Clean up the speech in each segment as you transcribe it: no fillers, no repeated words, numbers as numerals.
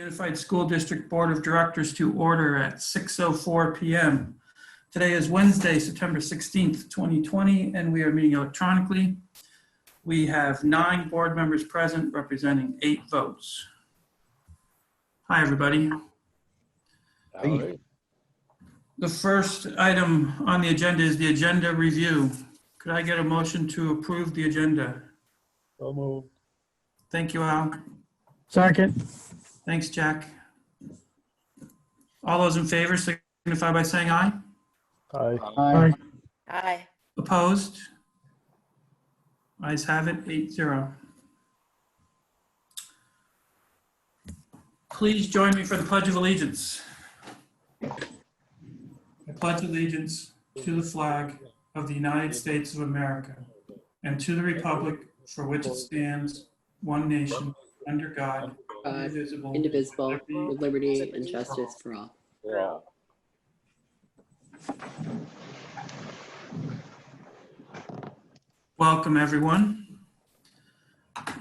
Unified School District Board of Directors to order at 6:04 p.m. Today is Wednesday, September 16th, 2020, and we are meeting electronically. We have 9 board members present, representing 8 votes. Hi, everybody. Howdy. The first item on the agenda is the agenda review. Could I get a motion to approve the agenda? So moved. Thank you, Al. Second. Thanks, Jack. All those in favor signify by saying aye. Aye. Aye. Aye. Opposed? Ayes have it, 8-0. Please join me for the Pledge of Allegiance. I pledge allegiance to the flag of the United States of America and to the republic for which it stands, one nation, under God, indivisible, with liberty and justice for all. Yeah. Welcome, everyone.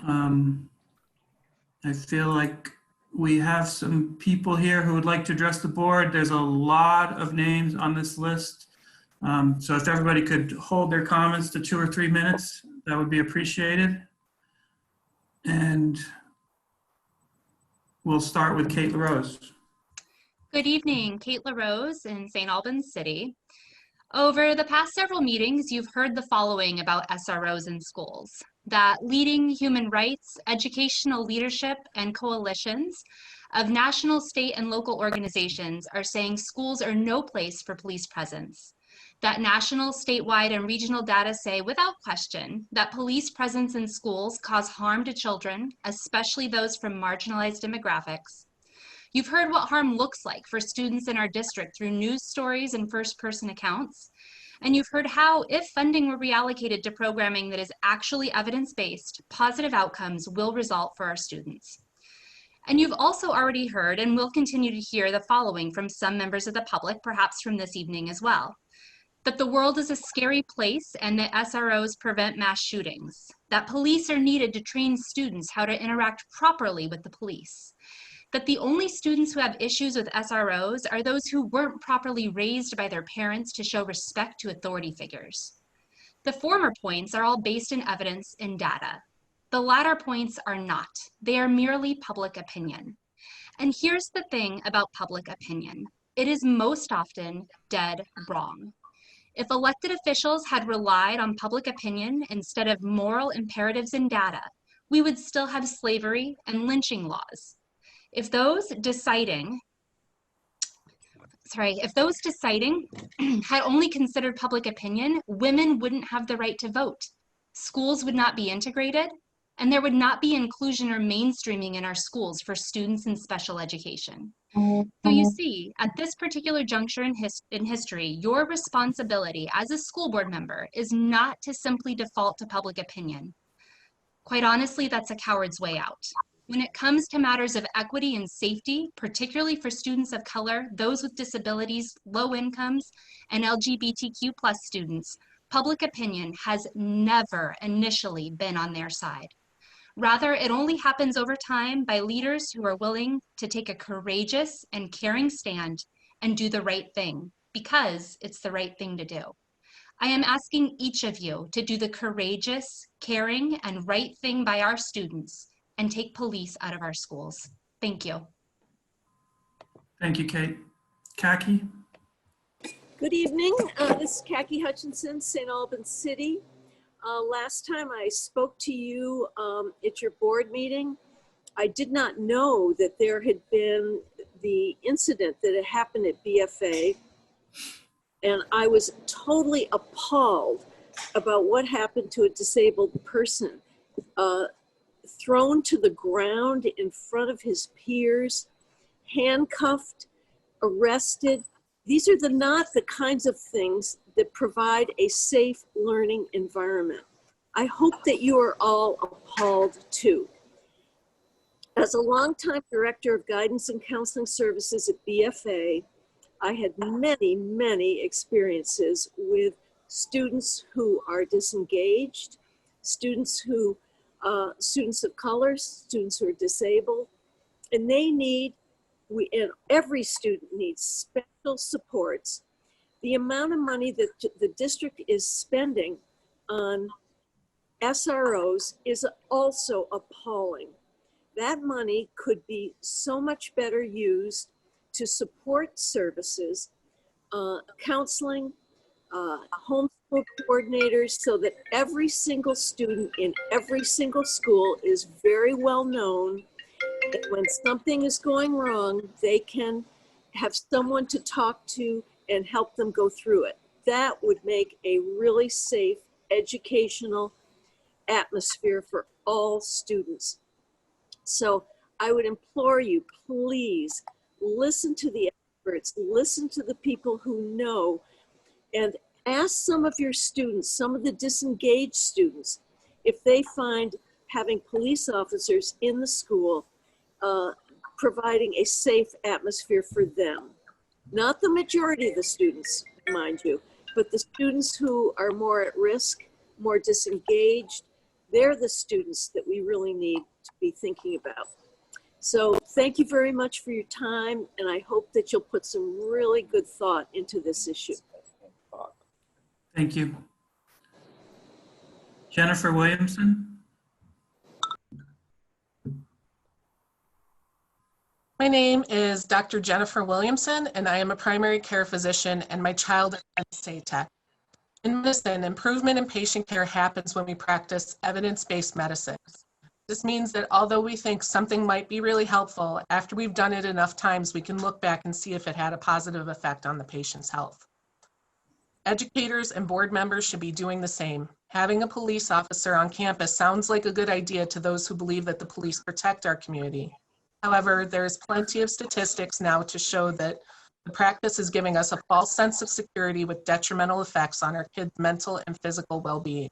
I feel like we have some people here who would like to address the board. There's a lot of names on this list. So if everybody could hold their comments to 2 or 3 minutes, that would be appreciated. And we'll start with Kate LaRose. Good evening, Kate LaRose in St. Albans City. Over the past several meetings, you've heard the following about SROs in schools: that leading human rights, educational leadership, and coalitions of national, state, and local organizations are saying schools are no place for police presence. That national, statewide, and regional data say without question that police presence in schools cause harm to children, especially those from marginalized demographics. You've heard what harm looks like for students in our district through news stories and first-person accounts. And you've heard how, if funding were reallocated to programming that is actually evidence-based, positive outcomes will result for our students. And you've also already heard, and will continue to hear, the following from some members of the public, perhaps from this evening as well: that the world is a scary place and that SROs prevent mass shootings, that police are needed to train students how to interact properly with the police, that the only students who have issues with SROs are those who weren't properly raised by their parents to show respect to authority figures. The former points are all based in evidence and data. The latter points are not. They are merely public opinion. And here's the thing about public opinion: it is most often dead wrong. If elected officials had relied on public opinion instead of moral imperatives and data, we would still have slavery and lynching laws. If those deciding had only considered public opinion, women wouldn't have the right to vote. Schools would not be integrated, and there would not be inclusion or mainstreaming in our schools for students in special education. So you see, at this particular juncture in history, your responsibility as a school board member is not to simply default to public opinion. Quite honestly, that's a coward's way out. When it comes to matters of equity and safety, particularly for students of color, those with disabilities, low incomes, and LGBTQ+ students, public opinion has never initially been on their side. Rather, it only happens over time by leaders who are willing to take a courageous and caring stand and do the right thing, because it's the right thing to do. I am asking each of you to do the courageous, caring, and right thing by our students and take police out of our schools. Thank you. Thank you, Kate. Kaki? Good evening. This is Kaki Hutchinson, St. Albans City. Last time I spoke to you at your board meeting, I did not know that there had been the incident that had happened at BFA, and I was totally appalled about what happened to a disabled person. Thrown to the ground in front of his peers, handcuffed, arrested. These are not the kinds of things that provide a safe learning environment. I hope that you are all appalled too. As a longtime director of guidance and counseling services at BFA, I had many experiences with students who are disengaged, students of color, students who are disabled, And they need, and every student needs special supports. The amount of money that the district is spending on SROs is also appalling. That money could be so much better used to support services, counseling, homeschool coordinators, so that every single student in every single school is very well known. That when something is going wrong, they can have someone to talk to and help them go through it. That would make a really safe educational atmosphere for all students. So I would implore you, please listen to the experts, listen to the people who know, and ask some of your students, some of the disengaged students, if they find having police officers in the school providing a safe atmosphere for them. Not the majority of the students, mind you, but the students who are more at risk, more disengaged, they're the students that we really need to be thinking about. So thank you very much for your time, and I hope that you'll put some really good thought into this issue. Thank you. Jennifer Williamson? My name is Dr. Jennifer Williamson, and I am a primary care physician, and my child is an SA tech. In medicine, improvement in patient care happens when we practice evidence-based medicine. This means that although we think something might be really helpful, after we've done it enough times, we can look back and see if it had a positive effect on the patient's health. Educators and board members should be doing the same. Having a police officer on campus sounds like a good idea to those who believe that the police protect our community. However, there's plenty of statistics now to show that the practice is giving us a false sense of security with detrimental effects on our kids' mental and physical well-being.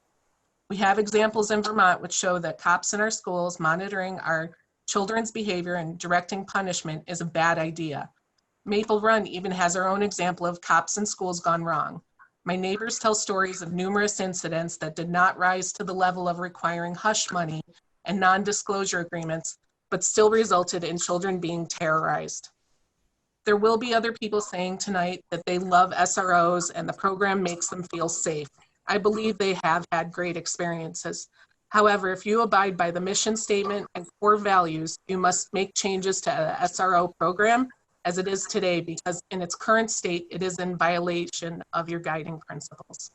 We have examples in Vermont which show that cops in our schools monitoring our children's behavior and directing punishment is a bad idea. Maple Run even has our own example of cops in schools gone wrong. My neighbors tell stories of numerous incidents that did not rise to the level of requiring hush money and non-disclosure agreements, but still resulted in children being terrorized. There will be other people saying tonight that they love SROs and the program makes them feel safe. I believe they have had great experiences. However, if you abide by the mission statement and core values, you must make changes to the SRO program as it is today, because in its current state, it is in violation of your guiding principles.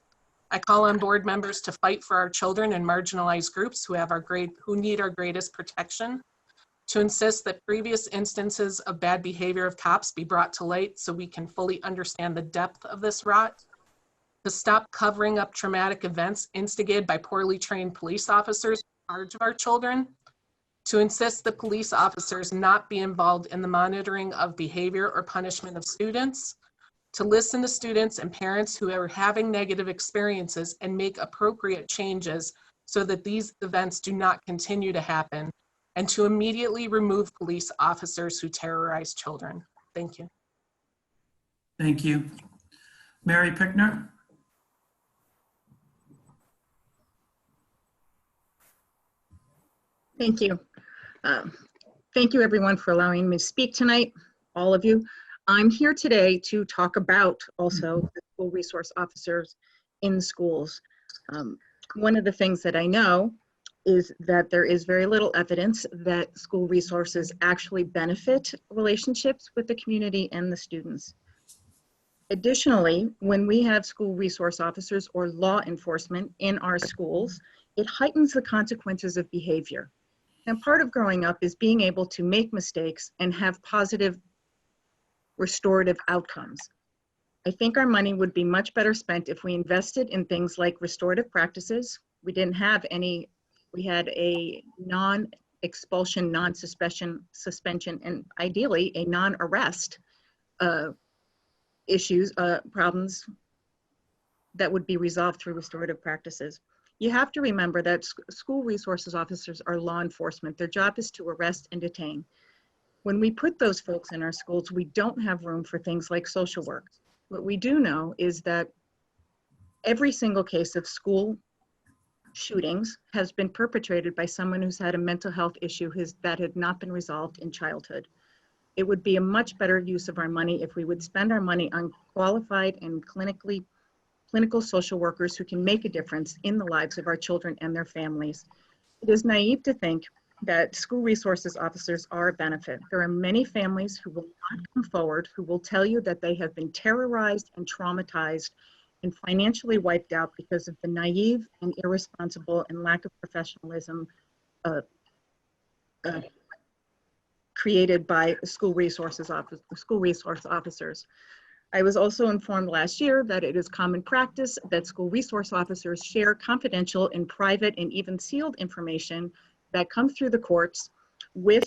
I call on board members to fight for our children and marginalized groups who need our greatest protection, to insist that previous instances of bad behavior of cops be brought to light so we can fully understand the depth of this rot, to stop covering up traumatic events instigated by poorly trained police officers in charge of our children, to insist that police officers not be involved in the monitoring of behavior or punishment of students, to listen to students and parents who are having negative experiences and make appropriate changes so that these events do not continue to happen, and to immediately remove police officers who terrorize children. Thank you. Thank you. Mary Pickner? Thank you. Thank you everyone for allowing me to speak tonight, all of you. I'm here today to talk about also the school resource officers in schools. One of the things that I know is that there is very little evidence that school resources actually benefit relationships with the community and the students. Additionally, when we have school resource officers or law enforcement in our schools, it heightens the consequences of behavior. And part of growing up is being able to make mistakes and have positive restorative outcomes. I think our money would be much better spent if we invested in things like restorative practices. We didn't have any. We had a non-expulsion, non-suspension, and ideally a non-arrest problems that would be resolved through restorative practices. You have to remember that school resources officers are law enforcement. Their job is to arrest and detain. When we put those folks in our schools, we don't have room for things like social work. What we do know is that every single case of school shootings has been perpetrated by someone who's had a mental health issue that had not been resolved in childhood. It would be a much better use of our money if we would spend our money on qualified and clinical social workers who can make a difference in the lives of our children and their families. It is naive to think that school resources officers are a benefit. There are many families who will not come forward, who will tell you that they have been terrorized and traumatized and financially wiped out because of the naive and irresponsible and lack of professionalism created by school resource officers. I was also informed last year that it is common practice that school resource officers share confidential and private and even sealed information that comes through the courts with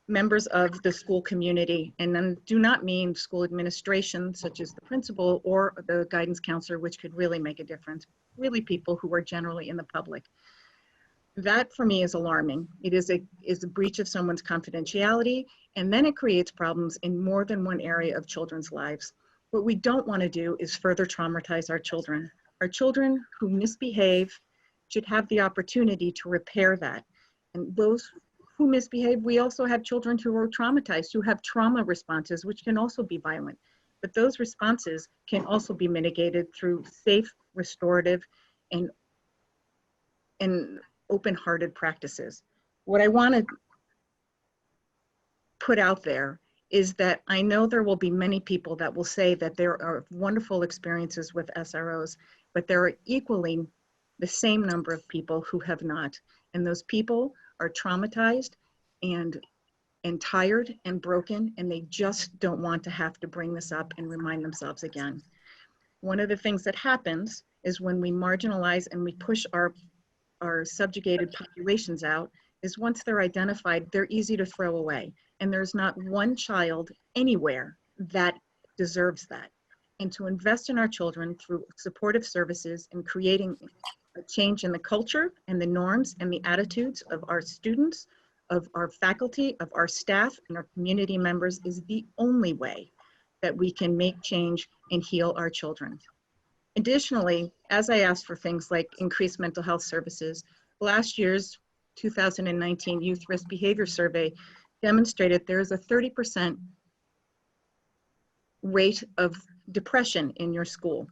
members of the school community, and then do not mean school administration, such as the principal or the guidance counselor, which could really make a difference, really people who are generally in the public. That for me is alarming. It is a breach of someone's confidentiality, and then it creates problems in more than one area of children's lives. What we don't want to do is further traumatize our children. Our children who misbehave should have the opportunity to repair that. And those who misbehave, we also have children who are traumatized, who have trauma responses, which can also be violent. But those responses can also be mitigated through safe, restorative, and open-hearted practices. What I want to put out there is that I know there will be many people that will say that there are wonderful experiences with SROs, but there are equally the same number of people who have not. And those people are traumatized and tired and broken, and they just don't want to have to bring this up and remind themselves again. One of the things that happens is when we marginalize and we push our subjugated populations out, is once they're identified, they're easy to throw away. And there's not one child anywhere that deserves that. And to invest in our children through supportive services and creating a change in the culture and the norms and the attitudes of our students, of our faculty, of our staff, and our community members is the only way that we can make change and heal our children. Additionally, as I asked for things like increased mental health services, last year's 2019 Youth Risk Behavior Survey demonstrated there is a 30% rate of depression in your school.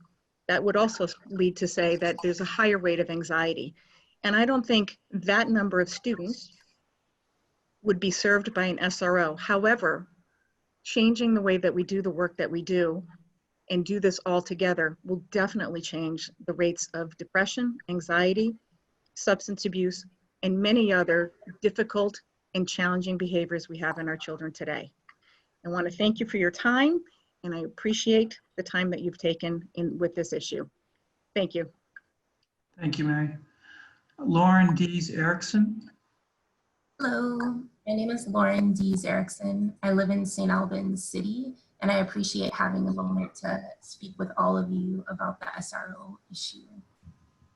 That would also lead to say that there's a higher rate of anxiety. And I don't think that number of students would be served by an SRO. However, changing the way that we do the work that we do and do this all together will definitely change the rates of depression, anxiety, substance abuse, and many other difficult and challenging behaviors we have in our children today. I want to thank you for your time, and I appreciate the time that you've taken with this issue. Thank you. Thank you, Mary. Lauren Dees Erickson. Hello, my name is Lauren Dees Erickson. I live in St. Albans City, and I appreciate having a moment to speak with all of you about the SRO issue.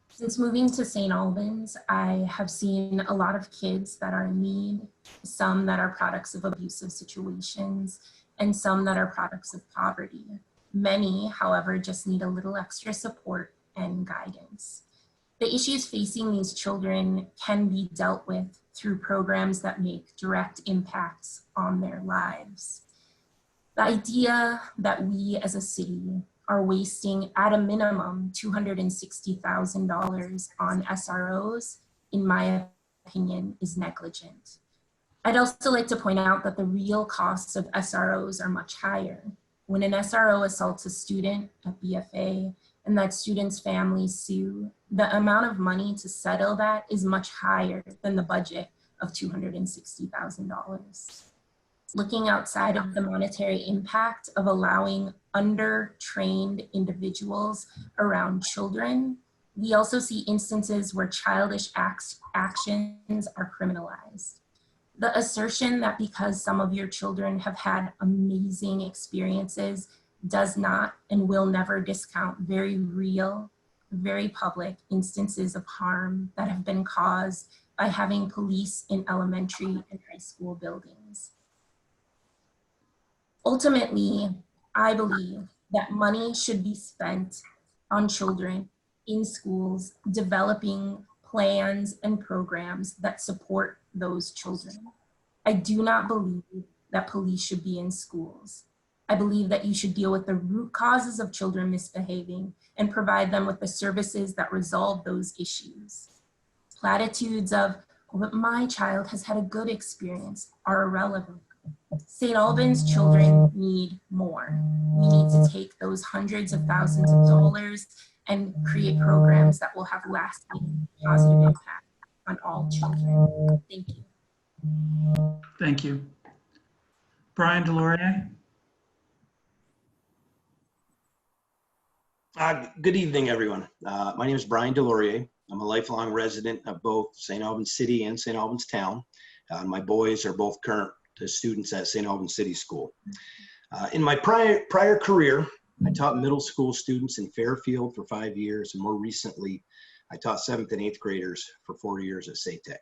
Since moving to St. Albans, I have seen a lot of kids that are in need, some that are products of abusive situations, and some that are products of poverty. Many, however, just need a little extra support and guidance. The issues facing these children can be dealt with through programs that make direct impacts on their lives. The idea that we as a city are wasting at a minimum $260,000 on SROs, in my opinion, is negligent. I'd also like to point out that the real costs of SROs are much higher. When an SRO assaults a student at BFA and that student's family sue, the amount of money to settle that is much higher than the budget of $260,000. Looking outside of the monetary impact of allowing under-trained individuals around children, we also see instances where childish actions are criminalized. The assertion that because some of your children have had amazing experiences does not and will never discount very real, very public instances of harm that have been caused by having police in elementary and high school buildings. Ultimately, I believe that money should be spent on children in schools, developing plans, and programs that support those children. I do not believe that police should be in schools. I believe that you should deal with the root causes of children misbehaving and provide them with the services that resolve those issues. Platitudes of, "But my child has had a good experience," are irrelevant. St. Albans children need more. We need to take those hundreds of thousands of dollars and create programs that will have lasting positive impact on all children. Thank you. Thank you. Brian Delorier? Good evening, everyone. My name is Brian Delorier. I'm a lifelong resident of both St. Albans City and St. Albans Town. My boys are both current students at St. Albans City School. In my prior career, I taught middle school students in Fairfield for 5 years, and more recently, I taught 7th and 8th graders for 4 years at SATEC.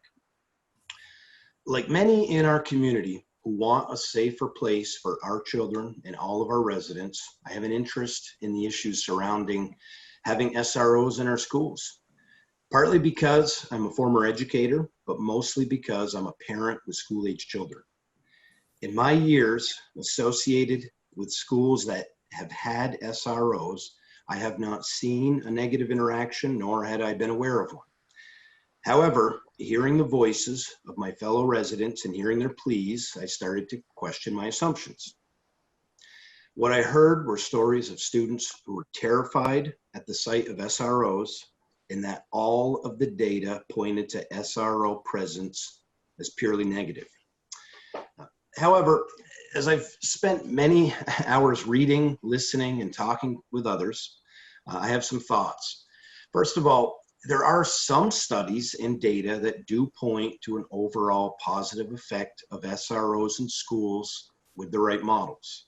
Like many in our community who want a safer place for our children and all of our residents, I have an interest in the issues surrounding having SROs in our schools. Partly because I'm a former educator, but mostly because I'm a parent with school-age children. In my years associated with schools that have had SROs, I have not seen a negative interaction, nor had I been aware of one. However, hearing the voices of my fellow residents and hearing their pleas, I started to question my assumptions. What I heard were stories of students who were terrified at the sight of SROs, and that all of the data pointed to SRO presence as purely negative. However, as I've spent many hours reading, listening, and talking with others, I have some thoughts. First of all, there are some studies and data that do point to an overall positive effect of SROs in schools with the right models.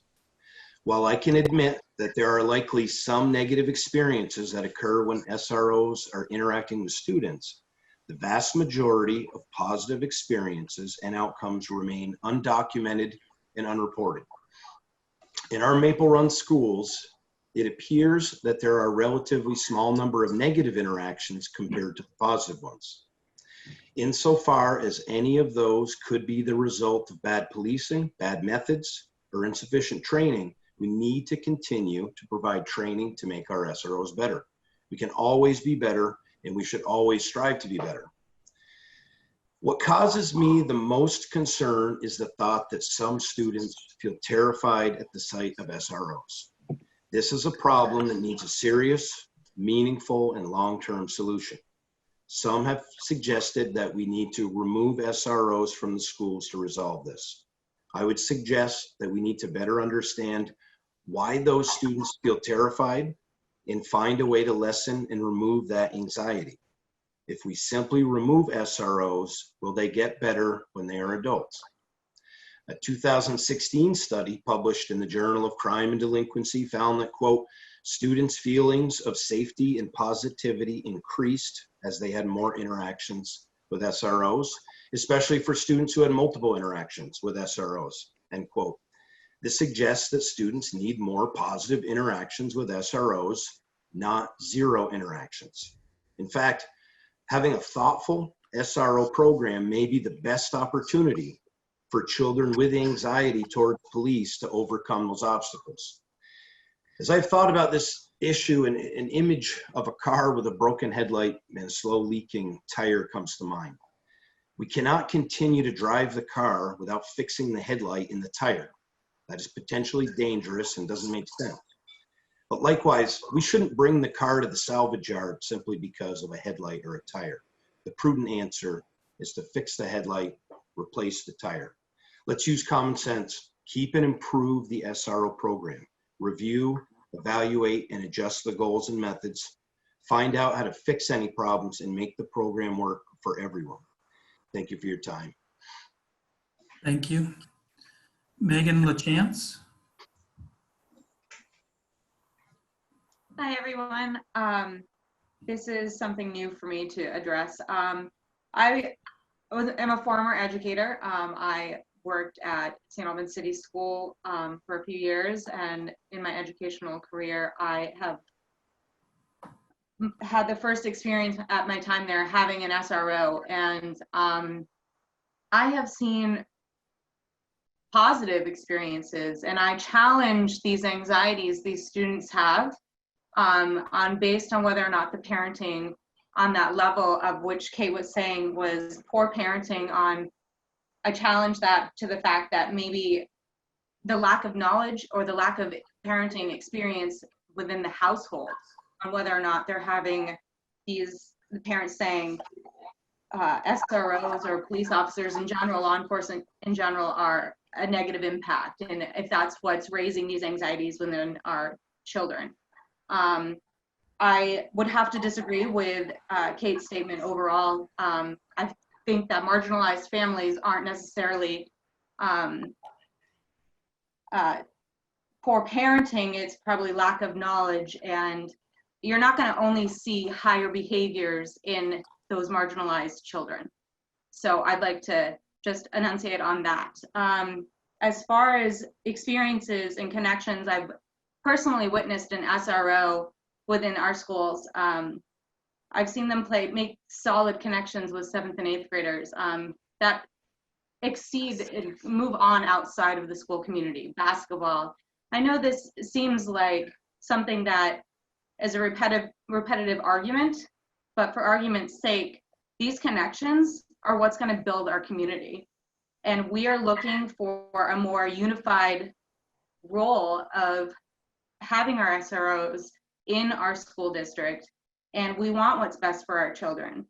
While I can admit that there are likely some negative experiences that occur when SROs are interacting with students, the vast majority of positive experiences and outcomes remain undocumented and unreported. In our Maple Run schools, it appears that there are a relatively small number of negative interactions compared to the positive ones. Insofar as any of those could be the result of bad policing, bad methods, or insufficient training, we need to continue to provide training to make our SROs better. We can always be better, and we should always strive to be better. What causes me the most concern is the thought that some students feel terrified at the sight of SROs. This is a problem that needs a serious, meaningful, and long-term solution. Some have suggested that we need to remove SROs from the schools to resolve this. I would suggest that we need to better understand why those students feel terrified and find a way to lessen and remove that anxiety. If we simply remove SROs, will they get better when they are adults? A 2016 study published in the Journal of Crime and Delinquency found that, quote, students' feelings of safety and positivity increased as they had more interactions with SROs, especially for students who had multiple interactions with SROs, end quote. This suggests that students need more positive interactions with SROs, not zero interactions. In fact, having a thoughtful SRO program may be the best opportunity for children with anxiety toward police to overcome those obstacles. As I've thought about this issue, an image of a car with a broken headlight and a slow leaking tire comes to mind. We cannot continue to drive the car without fixing the headlight in the tire. That is potentially dangerous and doesn't make sense. But likewise, we shouldn't bring the car to the salvage yard simply because of a headlight or a tire. The prudent answer is to fix the headlight, replace the tire. Let's use common sense, keep and improve the SRO program, review, evaluate, and adjust the goals and methods, find out how to fix any problems, and make the program work for everyone. Thank you for your time. Thank you. Megan LaChance? Hi, everyone. This is something new for me to address. I am a former educator. I worked at St. Albans City School for a few years, and in my educational career, I have had the first experience at my time there having an SRO, and I have seen positive experiences, and I challenge these anxieties these students have on based on whether or not the parenting on that level of which Kate was saying was poor parenting on. I challenge that to the fact that maybe the lack of knowledge or the lack of parenting experience within the household on whether or not they're having the parents saying SROs or police officers in general, law enforcement in general, are a negative impact, and if that's what's raising these anxieties within our children. I would have to disagree with Kate's statement overall. I think that marginalized families aren't necessarily poor parenting, it's probably lack of knowledge, and you're not going to only see higher behaviors in those marginalized children. So I'd like to just enunciate on that. As far as experiences and connections, I've personally witnessed an SRO within our schools. I've seen them make solid connections with 7th and 8th graders that exceed and move on outside of the school community. Basketball. I know this seems like something that is a repetitive argument, but for argument's sake, these connections are what's going to build our community. And we are looking for a more unified role of having our SROs in our school district, and we want what's best for our children.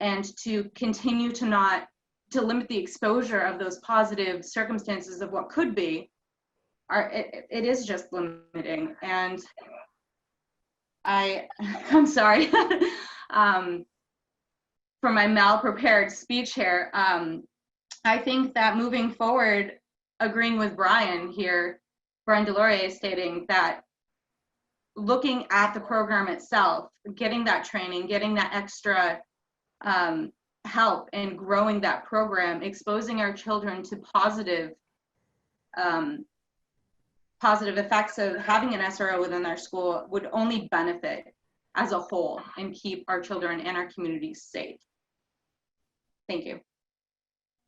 And to continue to limit the exposure of those positive circumstances of what could be, it is just limiting. And I'm sorry for my mal-prepared speech here. I think that moving forward, agreeing with Brian here, Brian Delorier stating that looking at the program itself, getting that training, getting that extra help and growing that program, exposing our children to positive effects of having an SRO within our school would only benefit as a whole and keep our children and our communities safe. Thank you.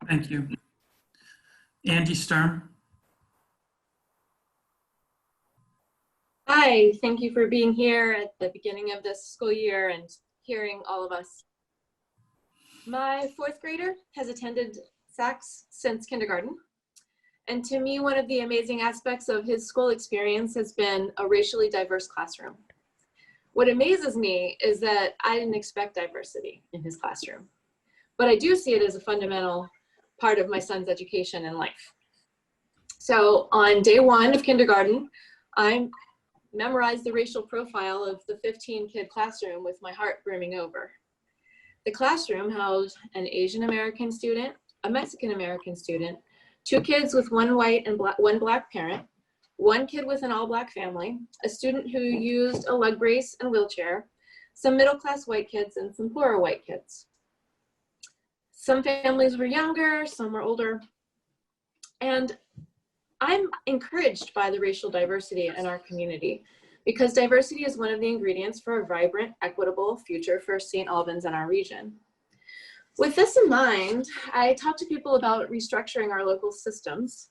Thank you. Andy Stern. Hi, thank you for being here at the beginning of this school year and hearing all of us. My 4th grader has attended Sachs since kindergarten. And to me, one of the amazing aspects of his school experience has been a racially diverse classroom. What amazes me is that I didn't expect diversity in his classroom, but I do see it as a fundamental part of my son's education and life. So on day 1 of kindergarten, I memorized the racial profile of the 15-kid classroom with my heart brimming over. The classroom housed an Asian American student, a Mexican American student, 2 kids with 1 white and 1 black parent, 1 kid with an all-black family, a student who used a leg brace and wheelchair, some middle-class white kids, and some poorer white kids. Some families were younger, some were older. And I'm encouraged by the racial diversity in our community because diversity is one of the ingredients for a vibrant, equitable future for St. Albans and our region. With this in mind, I talked to people about restructuring our local systems,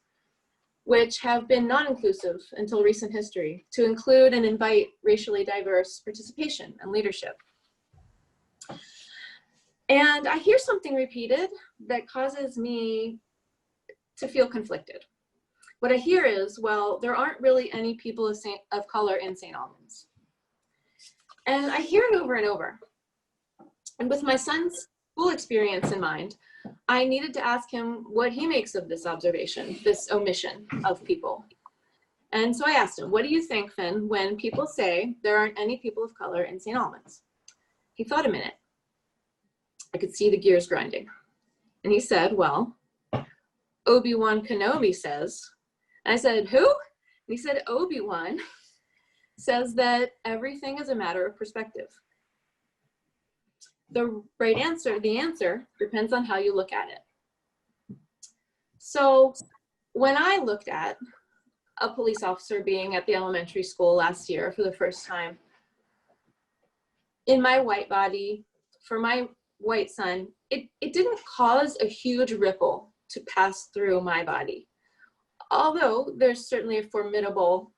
which have been non-inclusive until recent history, to include and invite racially diverse participation and leadership. And I hear something repeated that causes me to feel conflicted. What I hear is, well, there aren't really any people of color in St. Albans. And I hear it over and over. And with my son's school experience in mind, I needed to ask him what he makes of this observation, this omission of people. And so I asked him, what do you think, Finn, when people say there aren't any people of color in St. Albans? He thought a minute. I could see the gears grinding. And he said, well, Obi-Wan Kenobi says, and I said, who? And he said, Obi-Wan says that everything is a matter of perspective. The right answer, the answer depends on how you look at it. So when I looked at a police officer being at the elementary school last year for the first time, in my white body for my white son, it didn't cause a huge ripple to pass through my body. Although there's certainly a formidable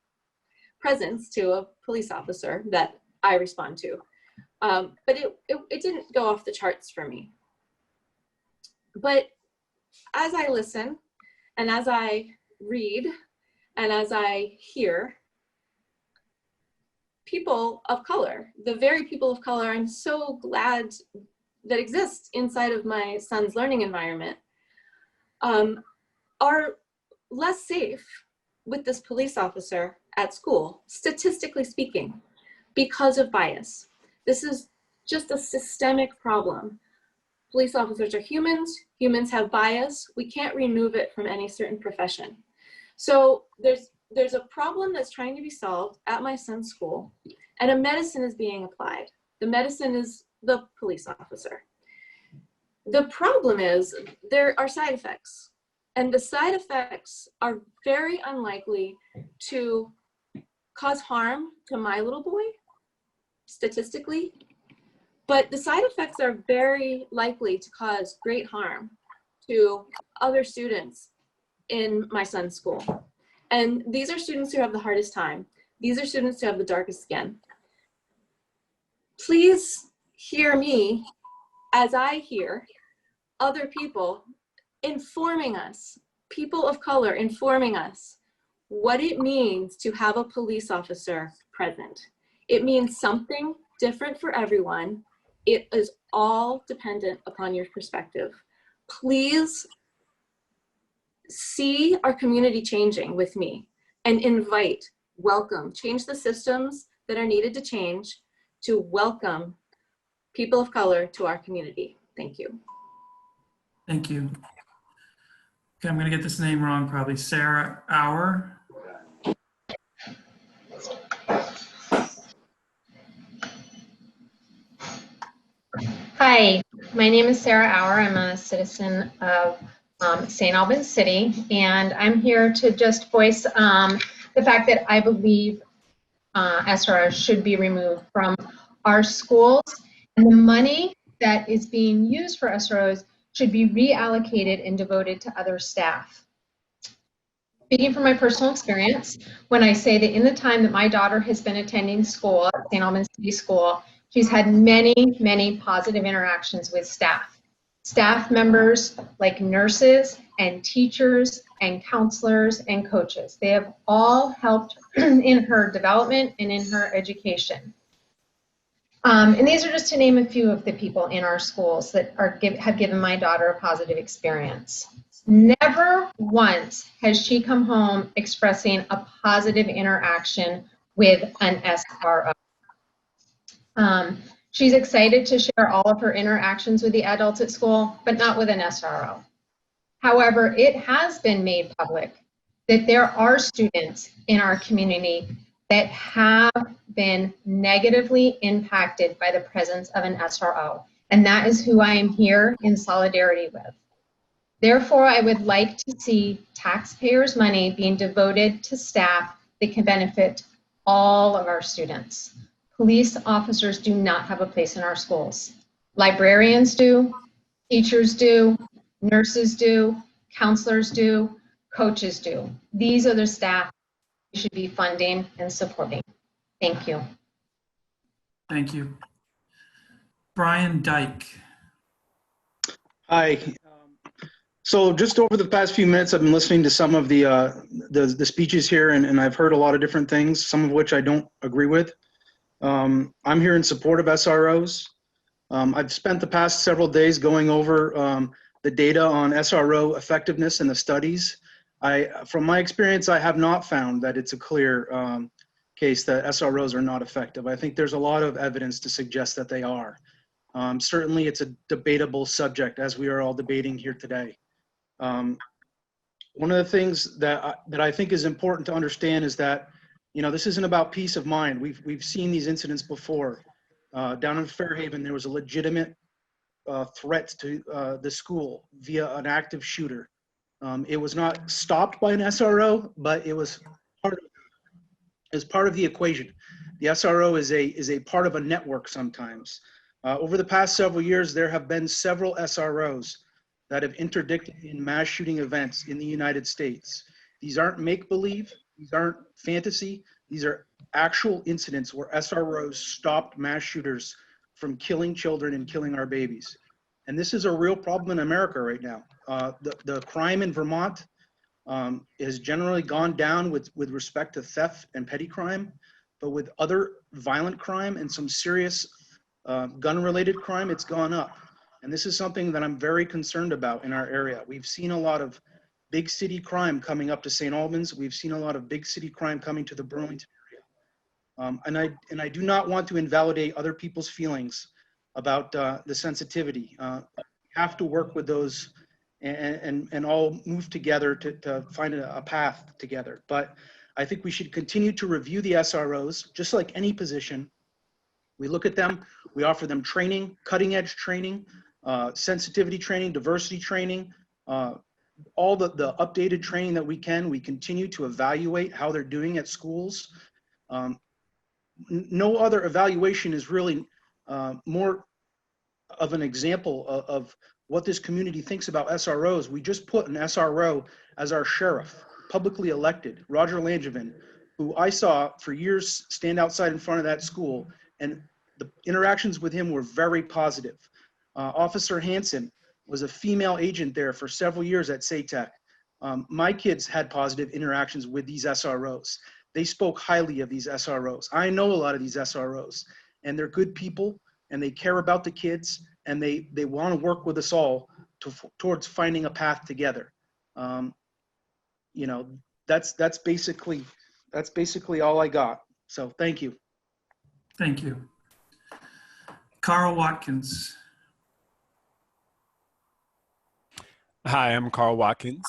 presence to a police officer that I respond to. But it didn't go off the charts for me. But as I listen and as I read and as I hear, people of color, the very people of color I'm so glad that exist inside of my son's learning environment, are less safe with this police officer at school, statistically speaking, because of bias. This is just a systemic problem. Police officers are humans. Humans have bias. We can't remove it from any certain profession. So there's a problem that's trying to be solved at my son's school, and a medicine is being applied. The medicine is the police officer. The problem is there are side effects, and the side effects are very unlikely to cause harm to my little boy, statistically, but the side effects are very likely to cause great harm to other students in my son's school. And these are students who have the hardest time. These are students who have the darkest skin. Please hear me as I hear other people informing us, people of color informing us what it means to have a police officer present. It means something different for everyone. It is all dependent upon your perspective. Please see our community changing with me and invite, welcome, change the systems that are needed to change to welcome people of color to our community. Thank you. Thank you. Okay, I'm going to get this name wrong, probably. Sarah Auer. Hi, my name is Sarah Auer. I'm a citizen of St. Albans City, and I'm here to just voice the fact that I believe SROs should be removed from our schools, and the money that is being used for SROs should be reallocated and devoted to other staff. Speaking from my personal experience, when I say that in the time that my daughter has been attending school at St. Albans City School, she's had many, many positive interactions with staff. Staff members like nurses and teachers and counselors and coaches. They have all helped in her development and in her education. And these are just to name a few of the people in our schools that have given my daughter a positive experience. Never once has she come home expressing a positive interaction with an SRO. She's excited to share all of her interactions with the adults at school, but not with an SRO. However, it has been made public that there are students in our community that have been negatively impacted by the presence of an SRO, and that is who I am here in solidarity with. Therefore, I would like to see taxpayers' money being devoted to staff that can benefit all of our students. Police officers do not have a place in our schools. Librarians do, teachers do, nurses do, counselors do, coaches do. These are the staff we should be funding and supporting. Thank you. Thank you. Brian Dyke. Hi. So just over the past few minutes, I've been listening to some of the speeches here, and I've heard a lot of different things, some of which I don't agree with. I'm here in support of SROs. I've spent the past several days going over the data on SRO effectiveness and the studies. From my experience, I have not found that it's a clear case that SROs are not effective. I think there's a lot of evidence to suggest that they are. Certainly, it's a debatable subject, as we are all debating here today. One of the things that I think is important to understand is that, you know, this isn't about peace of mind. We've seen these incidents before. Down in Fairhaven, there was a legitimate threat to the school via an active shooter. It was not stopped by an SRO, but it was part of the equation. The SRO is a part of a network sometimes. Over the past several years, there have been several SROs that have interdicted in mass shooting events in the United States. These aren't make-believe, these aren't fantasy, these are actual incidents where SROs stopped mass shooters from killing children and killing our babies. And this is a real problem in America right now. The crime in Vermont has generally gone down with respect to theft and petty crime, but with other violent crime and some serious gun-related crime, it's gone up. And this is something that I'm very concerned about in our area. We've seen a lot of big city crime coming up to St. Albans. We've seen a lot of big city crime coming to the Burlington area. And I do not want to invalidate other people's feelings about the sensitivity. We have to work with those and all move together to find a path together. But I think we should continue to review the SROs, just like any position. We look at them, we offer them training, cutting edge training, sensitivity training, diversity training, all the updated training that we can. We continue to evaluate how they're doing at schools. No other evaluation is really more of an example of what this community thinks about SROs. We just put an SRO as our sheriff, publicly elected, Roger Langevin, who I saw for years stand outside in front of that school, and the interactions with him were very positive. Officer Hansen was a female agent there for several years at SATEC. My kids had positive interactions with these SROs. They spoke highly of these SROs. I know a lot of these SROs, and they're good people, and they care about the kids, and they want to work with us all towards finding a path together. You know, that's basically all I got. So thank you. Thank you. Carl Watkins. Hi, I'm Carl Watkins.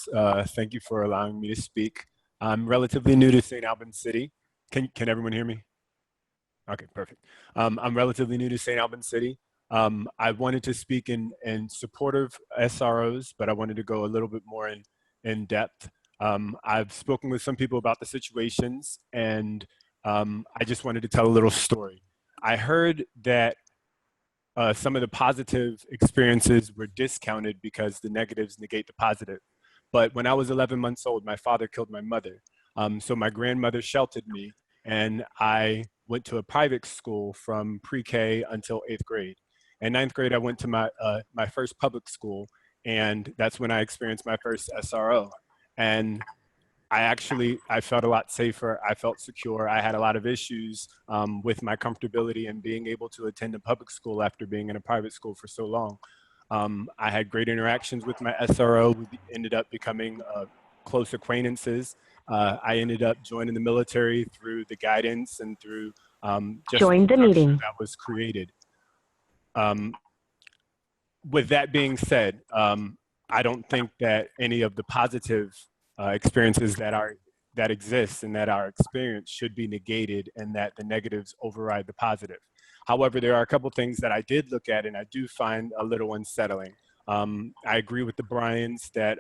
Thank you for allowing me to speak. I'm relatively new to St. Albans City. Can everyone hear me? Okay, perfect. I'm relatively new to St. Albans City. I wanted to speak in support of SROs, but I wanted to go a little bit more in depth. I've spoken with some people about the situations, and I just wanted to tell a little story. I heard that some of the positive experiences were discounted because the negatives negate the positive. But when I was 11 months old, my father killed my mother. So my grandmother sheltered me, and I went to a private school from pre-K until 8th grade. In 9th grade, I went to my first public school, and that's when I experienced my first SRO. And I felt a lot safer. I felt secure. I had a lot of issues with my comfortability and being able to attend a public school after being in a private school for so long. I had great interactions with my SRO. We ended up becoming close acquaintances. I ended up joining the military through the guidance and through just Join the meeting that was created. With that being said, I don't think that any of the positive experiences that exist and that are experienced should be negated, and that the negatives override the positive. However, there are a couple things that I did look at and I do find a little unsettling. I agree with the Bryans that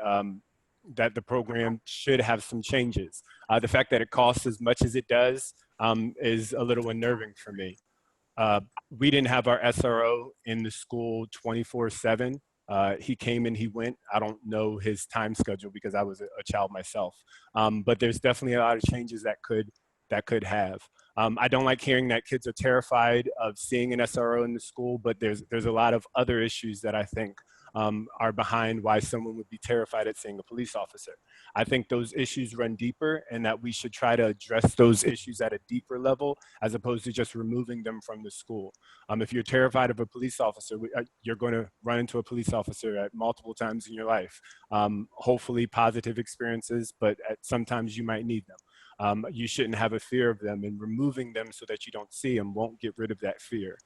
that the program should have some changes. The fact that it costs as much as it does is a little unnerving for me. We didn't have our SRO in the school 24/7. He came and he went. I don't know his time schedule because I was a child myself. But there's definitely a lot of changes that could have. I don't like hearing that kids are terrified of seeing an SRO in the school, but there's a lot of other issues that I think are behind why someone would be terrified at seeing a police officer. I think those issues run deeper, and that we should try to address those issues at a deeper level as opposed to just removing them from the school. If you're terrified of a police officer, you're going to run into a police officer at multiple times in your life. Hopefully positive experiences, but sometimes you might need them. You shouldn't have a fear of them, and removing them so that you don't see them won't get rid of that fear.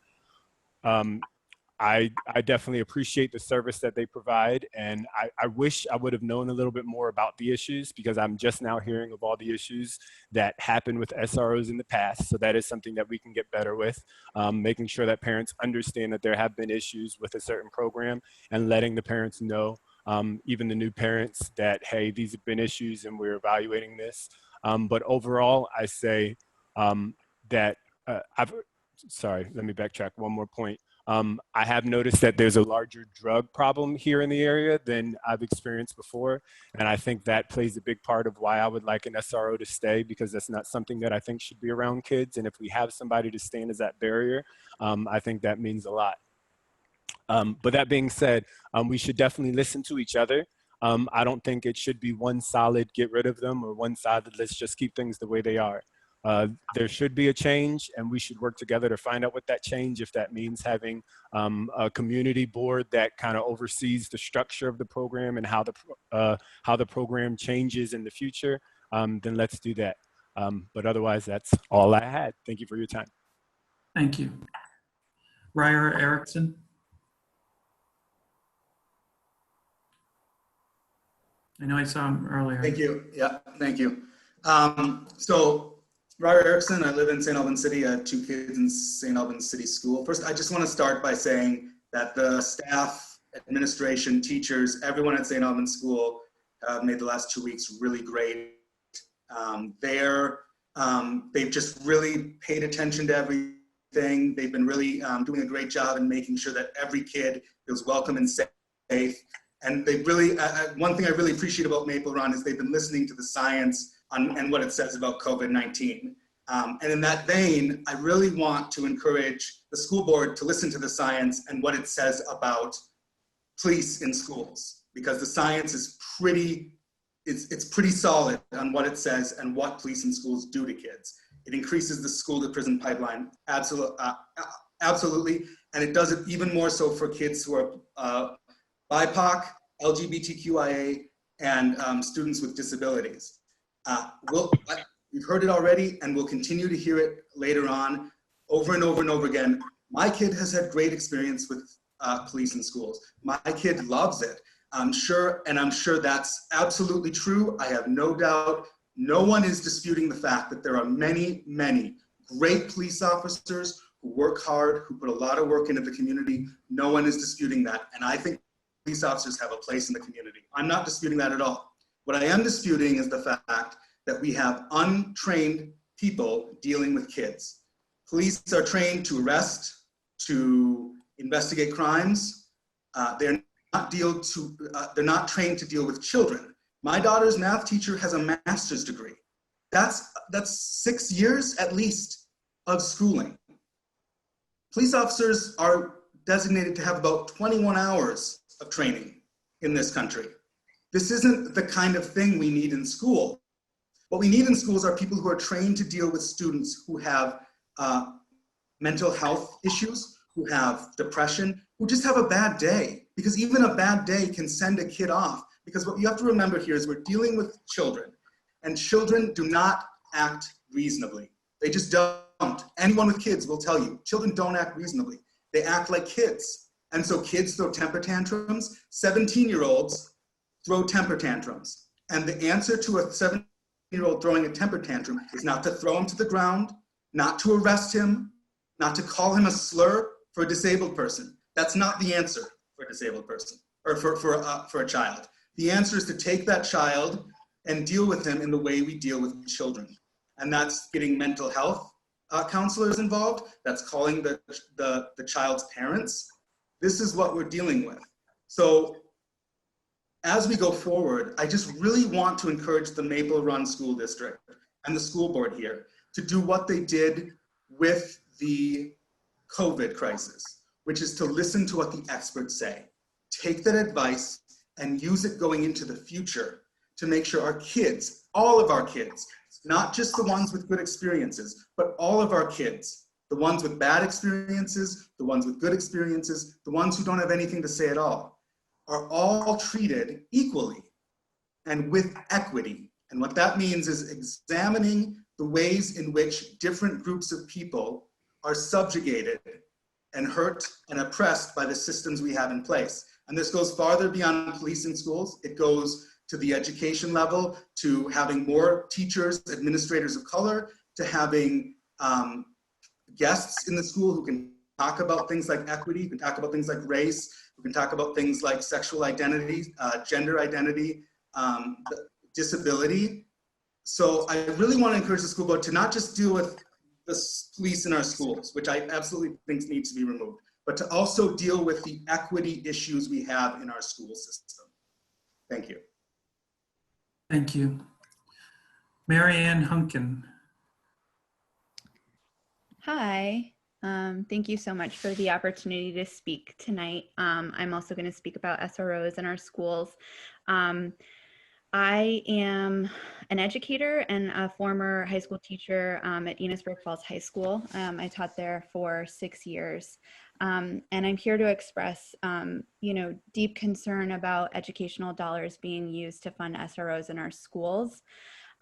I definitely appreciate the service that they provide, and I wish I would have known a little bit more about the issues, because I'm just now hearing of all the issues that happened with SROs in the past. So that is something that we can get better with, making sure that parents understand that there have been issues with a certain program, and letting the parents know, even the new parents, that, hey, these have been issues and we're evaluating this. But overall, I say that Sorry, let me backtrack one more point. I have noticed that there's a larger drug problem here in the area than I've experienced before. And I think that plays a big part of why I would like an SRO to stay, because that's not something that I think should be around kids. And if we have somebody to stand as that barrier, I think that means a lot. But that being said, we should definitely listen to each other. I don't think it should be one solid get rid of them or one solid let's just keep things the way they are. There should be a change, and we should work together to find out what that change, if that means having a community board that kind of oversees the structure of the program and how the program changes in the future, then let's do that. But otherwise, that's all I had. Thank you for your time. Thank you. Ryer Erickson. I know I saw him earlier. Thank you. Yeah, thank you. So, Ryer Erickson, I live in St. Albans City. I have 2 kids in St. Albans City School. First, I just want to start by saying that the staff, administration, teachers, everyone at St. Albans School have made the last 2 weeks really great. They've just really paid attention to everything. They've been really doing a great job in making sure that every kid feels welcome and safe. And they really, one thing I really appreciate about Maple Run is they've been listening to the science and what it says about COVID-19. And in that vein, I really want to encourage the school board to listen to the science and what it says about police in schools, because the science is it's pretty solid on what it says and what police in schools do to kids. It increases the school to prison pipeline, absolutely. And it does it even more so for kids who are BIPOC, LGBTQIA, and students with disabilities. We've heard it already, and we'll continue to hear it later on, over and over and over again. My kid has had great experience with police in schools. My kid loves it. I'm sure that's absolutely true. I have no doubt. No one is disputing the fact that there are many, many great police officers who work hard, who put a lot of work into the community. No one is disputing that. And I think police officers have a place in the community. I'm not disputing that at all. What I am disputing is the fact that we have untrained people dealing with kids. Police are trained to arrest, to investigate crimes. They're not trained to deal with children. My daughter's math teacher has a master's degree. That's 6 years at least of schooling. Police officers are designated to have about 21 hours of training in this country. This isn't the kind of thing we need in school. What we need in schools are people who are trained to deal with students who have mental health issues, who have depression, who just have a bad day. Because even a bad day can send a kid off. Because what you have to remember here is we're dealing with children, and children do not act reasonably. They just don't. Anyone with kids will tell you, children don't act reasonably. They act like kids. And so kids throw temper tantrums. 17-year-olds throw temper tantrums. And the answer to a 17-year-old throwing a temper tantrum is not to throw him to the ground, not to arrest him, not to call him a slur for a disabled person. That's not the answer for a disabled person or for a child. The answer is to take that child and deal with him in the way we deal with children. And that's getting mental health counselors involved. That's calling the child's parents. This is what we're dealing with. So as we go forward, I just really want to encourage the Maple Run School District and the school board here to do what they did with the COVID crisis, which is to listen to what the experts say. Take that advice and use it going into the future to make sure our kids, all of our kids, not just the ones with good experiences, but all of our kids, the ones with bad experiences, the ones with good experiences, the ones who don't have anything to say at all, are all treated equally and with equity. And what that means is examining the ways in which different groups of people are subjugated and hurt and oppressed by the systems we have in place. And this goes farther beyond police in schools. It goes to the education level, to having more teachers, administrators of color, to having guests in the school who can talk about things like equity, who can talk about things like race, who can talk about things like sexual identity, gender identity, disability. So I really want to encourage the school board to not just deal with police in our schools, which I absolutely think needs to be removed, but to also deal with the equity issues we have in our school system. Thank you. Thank you. Mary Ann Hunkin. Hi, thank you so much for the opportunity to speak tonight. I'm also going to speak about SROs in our schools. I am an educator and a former high school teacher at Enosburg Falls High School. I taught there for 6 years. And I'm here to express, deep concern about educational dollars being used to fund SROs in our schools.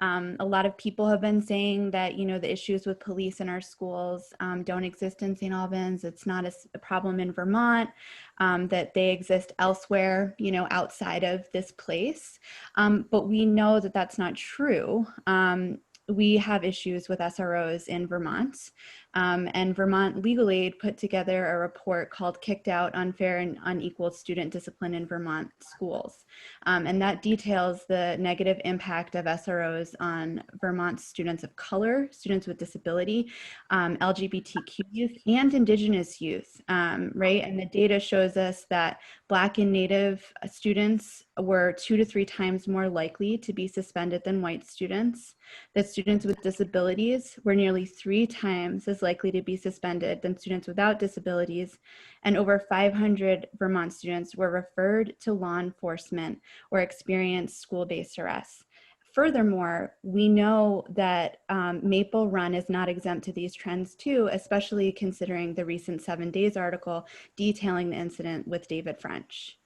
A lot of people have been saying that, the issues with police in our schools don't exist in St. Albans. It's not a problem in Vermont, that they exist elsewhere, outside of this place. But we know that that's not true. We have issues with SROs in Vermont, and Vermont Legal Aid put together a report called Kicked Out, Unfair and Unequal Student Discipline in Vermont Schools. And that details the negative impact of SROs on Vermont students of color, students with disability, LGBTQ youth, and Indigenous youth, right? And the data shows us that Black and Native students were 2 to 3 times more likely to be suspended than white students. That students with disabilities were nearly 3 times as likely to be suspended than students without disabilities. And over 500 Vermont students were referred to law enforcement or experienced school-based arrests. Furthermore, we know that Maple Run is not exempt to these trends too, especially considering the recent 7 Days article detailing the incident with David French.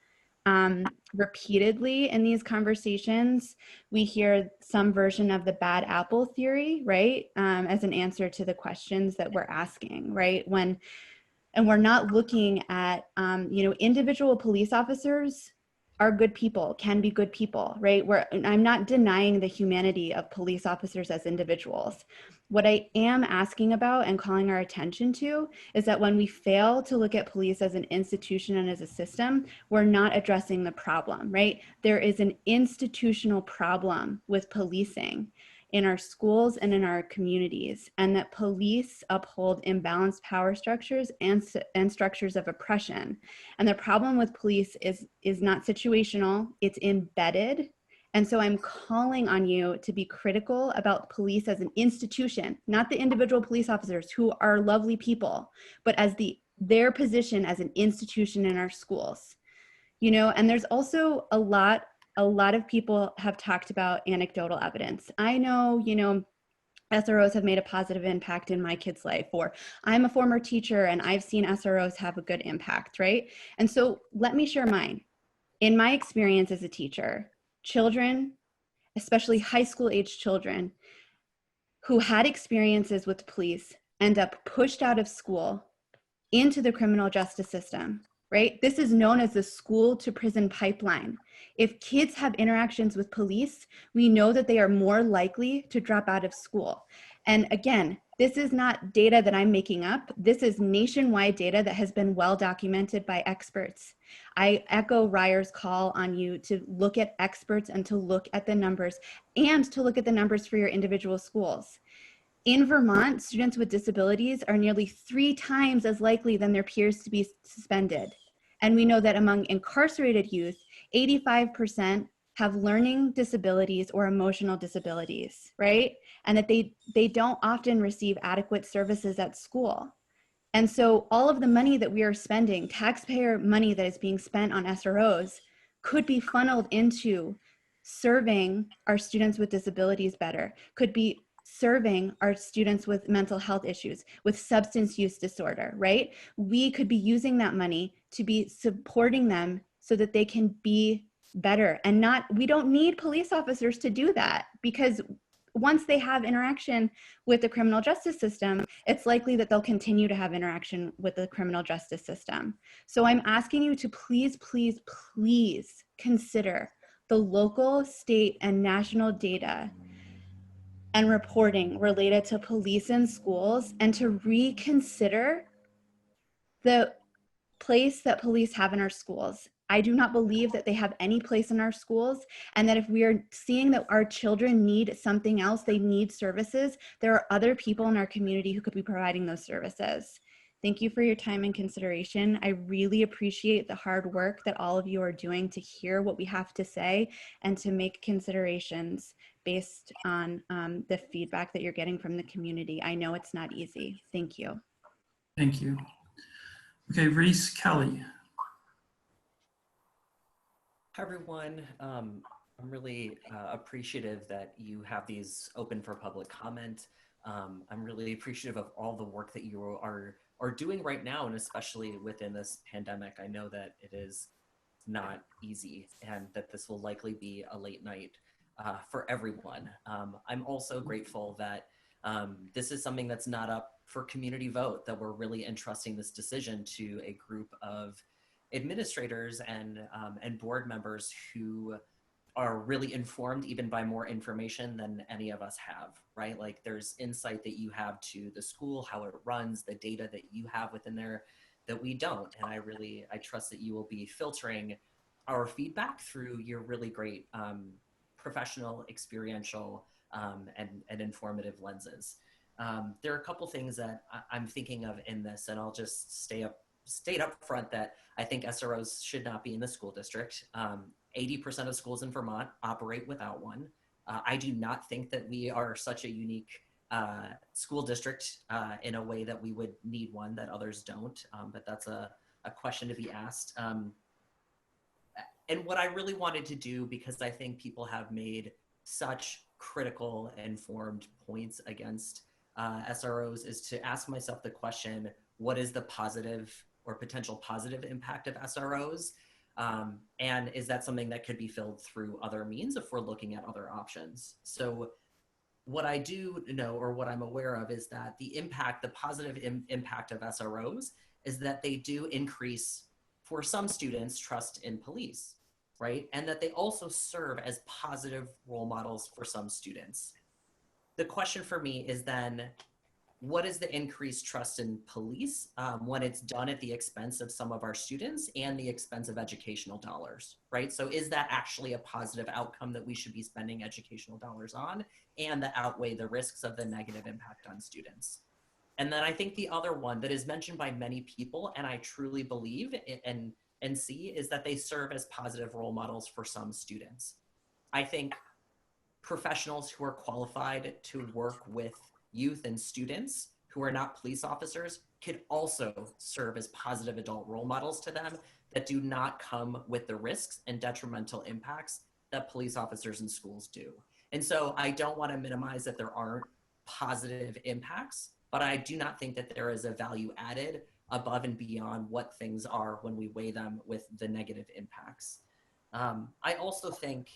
Repeatedly in these conversations, we hear some version of the bad apple theory, right? As an answer to the questions that we're asking, right? And we're not looking at, individual police officers are good people, can be good people, right? I'm not denying the humanity of police officers as individuals. What I am asking about and calling our attention to is that when we fail to look at police as an institution and as a system, we're not addressing the problem, right? There is an institutional problem with policing in our schools and in our communities, and that police uphold imbalanced power structures and structures of oppression. And the problem with police is not situational, it's embedded. And so I'm calling on you to be critical about police as an institution, not the individual police officers who are lovely people, but as their position as an institution in our schools. And there's also a lot of people have talked about anecdotal evidence. I know, SROs have made a positive impact in my kid's life, or I'm a former teacher and I've seen SROs have a good impact, right? And so let me share mine. In my experience as a teacher, children, especially high school age children who had experiences with police end up pushed out of school into the criminal justice system, right? This is known as the school to prison pipeline. If kids have interactions with police, we know that they are more likely to drop out of school. And again, this is not data that I'm making up. This is nationwide data that has been well documented by experts. I echo Ryer's call on you to look at experts and to look at the numbers and to look at the numbers for your individual schools. In Vermont, students with disabilities are nearly 3 times as likely than their peers to be suspended. And we know that among incarcerated youth, 85% have learning disabilities or emotional disabilities, right? And that they don't often receive adequate services at school. And so all of the money that we are spending, taxpayer money that is being spent on SROs, could be funneled into serving our students with disabilities better, could be serving our students with mental health issues, with substance use disorder, right? We could be using that money to be supporting them so that they can be better. And we don't need police officers to do that, because once they have interaction with the criminal justice system, it's likely that they'll continue to have interaction with the criminal justice system. So I'm asking you to please, please, please consider the local, state, and national data and reporting related to police in schools, and to reconsider the place that police have in our schools. I do not believe that they have any place in our schools, and that if we are seeing that our children need something else, they need services, there are other people in our community who could be providing those services. Thank you for your time and consideration. I really appreciate the hard work that all of you are doing to hear what we have to say and to make considerations based on the feedback that you're getting from the community. I know it's not easy. Thank you. Thank you. Okay, Reese Kelly. Hi, everyone. I'm really appreciative that you have these open for public comment. I'm really appreciative of all the work that you are doing right now, and especially within this pandemic. I know that it is not easy and that this will likely be a late night for everyone. I'm also grateful that this is something that's not up for community vote, that we're really entrusting this decision to a group of administrators and board members who are really informed even by more information than any of us have, right? Like there's insight that you have to the school, how it runs, the data that you have within there that we don't. And I trust that you will be filtering our feedback through your really great professional, experiential, and informative lenses. There are a couple things that I'm thinking of in this, and I'll just state up front that I think SROs should not be in the school district. 80% of schools in Vermont operate without one. I do not think that we are such a unique school district in a way that we would need one that others don't, but that's a question to be asked. And what I really wanted to do, because I think people have made such critical, informed points against SROs, is to ask myself the question, what is the positive or potential positive impact of SROs? And is that something that could be filled through other means if we're looking at other options? So what I do know, or what I'm aware of, is that the positive impact of SROs is that they do increase, for some students, trust in police, right? And that they also serve as positive role models for some students. The question for me is then, what is the increased trust in police when it's done at the expense of some of our students and the expense of educational dollars, right? So is that actually a positive outcome that we should be spending educational dollars on, and that outweigh the risks of the negative impact on students? And then I think the other one that is mentioned by many people, and I truly believe and see, is that they serve as positive role models for some students. I think professionals who are qualified to work with youth and students who are not police officers could also serve as positive adult role models to them that do not come with the risks and detrimental impacts that police officers in schools do. And so I don't want to minimize that there aren't positive impacts, but I do not think that there is a value added above and beyond what things are when we weigh them with the negative impacts. I also think,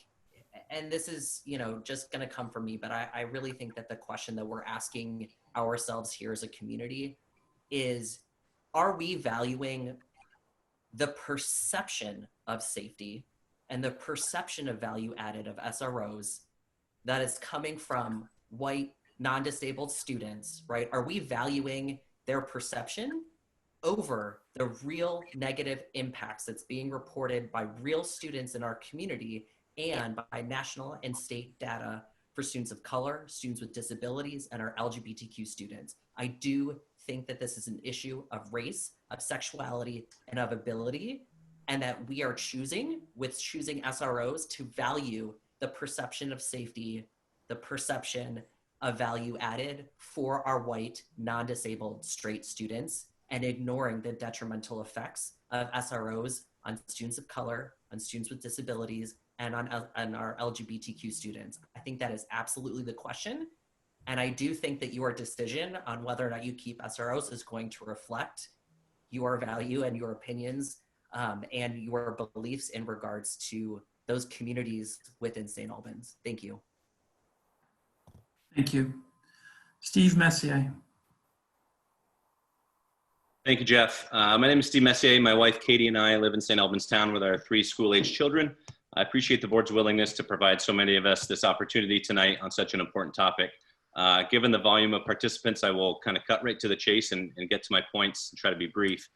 and this is, just going to come from me, but I really think that the question that we're asking ourselves here as a community is, are we valuing the perception of safety and the perception of value added of SROs that is coming from white, non-disabled students, right? Are we valuing their perception over the real negative impacts that's being reported by real students in our community and by national and state data for students of color, students with disabilities, and our LGBTQ students? I do think that this is an issue of race, of sexuality, and of ability, and that we are choosing SROs to value the perception of safety, the perception of value added for our white, non-disabled, straight students, and ignoring the detrimental effects of SROs on students of color, on students with disabilities, and on our LGBTQ students. I think that is absolutely the question. And I do think that your decision on whether or not you keep SROs is going to reflect your value and your opinions and your beliefs in regards to those communities within St. Albans. Thank you. Thank you. Steve Messier. Thank you, Jeff. My name is Steve Messier. My wife, Katie, and I live in St. Albans town with our 3 school-age children. I appreciate the board's willingness to provide so many of us this opportunity tonight on such an important topic. Given the volume of participants, I will kind of cut right to the chase and get to my points and try to be brief.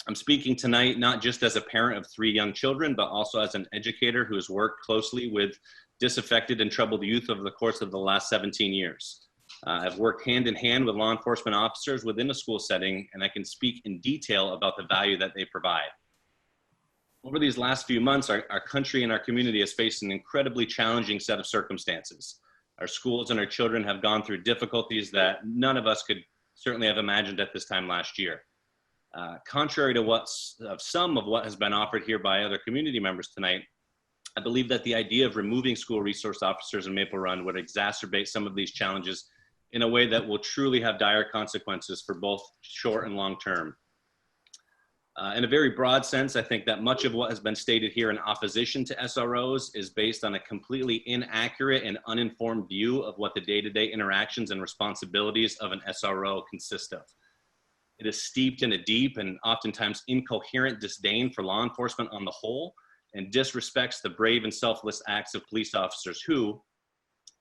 I'm speaking tonight not just as a parent of 3 young children, but also as an educator who has worked closely with disaffected and troubled youth over the course of the last 17 years. I've worked hand in hand with law enforcement officers within a school setting, and I can speak in detail about the value that they provide. Over these last few months, our country and our community has faced an incredibly challenging set of circumstances. Our schools and our children have gone through difficulties that none of us could certainly have imagined at this time last year. Contrary to some of what has been offered here by other community members tonight, I believe that the idea of removing school resource officers in Maple Run would exacerbate some of these challenges in a way that will truly have dire consequences for both short and long term. In a very broad sense, I think that much of what has been stated here in opposition to SROs is based on a completely inaccurate and uninformed view of what the day-to-day interactions and responsibilities of an SRO consist of. It is steeped in a deep and oftentimes incoherent disdain for law enforcement on the whole, and disrespects the brave and selfless acts of police officers who,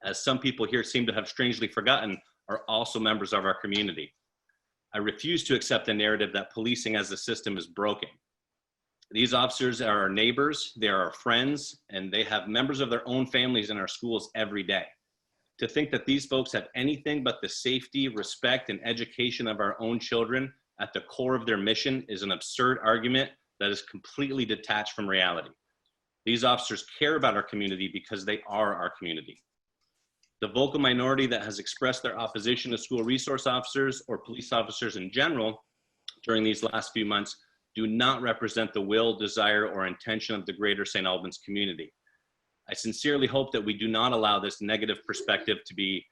as some people here seem to have strangely forgotten, are also members of our community. I refuse to accept the narrative that policing as a system is broken. These officers are our neighbors, they are our friends, and they have members of their own families in our schools every day. To think that these folks have anything but the safety, respect, and education of our own children at the core of their mission is an absurd argument that is completely detached from reality. These officers care about our community because they are our community. The vocal minority that has expressed their opposition to school resource officers or police officers in general during these last few months do not represent the will, desire, or intention of the greater St. Albans community. I sincerely hope that we do not allow this negative perspective to be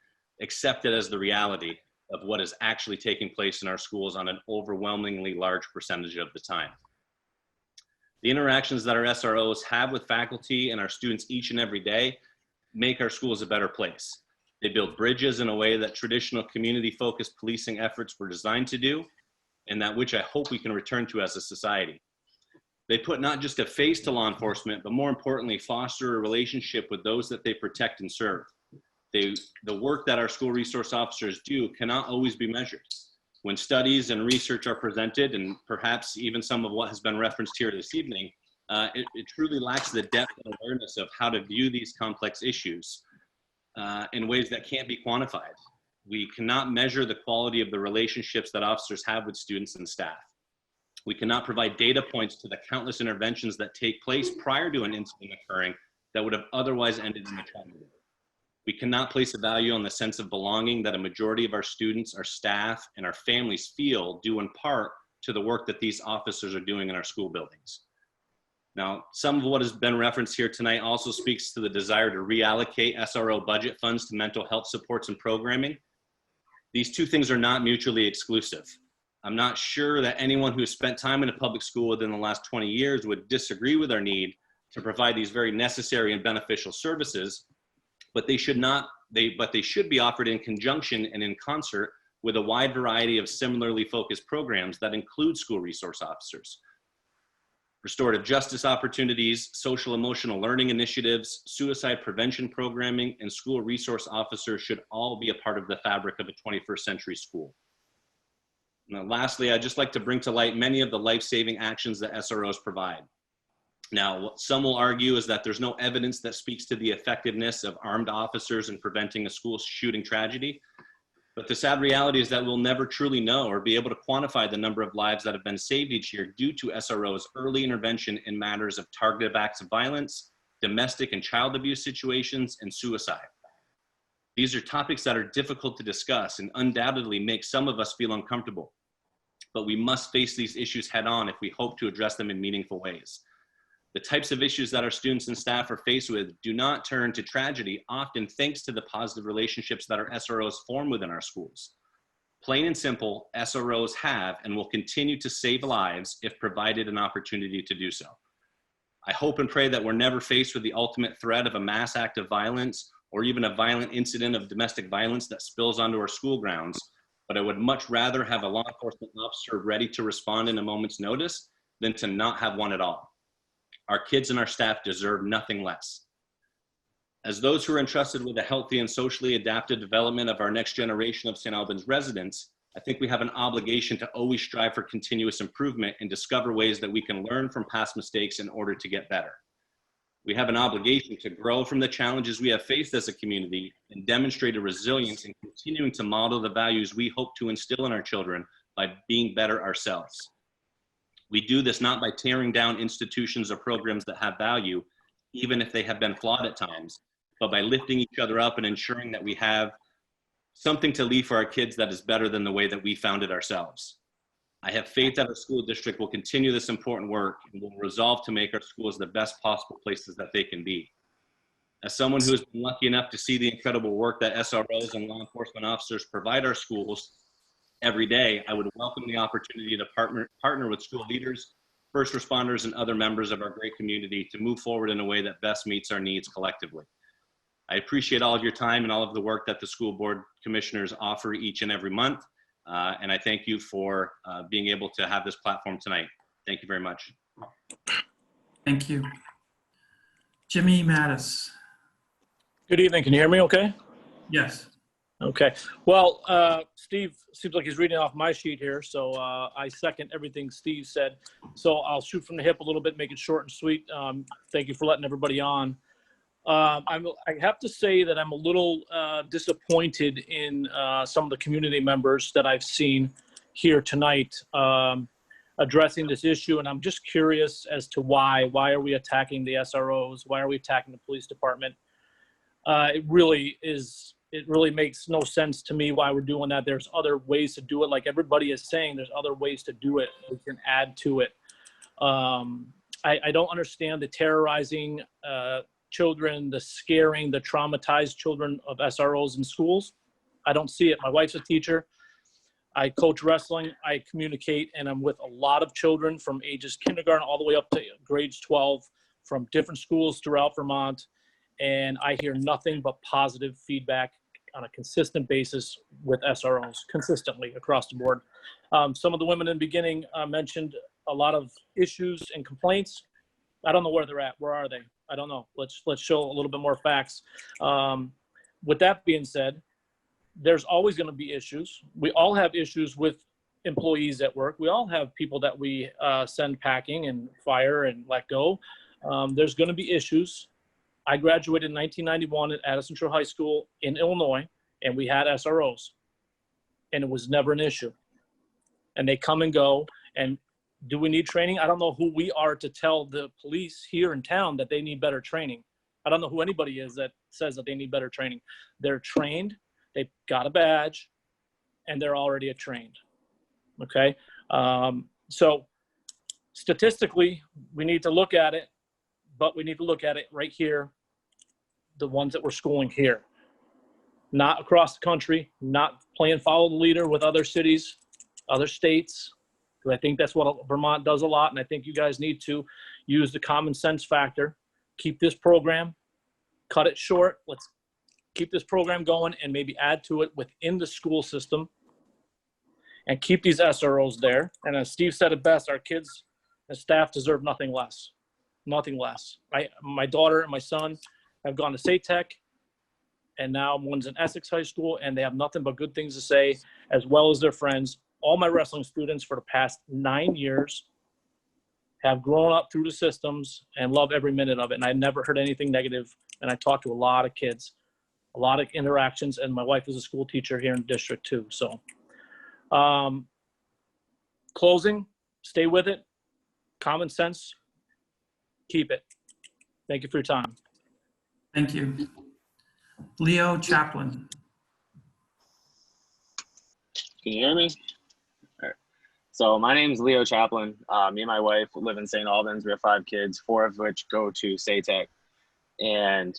accepted as the reality of what is actually taking place in our schools on an overwhelmingly large percentage of the time. The interactions that our SROs have with faculty and our students each and every day make our schools a better place. They build bridges in a way that traditional community-focused policing efforts were designed to do, and that which I hope we can return to as a society. They put not just a face to law enforcement, but more importantly, foster a relationship with those that they protect and serve. The work that our school resource officers do cannot always be measured. When studies and research are presented, and perhaps even some of what has been referenced here this evening, it truly lacks the depth and awareness of how to view these complex issues in ways that can't be quantified. We cannot measure the quality of the relationships that officers have with students and staff. We cannot provide data points to the countless interventions that take place prior to an incident occurring that would have otherwise ended in a tragedy. We cannot place a value on the sense of belonging that a majority of our students, our staff, and our families feel due in part to the work that these officers are doing in our school buildings. Now, some of what has been referenced here tonight also speaks to the desire to reallocate SRO budget funds to mental health supports and programming. These two things are not mutually exclusive. I'm not sure that anyone who has spent time in a public school within the last 20 years would disagree with our need to provide these very necessary and beneficial services, but they should be offered in conjunction and in concert with a wide variety of similarly focused programs that include school resource officers. Restorative justice opportunities, social emotional learning initiatives, suicide prevention programming, and school resource officers should all be a part of the fabric of a 21st century school. Now, lastly, I'd just like to bring to light many of the life-saving actions that SROs provide. Now, what some will argue is that there's no evidence that speaks to the effectiveness of armed officers in preventing a school shooting tragedy. But the sad reality is that we'll never truly know or be able to quantify the number of lives that have been saved each year due to SRO's early intervention in matters of targeted acts of violence, domestic and child abuse situations, and suicide. These are topics that are difficult to discuss and undoubtedly make some of us feel uncomfortable. But we must face these issues head on if we hope to address them in meaningful ways. The types of issues that our students and staff are faced with do not turn to tragedy, often thanks to the positive relationships that our SROs form within our schools. Plain and simple, SROs have and will continue to save lives if provided an opportunity to do so. I hope and pray that we're never faced with the ultimate threat of a mass act of violence or even a violent incident of domestic violence that spills onto our school grounds, but I would much rather have a law enforcement officer ready to respond in a moment's notice than to not have one at all. Our kids and our staff deserve nothing less. As those who are entrusted with the healthy and socially adapted development of our next generation of St. Albans residents, I think we have an obligation to always strive for continuous improvement and discover ways that we can learn from past mistakes in order to get better. We have an obligation to grow from the challenges we have faced as a community and demonstrate a resilience in continuing to model the values we hope to instill in our children by being better ourselves. We do this not by tearing down institutions or programs that have value, even if they have been flawed at times, but by lifting each other up and ensuring that we have something to leave for our kids that is better than the way that we found it ourselves. I have faith that our school district will continue this important work and will resolve to make our schools the best possible places that they can be. As someone who has been lucky enough to see the incredible work that SROs and law enforcement officers provide our schools every day, I would welcome the opportunity to partner with school leaders, first responders, and other members of our great community to move forward in a way that best meets our needs collectively. I appreciate all of your time and all of the work that the school board commissioners offer each and every month. And I thank you for being able to have this platform tonight. Thank you very much. Thank you. Jimmy Mattis. Good evening. Can you hear me okay? Yes. Okay. Well, Steve seems like he's reading off my sheet here, so I second everything Steve said. So I'll shoot from the hip a little bit, make it short and sweet. Thank you for letting everybody on. I have to say that I'm a little disappointed in some of the community members that I've seen here tonight addressing this issue, and I'm just curious as to why. Why are we attacking the SROs? Why are we attacking the police department? It really makes no sense to me why we're doing that. There's other ways to do it. Like everybody is saying, there's other ways to do it. We can add to it. I don't understand the terrorizing children, the scaring, the traumatized children of SROs in schools. I don't see it. My wife's a teacher. I coach wrestling. I communicate, and I'm with a lot of children from ages kindergarten all the way up to grades 12 from different schools throughout Vermont. And I hear nothing but positive feedback on a consistent basis with SROs, consistently across the board. Some of the women in the beginning mentioned a lot of issues and complaints. I don't know where they're at. Where are they? I don't know. Let's show a little bit more facts. With that being said, there's always going to be issues. We all have issues with employees at work. We all have people that we send packing and fire and let go. There's going to be issues. I graduated in 1991 at Addison Trail High School in Illinois, and we had SROs, and it was never an issue. And they come and go. And do we need training? I don't know who we are to tell the police here in town that they need better training. I don't know who anybody is that says that they need better training. They're trained, they've got a badge, and they're already trained, okay? So statistically, we need to look at it, but we need to look at it right here, the ones that we're schooling here. Not across the country, not playing follow the leader with other cities, other states, because I think that's what Vermont does a lot, and I think you guys need to use the common sense factor. Keep this program, cut it short. Let's keep this program going and maybe add to it within the school system and keep these SROs there. And as Steve said it best, our kids and staff deserve nothing less. Nothing less. My daughter and my son have gone to SATEC, and now one's in Essex High School, and they have nothing but good things to say, as well as their friends. All my wrestling students for the past 9 years have grown up through the systems and love every minute of it. And I never heard anything negative. And I talked to a lot of kids, a lot of interactions. And my wife is a school teacher here in the district too. So closing, stay with it. Common sense, keep it. Thank you for your time. Thank you. Leo Chaplin. Can you hear me? All right. So my name is Leo Chaplin. Me and my wife live in St. Albans. We have 5 kids, 4 of which go to SATEC. And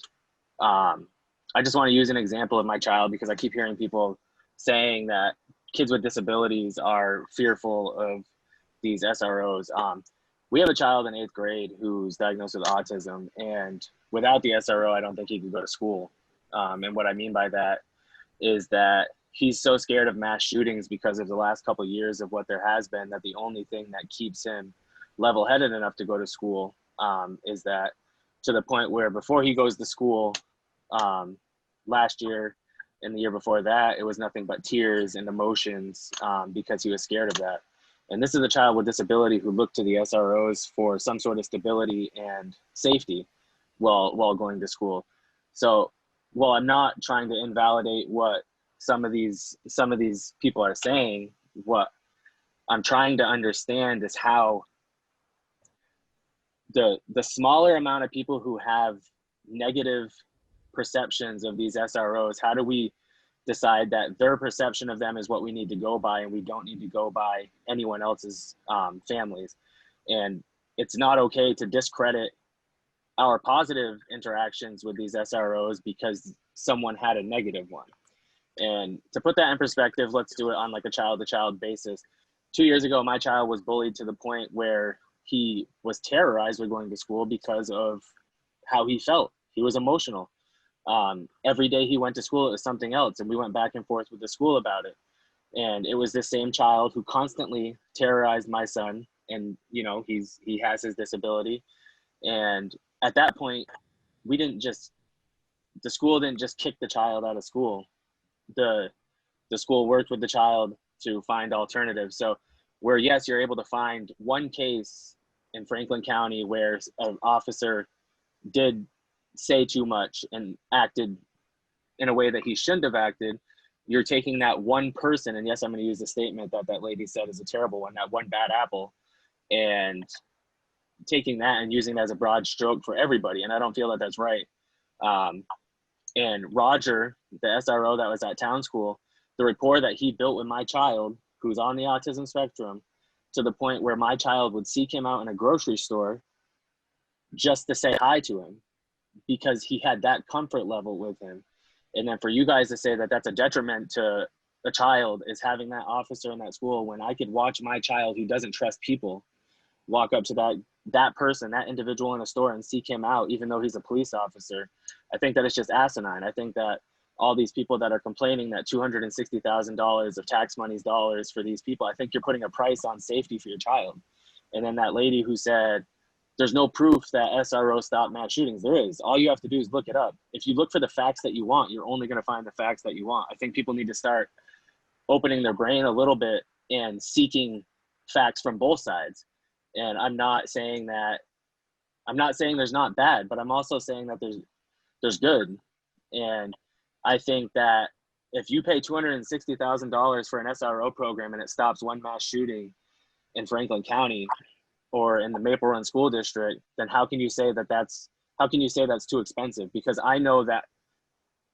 I just want to use an example of my child because I keep hearing people saying that kids with disabilities are fearful of these SROs. We have a child in 8th grade who's diagnosed with autism, and without the SRO, I don't think he could go to school. And what I mean by that is that he's so scared of mass shootings because of the last couple of years of what there has been, that the only thing that keeps him level-headed enough to go to school is that, to the point where before he goes to school, last year And the year before that, it was nothing but tears and emotions because he was scared of that. And this is a child with disability who looked to the SROs for some sort of stability and safety while going to school. So while I'm not trying to invalidate what some of these people are saying, what I'm trying to understand is how the smaller amount of people who have negative perceptions of these SROs, how do we decide that their perception of them is what we need to go by, and we don't need to go by anyone else's families? And it's not okay to discredit our positive interactions with these SROs because someone had a negative one. And to put that in perspective, let's do it on like a child-to-child basis. 2 years ago, my child was bullied to the point where he was terrorized with going to school because of how he felt. He was emotional. Every day he went to school, it was something else, and we went back and forth with the school about it. And it was this same child who constantly terrorized my son, and he has his disability. And at that point, the school didn't just kick the child out of school. The school worked with the child to find alternatives. So where, yes, you're able to find one case in Franklin County where an officer did say too much and acted in a way that he shouldn't have acted, you're taking that one person, and yes, I'm going to use the statement that lady said is a terrible one, that one bad apple, and taking that and using it as a broad stroke for everybody. And I don't feel that that's right. And Roger, the SRO that was at Town School, the rapport that he built with my child, who's on the autism spectrum, to the point where my child would seek him out in a grocery store just to say hi to him because he had that comfort level with him. And then for you guys to say that that's a detriment to a child is having that officer in that school, when I could watch my child who doesn't trust people walk up to that person, that individual in a store, and seek him out, even though he's a police officer. I think that it's just asinine. I think that all these people that are complaining that $260,000 of tax money's dollars for these people, I think you're putting a price on safety for your child. And then that lady who said, there's no proof that SRO stopped mass shootings. There is. All you have to do is look it up. If you look for the facts that you want, you're only going to find the facts that you want. I think people need to start opening their brain a little bit and seeking facts from both sides. And I'm not saying there's not bad, but I'm also saying that there's good. And I think that if you pay $260,000 for an SRO program and it stops one mass shooting in Franklin County or in the Maple Run School District, then how can you say that's too expensive? Because I know that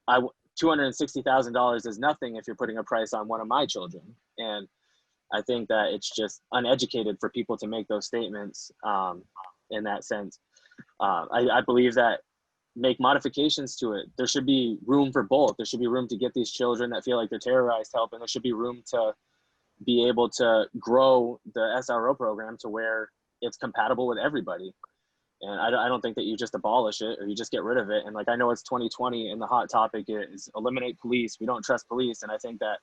$260,000 is nothing if you're putting a price on one of my children. And I think that it's just uneducated for people to make those statements in that sense. I believe that make modifications to it. There should be room for both. There should be room to get these children that feel like they're terrorized help, and there should be room to be able to grow the SRO program to where it's compatible with everybody. And I don't think that you just abolish it or you just get rid of it. And like, I know it's 2020 and the hot topic is eliminate police. We don't trust police. And I think that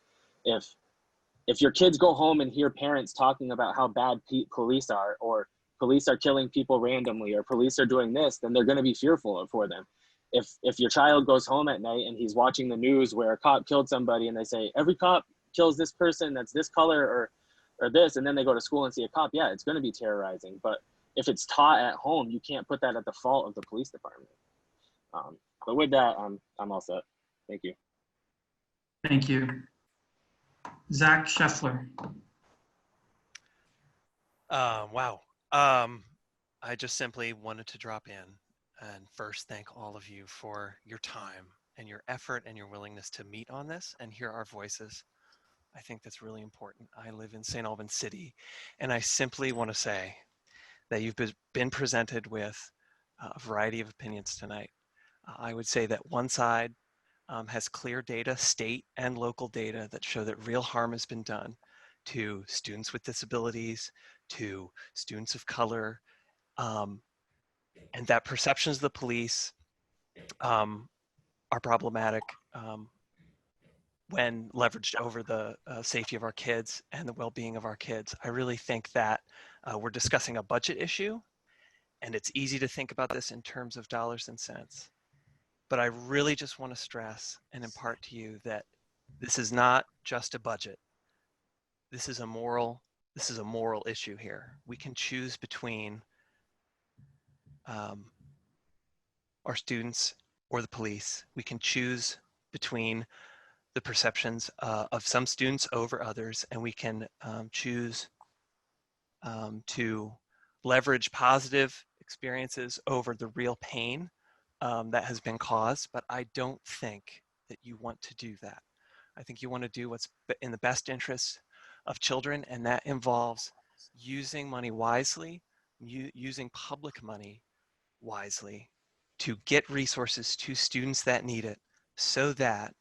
if your kids go home and hear parents talking about how bad police are, or police are killing people randomly, or police are doing this, then they're going to be fearful for them. If your child goes home at night and he's watching the news where a cop killed somebody and they say, every cop kills this person that's this color or this, and then they go to school and see a cop, yeah, it's going to be terrorizing. But if it's taught at home, you can't put that at the fault of the police department. But with that, I'm all set. Thank you. Thank you. Zach Scheffler. Wow. I just simply wanted to drop in and first thank all of you for your time and your effort and your willingness to meet on this and hear our voices. I think that's really important. I live in St. Albans City, and I simply want to say that you've been presented with a variety of opinions tonight. I would say that one side has clear data, state and local data, that show that real harm has been done to students with disabilities, to students of color, and that perceptions of the police are problematic when leveraged over the safety of our kids and the well-being of our kids. I really think that we're discussing a budget issue, and it's easy to think about this in terms of dollars and cents. But I really just want to stress and impart to you that this is not just a budget. This is a moral issue here. We can choose between our students or the police. We can choose between the perceptions of some students over others, and we can choose to leverage positive experiences over the real pain that has been caused. But I don't think that you want to do that. I think you want to do what's in the best interest of children, and that involves using money wisely, using public money wisely to get resources to students that need it, so that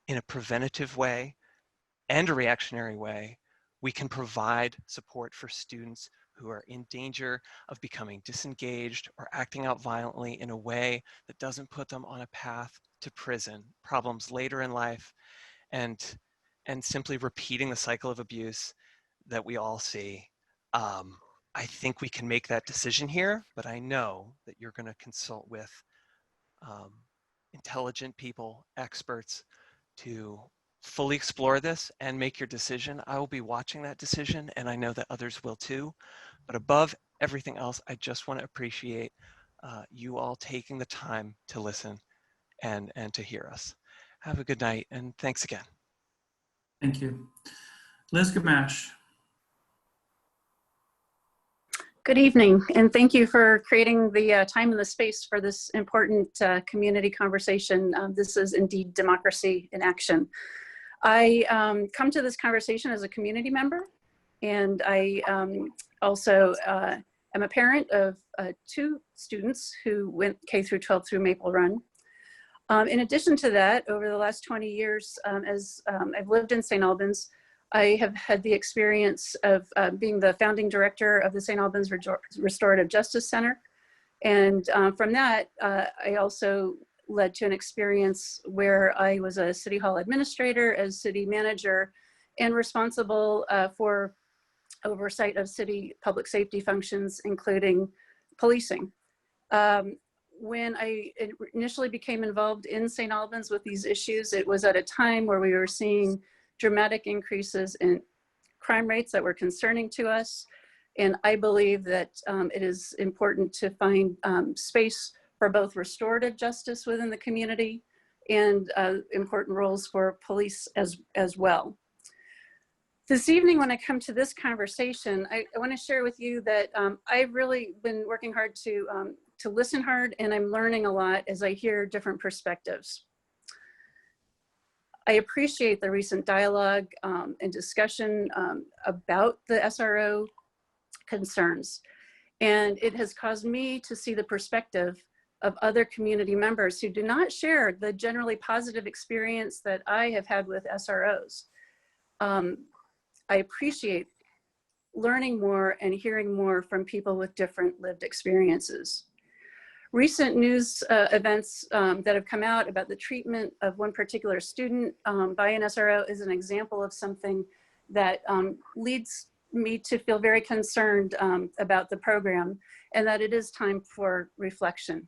in a preventative way and a reactionary way, we can provide support for students who are in danger of becoming disengaged or acting out violently in a way that doesn't put them on a path to prison, problems later in life, and simply repeating the cycle of abuse that we all see. I think we can make that decision here, but I know that you're going to consult with intelligent people, experts, to fully explore this and make your decision. I will be watching that decision, and I know that others will too. But above everything else, I just want to appreciate you all taking the time to listen and to hear us. Have a good night, and thanks again. Thank you. Liz Gamache. Good evening, and thank you for creating the time and the space for this important community conversation. This is indeed democracy in action. I come to this conversation as a community member, and I also am a parent of 2 students who went K through 12 through Maple Run. In addition to that, over the last 20 years, as I've lived in St. Albans, I have had the experience of being the founding director of the St. Albans Restorative Justice Center. And from that, I also led to an experience where I was a city hall administrator, as city manager, and responsible for oversight of city public safety functions, including policing. When I initially became involved in St. Albans with these issues, it was at a time where we were seeing dramatic increases in crime rates that were concerning to us. And I believe that it is important to find space for both restorative justice within the community and important roles for police as well. This evening, when I come to this conversation, I want to share with you that I've really been working hard to listen hard, and I'm learning a lot as I hear different perspectives. I appreciate the recent dialogue and discussion about the SRO concerns. And it has caused me to see the perspective of other community members who do not share the generally positive experience that I have had with SROs. I appreciate learning more and hearing more from people with different lived experiences. Recent news events that have come out about the treatment of one particular student by an SRO is an example of something that leads me to feel very concerned about the program, and that it is time for reflection.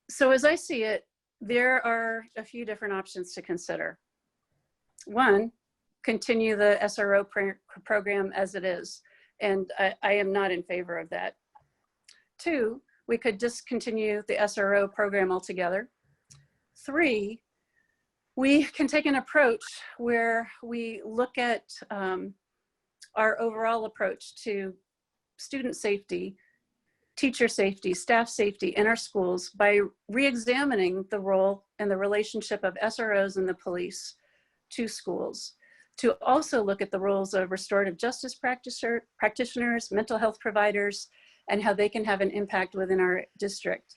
So as I see it, there are a few different options to consider. One, continue the SRO program as it is, and I am not in favor of that. 2, we could discontinue the SRO program altogether. 3, we can take an approach where we look at our overall approach to student safety, teacher safety, staff safety in our schools by re-examining the role and the relationship of SROs and the police to schools. To also look at the roles of restorative justice practitioners, mental health providers, and how they can have an impact within our district.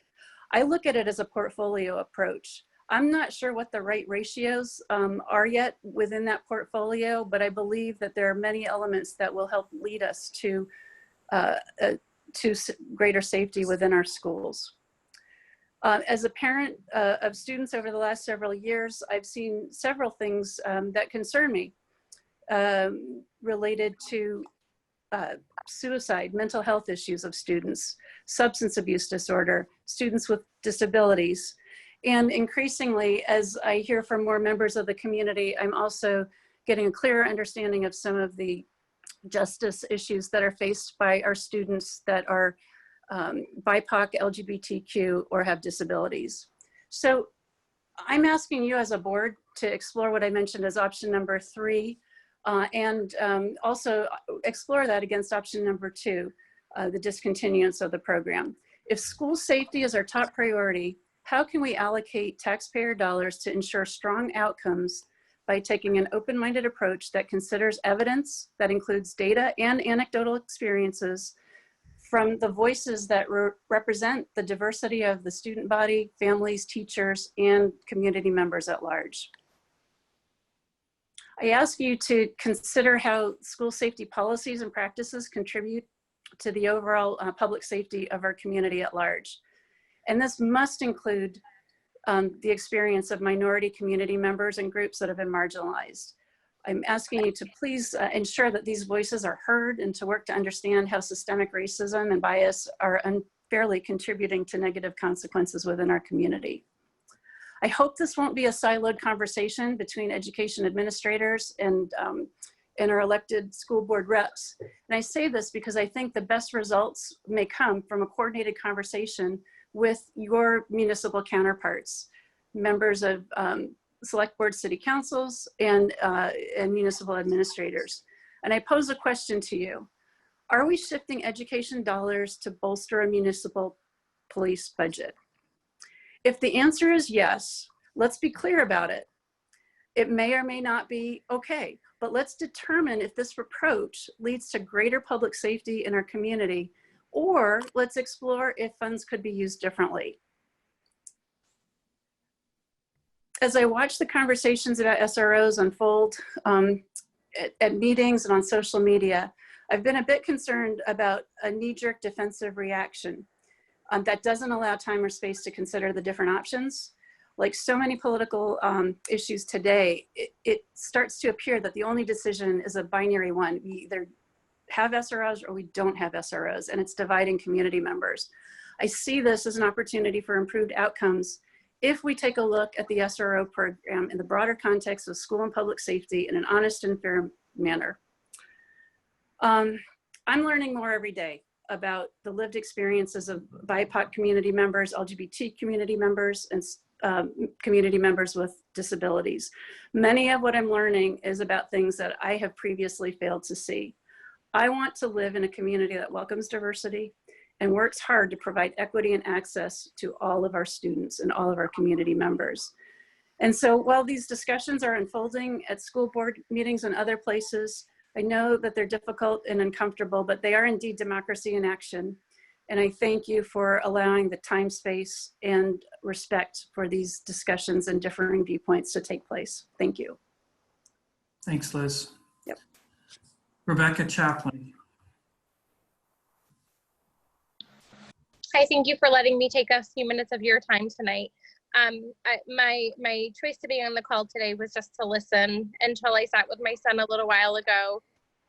I look at it as a portfolio approach. I'm not sure what the right ratios are yet within that portfolio, but I believe that there are many elements that will help lead us to greater safety within our schools. As a parent of students over the last several years, I've seen several things that concern me related to suicide, mental health issues of students, substance abuse disorder, students with disabilities. And increasingly, as I hear from more members of the community, I'm also getting a clearer understanding of some of the justice issues that are faced by our students that are BIPOC, LGBTQ, or have disabilities. So I'm asking you as a board to explore what I mentioned as option number 3, and also explore that against option number 2, the discontinuance of the program. If school safety is our top priority, how can we allocate taxpayer dollars to ensure strong outcomes by taking an open-minded approach that considers evidence, that includes data and anecdotal experiences from the voices that represent the diversity of the student body, families, teachers, and community members at large? I ask you to consider how school safety policies and practices contribute to the overall public safety of our community at large. And this must include the experience of minority community members and groups that have been marginalized. I'm asking you to please ensure that these voices are heard and to work to understand how systemic racism and bias are unfairly contributing to negative consequences within our community. I hope this won't be a siloed conversation between education administrators and our elected school board reps. And I say this because I think the best results may come from a coordinated conversation with your municipal counterparts, members of select board city councils and municipal administrators. And I pose a question to you. Are we shifting education dollars to bolster a municipal police budget? If the answer is yes, let's be clear about it. It may or may not be okay, but let's determine if this approach leads to greater public safety in our community, or let's explore if funds could be used differently. As I watch the conversations about SROs unfold at meetings and on social media, I've been a bit concerned about a knee-jerk defensive reaction that doesn't allow time or space to consider the different options. Like so many political issues today, it starts to appear that the only decision is a binary one. We either have SROs or we don't have SROs, and it's dividing community members. I see this as an opportunity for improved outcomes if we take a look at the SRO program in the broader context of school and public safety in an honest and fair manner. I'm learning more every day about the lived experiences of BIPOC community members, LGBT community members, and community members with disabilities. Many of what I'm learning is about things that I have previously failed to see. I want to live in a community that welcomes diversity and works hard to provide equity and access to all of our students and all of our community members. And so while these discussions are unfolding at school board meetings and other places, I know that they're difficult and uncomfortable, but they are indeed democracy in action. And I thank you for allowing the time, space, and respect for these discussions and differing viewpoints to take place. Thank you. Thanks, Liz. Yep. Rebecca Chaplin. Hi, thank you for letting me take a few minutes of your time tonight. My choice to be on the call today was just to listen until I sat with my son a little while ago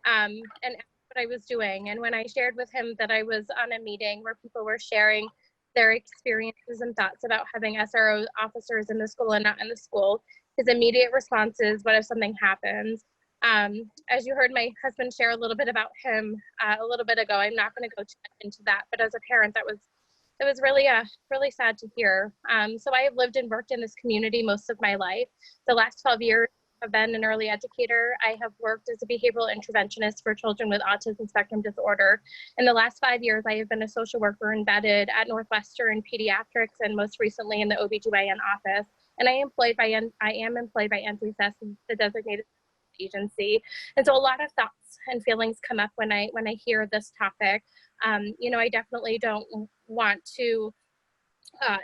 and asked what I was doing. And when I shared with him that I was on a meeting where people were sharing their experiences and thoughts about having SRO officers in the school and not in the school, his immediate response is, what if something happens? As you heard my husband share a little bit about him a little bit ago, I'm not going to go too much into that, but as a parent, it was really sad to hear. So I have lived and worked in this community most of my life. The last 12 years I've been an early educator. I have worked as a behavioral interventionist for children with autism spectrum disorder. In the last 5 years, I have been a social worker embedded at Northwestern Pediatrics and most recently in the OBGYN office. And I am employed by NCSS, the designated agency. And so a lot of thoughts and feelings come up when I hear this topic. You know, I definitely don't want to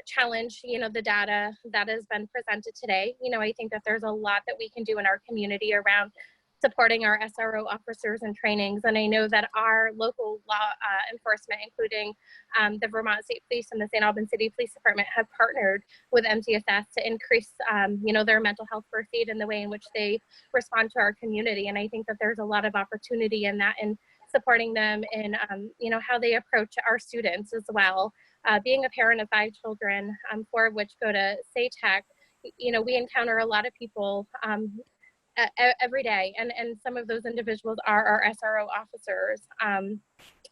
challenge, you know, the data that has been presented today. You know, I think that there's a lot that we can do in our community around supporting our SRO officers and trainings. And I know that our local law enforcement, including the Vermont State Police and the St. Albans City Police Department, have partnered with MTSS to increase, you know, their mental health first aid and the way in which they respond to our community. And I think that there's a lot of opportunity in that, in supporting them in, you know, how they approach our students as well. Being a parent of 5 children, 4 of which go to SATEC, you know, we encounter a lot of people every day, and some of those individuals are our SRO officers.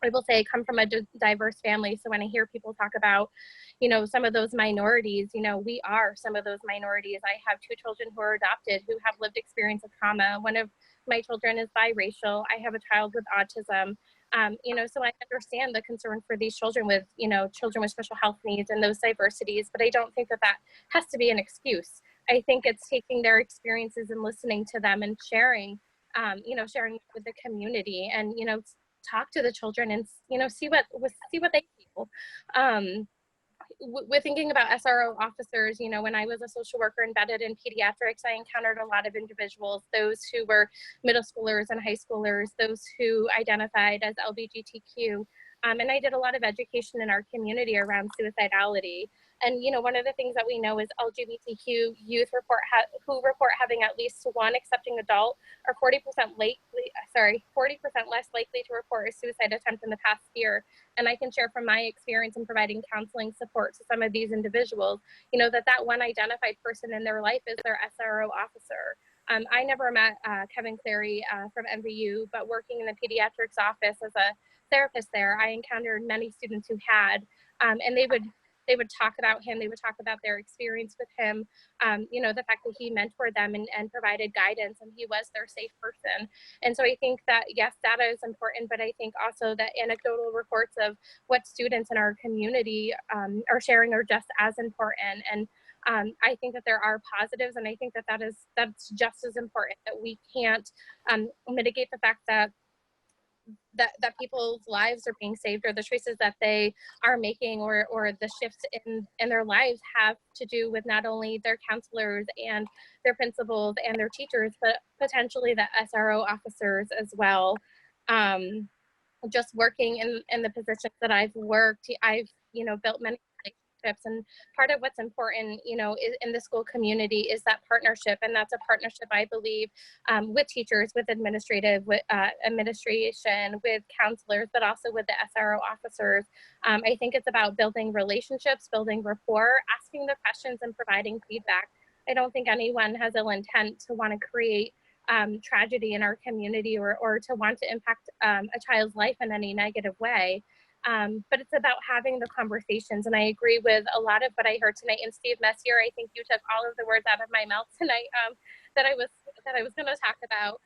I will say I come from a diverse family, so when I hear people talk about, you know, some of those minorities, you know, we are some of those minorities. I have 2 children who are adopted who have lived experience of trauma. One of my children is biracial. I have a child with autism. You know, so I understand the concern for these children with, you know, children with special health needs and those diversities, but I don't think that that has to be an excuse. I think it's taking their experiences and listening to them and sharing, you know, sharing with the community, and, you know, talk to the children and, you know, see what they feel. With thinking about SRO officers, you know, when I was a social worker embedded in pediatrics, I encountered a lot of individuals, those who were middle schoolers and high schoolers, those who identified as LGBTQ. And I did a lot of education in our community around suicidality. And, you know, one of the things that we know is LGBTQ youth who report having at least one accepting adult are 40% less likely to report a suicide attempt in the past year. And I can share from my experience in providing counseling support to some of these individuals, you know, that one identified person in their life is their SRO officer. I never met Kevin Clary from MVU, but working in the pediatrics office as a therapist there, I encountered many students who had, and they would talk about him, they would talk about their experience with him, you know, the fact that he mentored them and provided guidance, and he was their safe person. And so I think that, yes, data is important, but I think also that anecdotal reports of what students in our community are sharing are just as important. And I think that there are positives, and I think that that's just as important, that we can't mitigate the fact that people's lives are being saved, or the choices that they are making, or the shifts in their lives have to do with not only their counselors and their principals and their teachers, but potentially the SRO officers as well. Just working in the positions that I've worked, I've, you know, built many relationships, and part of what's important, you know, in the school community is that partnership, and that's a partnership, I believe, with teachers, with administration, with counselors, but also with the SRO officers. I think it's about building relationships, building rapport, asking the questions, and providing feedback. I don't think anyone has ill intent to want to create tragedy in our community, or to want to impact a child's life in any negative way. But it's about having the conversations, and I agree with a lot of what I heard tonight. And Steve Messier, I think you took all of the words out of my mouth tonight that I was going to talk about.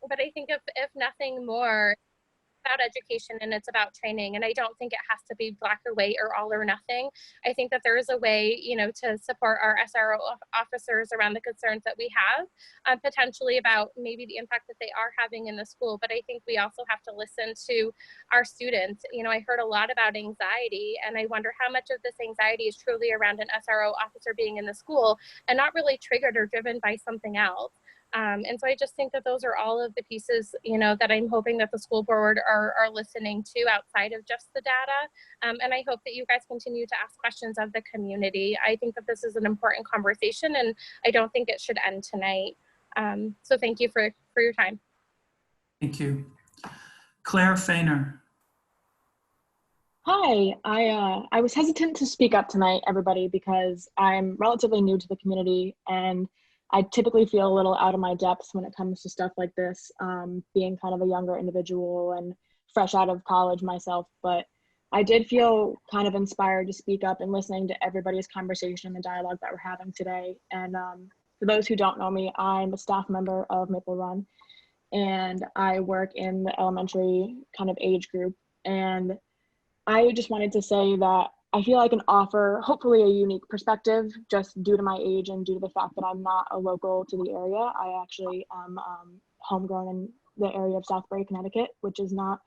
But I think if nothing more, about education, and it's about training, and I don't think it has to be black or white or all or nothing. I think that there is a way, you know, to support our SRO officers around the concerns that we have, potentially about maybe the impact that they are having in the school. But I think we also have to listen to our students. You know, I heard a lot about anxiety, and I wonder how much of this anxiety is truly around an SRO officer being in the school and not really triggered or driven by something else. And so I just think that those are all of the pieces, you know, that I'm hoping that the school board are listening to outside of just the data. And I hope that you guys continue to ask questions of the community. I think that this is an important conversation, and I don't think it should end tonight. So thank you for your time. Thank you. Claire Fainer. Hi, I was hesitant to speak up tonight, everybody, because I'm relatively new to the community, and I typically feel a little out of my depth when it comes to stuff like this, being kind of a younger individual and fresh out of college myself. But I did feel kind of inspired to speak up, and listening to everybody's conversation and the dialogue that we're having today. And for those who don't know me, I'm a staff member of Maple Run, and I work in the elementary kind of age group. And I just wanted to say that I feel I can offer hopefully a unique perspective, just due to my age and due to the fact that I'm not a local to the area. I actually am homegrown in the area of Southbury, Connecticut, which is not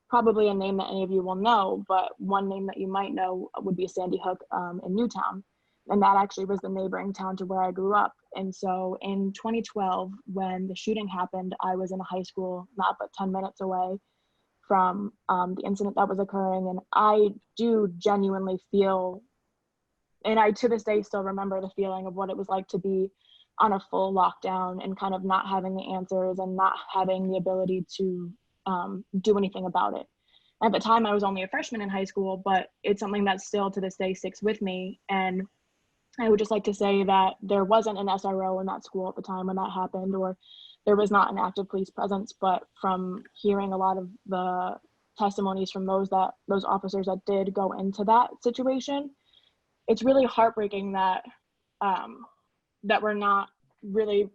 probably a name that any of you will know, but one name that you might know would be Sandy Hook in Newtown. And that actually was the neighboring town to where I grew up. And so in 2012, when the shooting happened, I was in a high school not but 10 minutes away from the incident that was occurring. And I do genuinely feel, and I to this day still remember the feeling of what it was like to be on a full lockdown and kind of not having the answers and not having the ability to do anything about it. At the time, I was only a freshman in high school, but it's something that still to this day sticks with me. And I would just like to say that there wasn't an SRO in that school at the time when that happened, or there was not an active police presence. But from hearing a lot of the testimonies from those officers that did go into that situation, it's really heartbreaking that that we're not really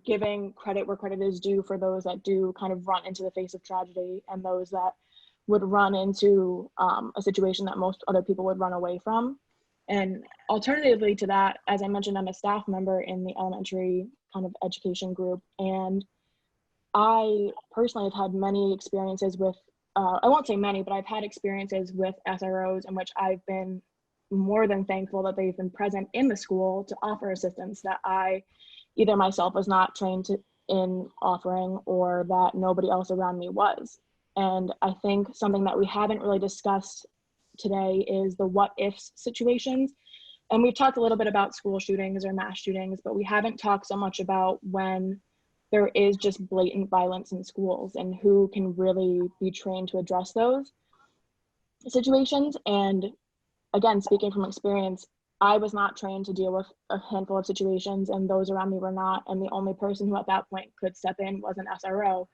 giving credit where credit is due for those that do kind of run into the face of tragedy, and those that would run into a situation that most other people would run away from. And alternatively to that, as I mentioned, I'm a staff member in the elementary kind of education group. And I personally have had many experiences with, I won't say many, but I've had experiences with SROs in which I've been more than thankful that they've been present in the school to offer assistance that I either myself was not trained in offering, or that nobody else around me was. And I think something that we haven't really discussed today is the what ifs situations. And we've talked a little bit about school shootings or mass shootings, but we haven't talked so much about when there is just blatant violence in schools and who can really be trained to address those situations. And again, speaking from experience, I was not trained to deal with a handful of situations, and those around me were not. And the only person who at that point could step in was an SRO.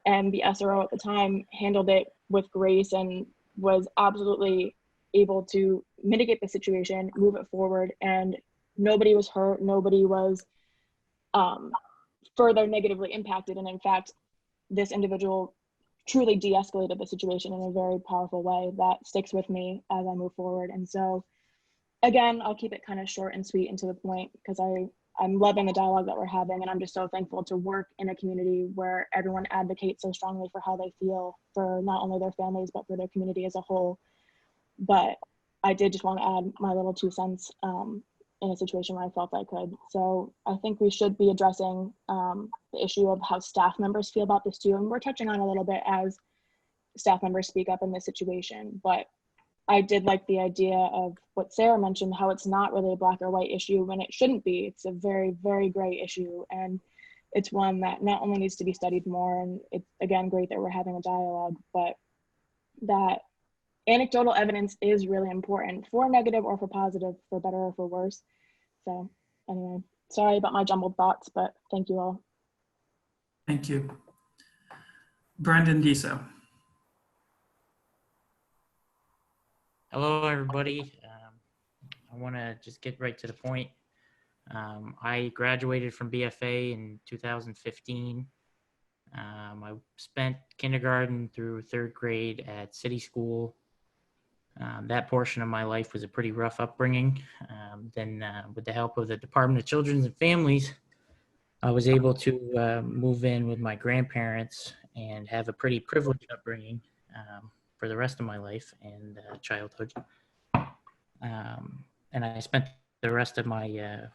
And the SRO at the time handled it with grace and was absolutely able to mitigate the situation, move it forward, and nobody was hurt, nobody was further negatively impacted. And in fact, this individual truly de-escalated the situation in a very powerful way that sticks with me as I move forward. And so again, I'll keep it kind of short and sweet and to the point, because I'm loving the dialogue that we're having, and I'm just so thankful to work in a community where everyone advocates so strongly for how they feel for not only their families, but for their community as a whole. But I did just want to add my little 2 cents in a situation where I felt I could. So I think we should be addressing the issue of how staff members feel about this too. And we're touching on a little bit as staff members speak up in this situation, but I did like the idea of what Sarah mentioned, how it's not really a black or white issue when it shouldn't be. It's a very, very gray issue. And it's one that not only needs to be studied more, and it's, again, great that we're having a dialogue, but that anecdotal evidence is really important for negative or for positive, for better or for worse. So anyway, sorry about my jumbled thoughts, but thank you all. Thank you. Brendan Diso. Hello, everybody. I want to just get right to the point. I graduated from BFA in 2015. I spent kindergarten through 3rd grade at city school. That portion of my life was a pretty rough upbringing. Then with the help of the Department of Children and Families, I was able to move in with my grandparents and have a pretty privileged upbringing for the rest of my life and childhood. And I spent the rest of my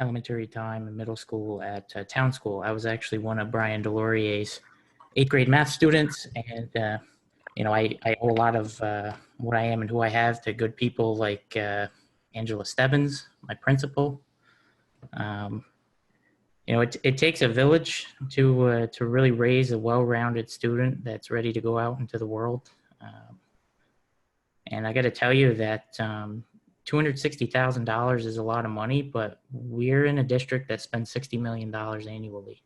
elementary time and middle school at town school. I was actually one of Brian Delorier's 8th grade math students, and you know, I owe a lot of what I am and who I have to good people like Angela Stebbins, my principal. You know, it takes a village to really raise a well-rounded student that's ready to go out into the world. And I got to tell you that $260,000 is a lot of money, but we're in a district that spends $60 million annually.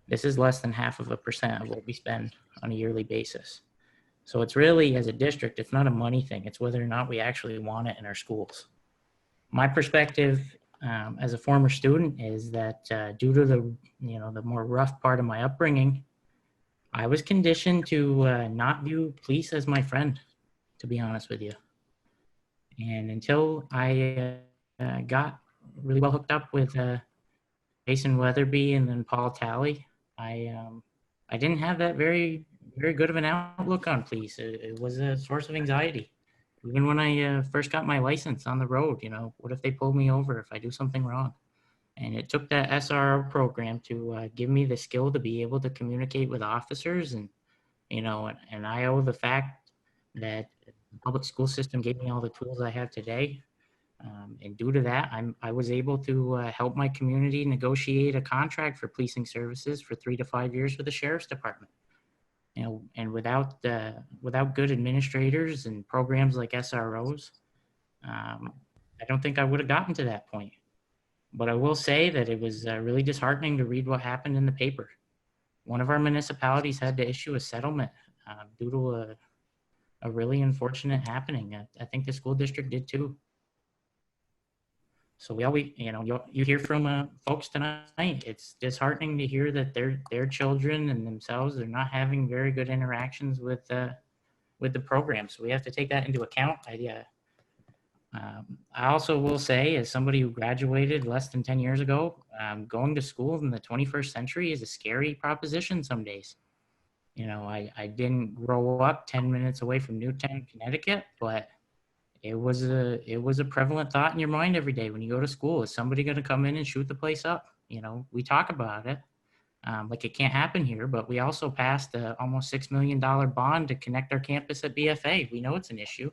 This is less than 0.5% of what we spend on a yearly basis. So it's really, as a district, it's not a money thing. It's whether or not we actually want it in our schools. My perspective as a former student is that due to the more rough part of my upbringing, I was conditioned to not view police as my friend, to be honest with you. And until I got really well hooked up with Jason Weatherby and then Paul Talley, I didn't have that very good of an outlook on police. It was a source of anxiety. Even when I first got my license on the road, you know, what if they pull me over if I do something wrong? And it took that SRO program to give me the skill to be able to communicate with officers. And, you know, and I owe the fact that the public school system gave me all the tools I have today. And due to that, I was able to help my community negotiate a contract for policing services for 3 to 5 years with the sheriff's department. You know, and without good administrators and programs like SROs, I don't think I would have gotten to that point. But I will say that it was really disheartening to read what happened in the paper. One of our municipalities had to issue a settlement due to a really unfortunate happening. I think the school district did too. So we always, you know, you hear from folks tonight. It's disheartening to hear that their children and themselves are not having very good interactions with the program. So we have to take that into account. I also will say, as somebody who graduated less than 10 years ago, going to school in the 21st century is a scary proposition some days. You know, I didn't grow up 10 minutes away from Newtown, Connecticut, but it was a prevalent thought in your mind every day when you go to school. Is somebody going to come in and shoot the place up? You know, we talk about it like it can't happen here, but we also passed a almost $6 million bond to connect our campus at BFA. We know it's an issue.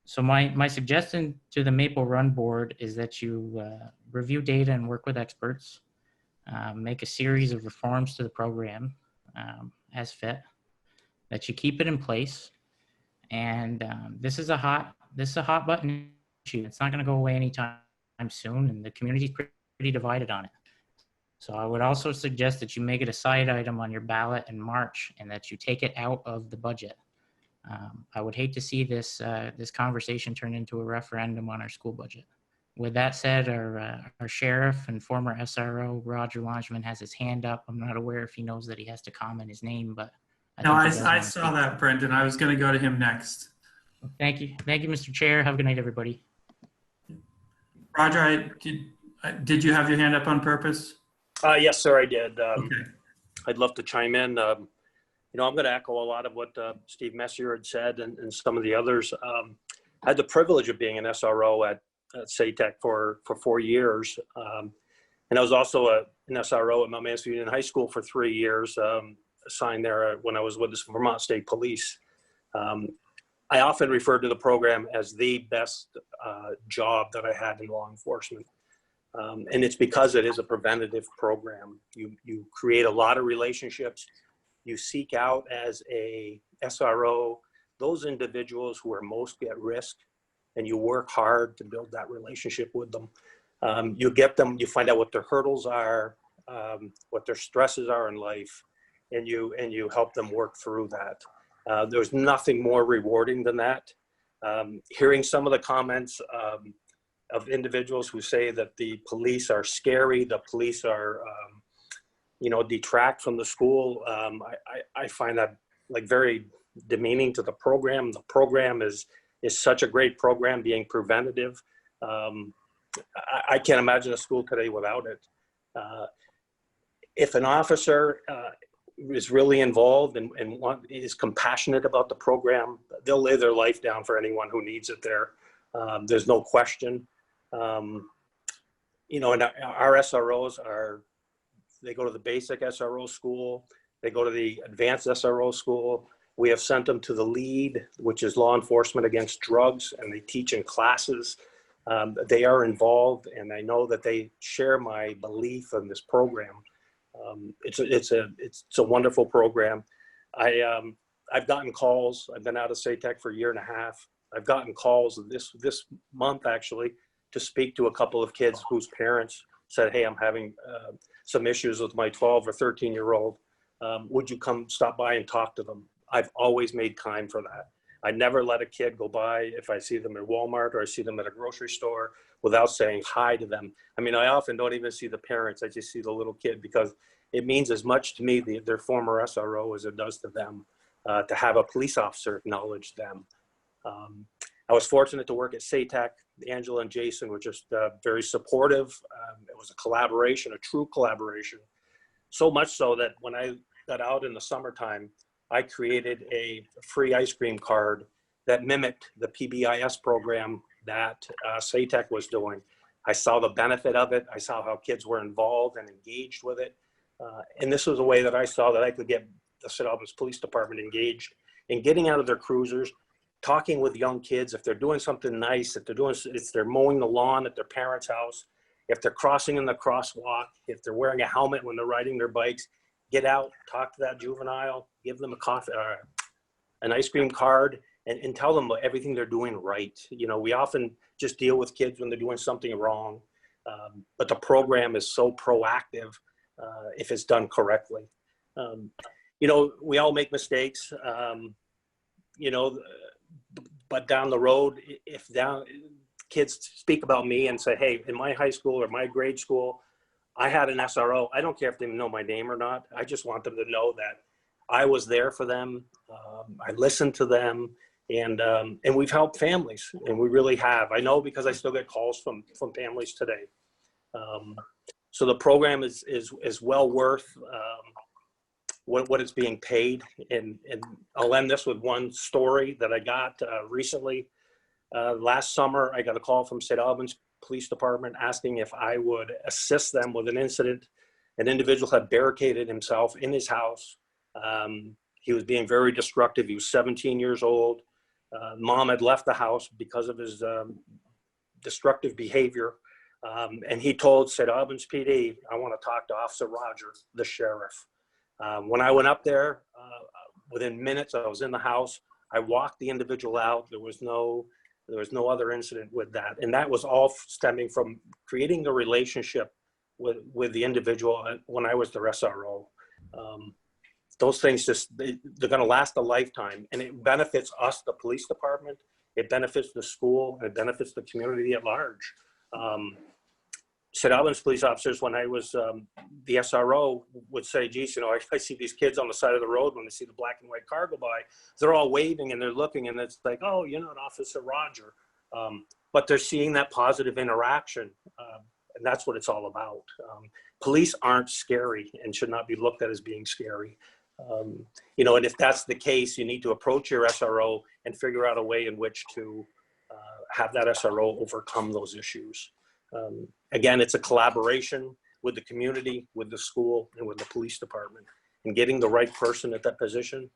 So my suggestion to the Maple Run board is that you review data and work with experts, make a series of reforms to the program as fit, that you keep it in place. And this is a hot button issue. It's not going to go away anytime soon, and the community's pretty divided on it. So I would also suggest that you make it a side item on your ballot in March, and that you take it out of the budget. I would hate to see this conversation turn into a referendum on our school budget. With that said, our sheriff and former SRO, Roger Langevin, has his hand up. I'm not aware if he knows that he has to comment his name, but I saw that, Brendan. I was going to go to him next. Thank you, Mr. Chair. Have a good night, everybody. Roger, did you have your hand up on purpose? Yes, sir, I did. Okay. I'd love to chime in. You know, I'm going to echo a lot of what Steve Messier had said and some of the others. I had the privilege of being an SRO at SATEC for 4 years. And I was also an SRO at Mount Mansfield Union High School for 3 years, assigned there when I was with the Vermont State Police. I often refer to the program as the best job that I had in law enforcement. And it's because it is a preventative program. You create a lot of relationships. You seek out as a SRO those individuals who are most at risk, and you work hard to build that relationship with them. You get them, you find out what their hurdles are, what their stresses are in life, and you help them work through that. There's nothing more rewarding than that. Hearing some of the comments of individuals who say that the police are scary, the police are, detract from the school, I find that like very demeaning to the program. The program is such a great program, being preventative. I can't imagine a school today without it. If an officer is really involved and is compassionate about the program, they'll lay their life down for anyone who needs it there. There's no question. And our SROs they go to the basic SRO school, they go to the advanced SRO school. We have sent them to the LEAD, which is Law Enforcement Against Drugs, and they teach in classes. They are involved, and I know that they share my belief in this program. It's a wonderful program. I've gotten calls. I've been out of SATEC for a year and a half. I've gotten calls this month actually to speak to a couple of kids whose parents said, "Hey, I'm having some issues with my 12 or 13-year-old. Would you come stop by and talk to them?" I've always made time for that. I never let a kid go by if I see them at Walmart or I see them at a grocery store without saying hi to them. I mean, I often don't even see the parents. I just see the little kid because it means as much to me, their former SRO, as it does to them, to have a police officer acknowledge them. I was fortunate to work at SATEC. Angela and Jason were just very supportive. It was a collaboration, a true collaboration. So much so that when I got out in the summertime, I created a free ice cream card that mimicked the PBIS program that SATEC was doing. I saw the benefit of it. I saw how kids were involved and engaged with it. And this was a way that I saw that I could get the St. Albans Police Department engaged in getting out of their cruisers, talking with young kids. If they're doing something nice, if they're mowing the lawn at their parents' house, if they're crossing in the crosswalk, if they're wearing a helmet when they're riding their bikes, get out, talk to that juvenile, give them a coffee, an ice cream card, and tell them everything they're doing right. You know, we often just deal with kids when they're doing something wrong, but the program is so proactive if it's done correctly. You know, we all make mistakes, you know, but down the road, if kids speak about me and say, hey, in my high school or my grade school, I had an SRO. I don't care if they know my name or not. I just want them to know that I was there for them. I listened to them, and we've helped families, and we really have. I know because I still get calls from families today. So the program is well worth what it's being paid. And I'll end this with one story that I got recently. Last summer, I got a call from St. Albans Police Department asking if I would assist them with an incident. An individual had barricaded himself in his house. He was being very destructive. He was 17 years old. Mom had left the house because of his destructive behavior. And he told St. Albans PD, I want to talk to Officer Roger, the sheriff. When I went up there, within minutes, I was in the house. I walked the individual out. There was no other incident with that. And that was all stemming from creating a relationship with the individual when I was their SRO. Those things they're going to last a lifetime, and it benefits us, the police department. It benefits the school. It benefits the community at large. St. Albans police officers, when I was the SRO, would say, geez, you know, I see these kids on the side of the road when they see the black and white car go by. They're all waving and they're looking, and it's like, oh, you're not Officer Roger. But they're seeing that positive interaction, and that's what it's all about. Police aren't scary and should not be looked at as being scary. You know, and if that's the case, you need to approach your SRO and figure out a way in which to have that SRO overcome those issues. Again, it's a collaboration with the community, with the school, and with the police department. And getting the right person at that position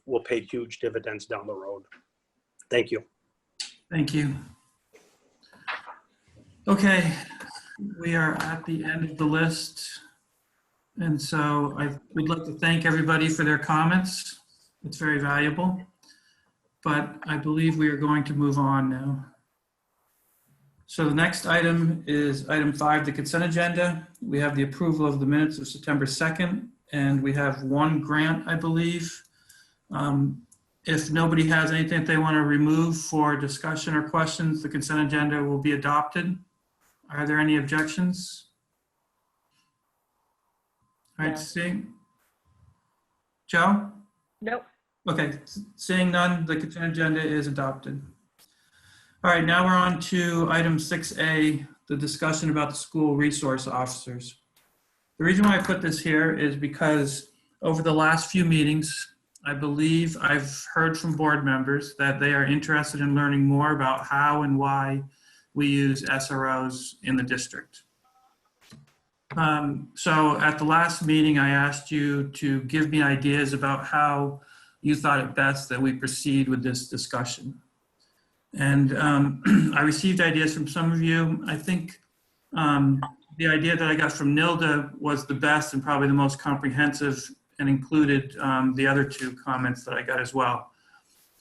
will pay huge dividends down the road. Thank you. Thank you. Okay, we are at the end of the list. And so I would like to thank everybody for their comments. It's very valuable. But I believe we are going to move on now. So the next item is item 5, the consent agenda. We have the approval of the minutes of September 2nd, and we have one grant, I believe. If nobody has anything that they want to remove for discussion or questions, the consent agenda will be adopted. Are there any objections? All right, seeing. Joe? Nope. Okay, seeing none, the consent agenda is adopted. All right, now we're on to item 6A, the discussion about the school resource officers. The reason why I put this here is because over the last few meetings, I believe I've heard from board members that they are interested in learning more about how and why we use SROs in the district. So at the last meeting, I asked you to give me ideas about how you thought it best that we proceed with this discussion. And I received ideas from some of you. I think the idea that I got from Nilda was the best and probably the most comprehensive, and included the other 2 comments that I got as well.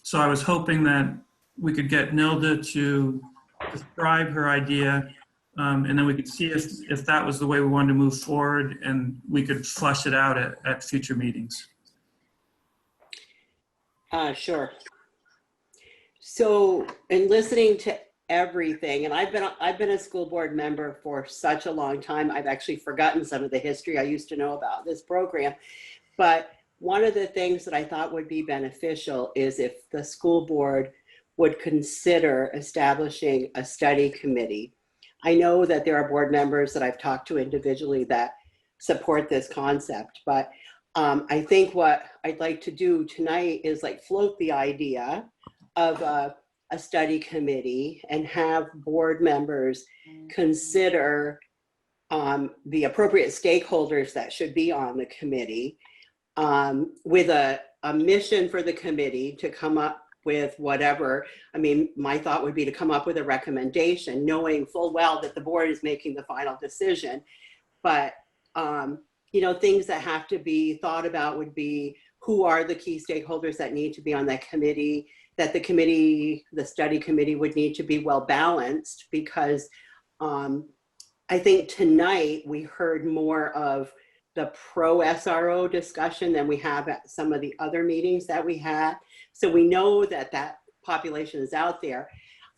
So I was hoping that we could get Nilda to describe her idea, and then we could see if that was the way we wanted to move forward, and we could flesh it out at future meetings. Sure. So in listening to everything, and I've been a school board member for such a long time, I've actually forgotten some of the history I used to know about this program. But one of the things that I thought would be beneficial is if the school board would consider establishing a study committee. I know that there are board members that I've talked to individually that support this concept, but I think what I'd like to do tonight is like float the idea of a study committee and have board members consider the appropriate stakeholders that should be on the committee, with a mission for the committee to come up with whatever. I mean, my thought would be to come up with a recommendation, knowing full well that the board is making the final decision. But things that have to be thought about would be who are the key stakeholders that need to be on that committee, that the study committee would need to be well balanced, because I think tonight we heard more of the pro SRO discussion than we have at some of the other meetings that we had. So we know that that population is out there.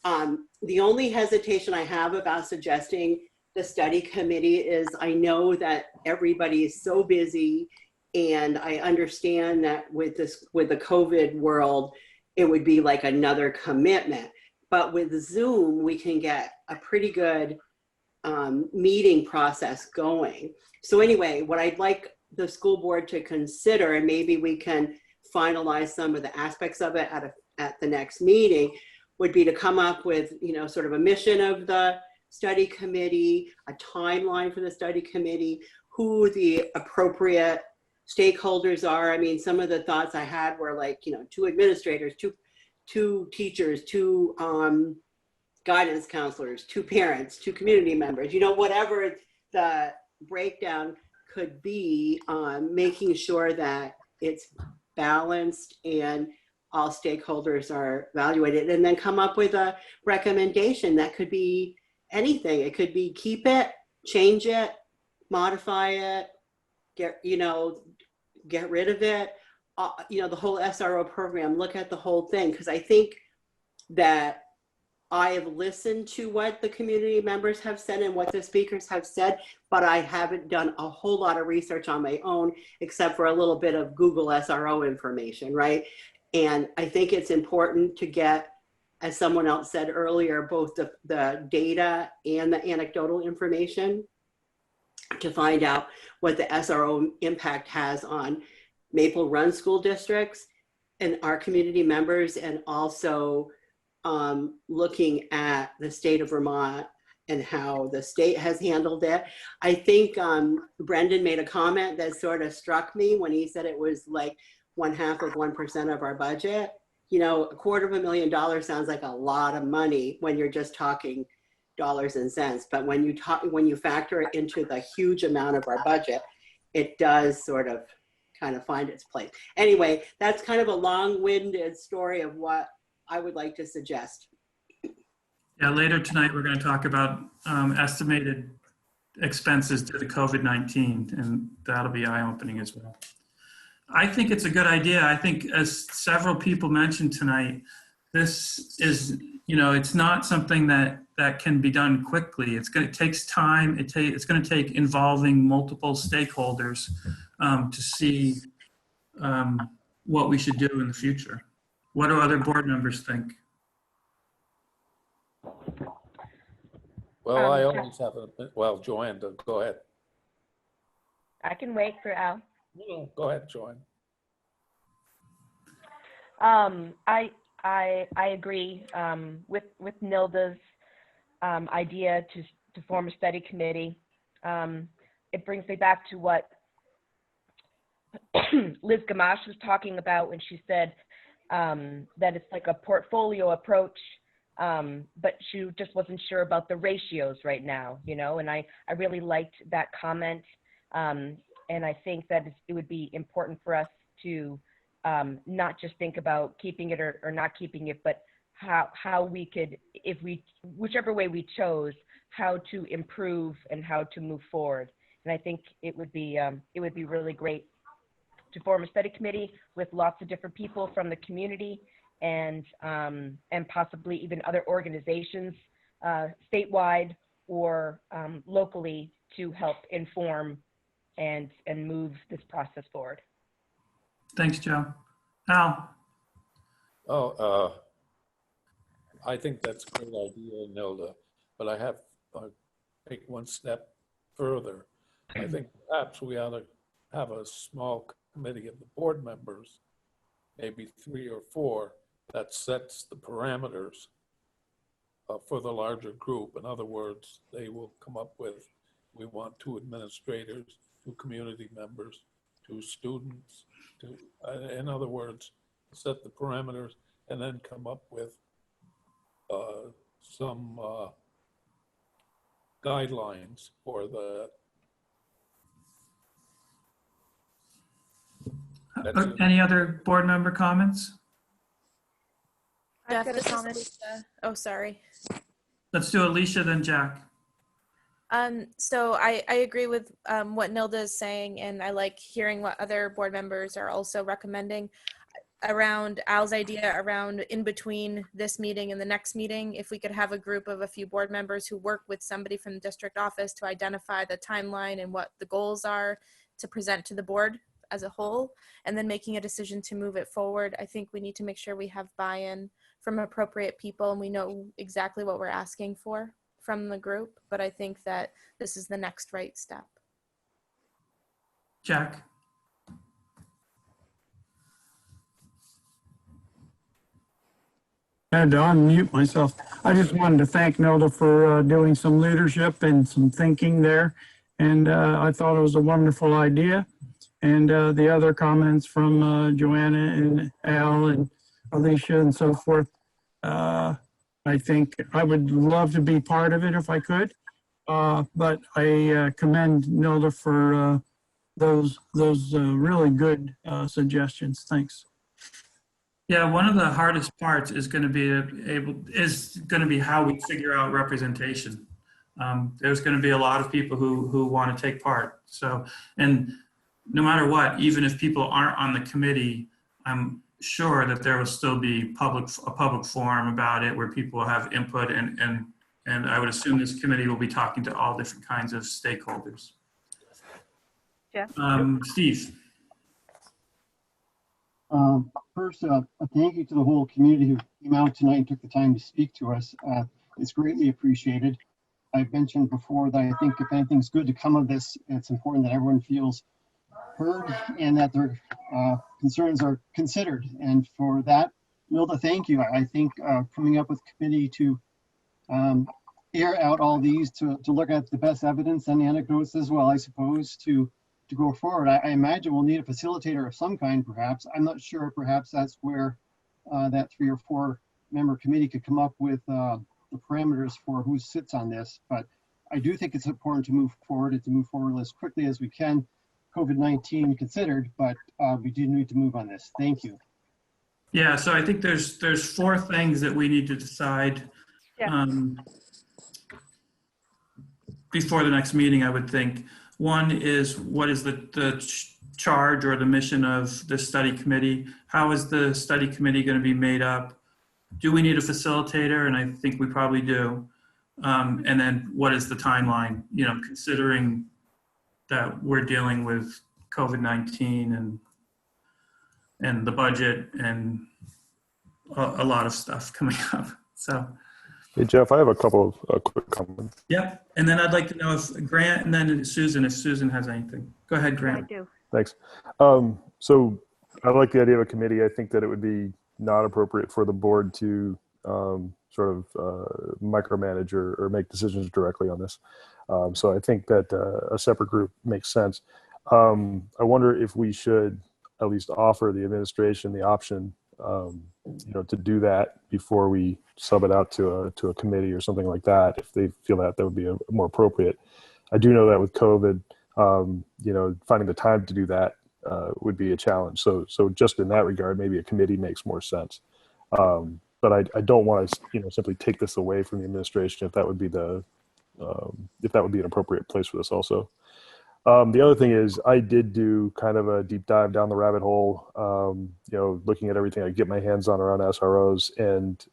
The only hesitation I have about suggesting the study committee is I know that everybody is so busy, and I understand that with the COVID world, it would be like another commitment. But with Zoom, we can get a pretty good meeting process going. So anyway, what I'd like the school board to consider, and maybe we can finalize some of the aspects of it at the next meeting, would be to come up with, sort of a mission of the study committee, a timeline for the study committee, who the appropriate stakeholders are. I mean, some of the thoughts I had were like, 2 administrators, two teachers, 2 guidance counselors, 2 parents, 2 community members, whatever the breakdown could be, making sure that it's balanced and all stakeholders are evaluated, and then come up with a recommendation that could be anything. It could be keep it, change it, modify it, get rid of it, the whole SRO program, look at the whole thing. Because I think that I have listened to what the community members have said and what the speakers have said, but I haven't done a whole lot of research on my own, except for a little bit of Google SRO information, right? And I think it's important to get, as someone else said earlier, both the data and the anecdotal information to find out what the SRO impact has on Maple Run school districts and our community members, and also looking at the state of Vermont and how the state has handled it. I think Brendan made a comment that sort of struck me when he said it was like 0.5% of our budget. $250,000 sounds like a lot of money when you're just talking dollars and cents, but when you factor it into the huge amount of our budget, it does sort of kind of find its place. Anyway, that's kind of a long-winded story of what I would like to suggest. Yeah, later tonight, we're going to talk about estimated expenses due to COVID-19, and that'll be eye-opening as well. I think it's a good idea. I think, as several people mentioned tonight, this is, it's not something that can be done quickly. It takes time. It's going to take involving multiple stakeholders to see what we should do in the future. What do other board members think? Well, I always have Joanne, go ahead. I can wait for Al. No, go ahead, Joanne. I agree with Nilda's idea to form a study committee. It brings me back to what Liz Gamache was talking about when she said that it's like a portfolio approach, but she just wasn't sure about the ratios right now, and I really liked that comment. And I think that it would be important for us to not just think about keeping it or not keeping it, but how we could, whichever way we chose, how to improve and how to move forward. And I think it would be really great to form a study committee with lots of different people from the community and possibly even other organizations statewide or locally to help inform and move this process forward. Thanks, Joe. Al? I think that's a great idea, Nilda, but I have take one step further. I think perhaps we ought to have a small committee of the board members, maybe 3 or 4, that sets the parameters for the larger group. In other words, they will come up with, we want 2 administrators, 2 community members, 2 students, in other words, set the parameters and then come up with some guidelines for Any other board member comments? I've got a comment. Oh, sorry. Let's do Alicia, then Jack. So I agree with what Nilda is saying, and I like hearing what other board members are also recommending around Al's idea around in between this meeting and the next meeting. If we could have a group of a few board members who work with somebody from the district office to identify the timeline and what the goals are to present to the board as a whole, and then making a decision to move it forward. I think we need to make sure we have buy-in from appropriate people and we know exactly what we're asking for from the group, but I think that this is the next right step. Jack. I had to unmute myself. I just wanted to thank Nelda for doing some leadership and some thinking there. And I thought it was a wonderful idea. And the other comments from Joanna and Al and Alicia and so forth, I think I would love to be part of it if I could. But I commend Nelda for those really good suggestions. Thanks. Yeah, one of the hardest parts is going to be how we figure out representation. There's going to be a lot of people who want to take part. So, and no matter what, even if people aren't on the committee, I'm sure that there will still be a public forum about it where people have input, and I would assume this committee will be talking to all different kinds of stakeholders. Yeah. Steve. First, a thank you to the whole community who came out tonight and took the time to speak to us. It's greatly appreciated. I've mentioned before that I think if anything's good to come of this, it's important that everyone feels heard and that their concerns are considered. And for that, Nilda, thank you. I think coming up with a committee to air out all these, to look at the best evidence and anecdotes as well, I suppose, to go forward. I imagine we'll need a facilitator of some kind, perhaps. I'm not sure. Perhaps that's where that 3 or 4 member committee could come up with the parameters for who sits on this. But I do think it's important to move forward and to move forward as quickly as we can, COVID-19 considered, but we do need to move on this. Thank you. Yeah, so I think there's 4 things that we need to decide before the next meeting, I would think. One is, what is the charge or the mission of the study committee? How is the study committee going to be made up? Do we need a facilitator? And I think we probably do. And then what is the timeline? You know, considering that we're dealing with COVID-19 and the budget and a lot of stuff coming up. So. Hey, Jeff, I have a couple of quick comments. Yep. And then I'd like to know if Grant and then Susan, if Susan has anything. Go ahead, Grant. I do. Thanks. So I like the idea of a committee. I think that it would be not appropriate for the board to sort of micromanage or make decisions directly on this. So I think that a separate group makes sense. I wonder if we should at least offer the administration the option to do that before we sub it out to a committee or something like that, if they feel that would be more appropriate. I do know that with COVID, finding the time to do that would be a challenge. So just in that regard, maybe a committee makes more sense. But I don't want to, simply take this away from the administration if that would be an appropriate place for this also. The other thing is I did do kind of a deep dive down the rabbit hole, looking at everything I get my hands on around SROs, and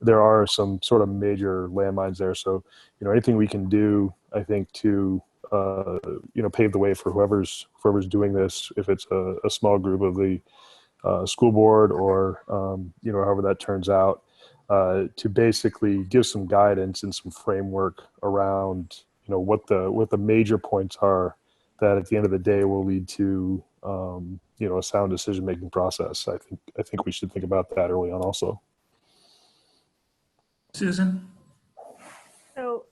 there are some sort of major landmines there. So, anything we can do, I think, to, pave the way for whoever's doing this, if it's a small group of the school board or, however that turns out, to basically give some guidance and some framework around what the major points are that at the end of the day will lead to a sound decision-making process. I think we should think about that early on also. Susan? So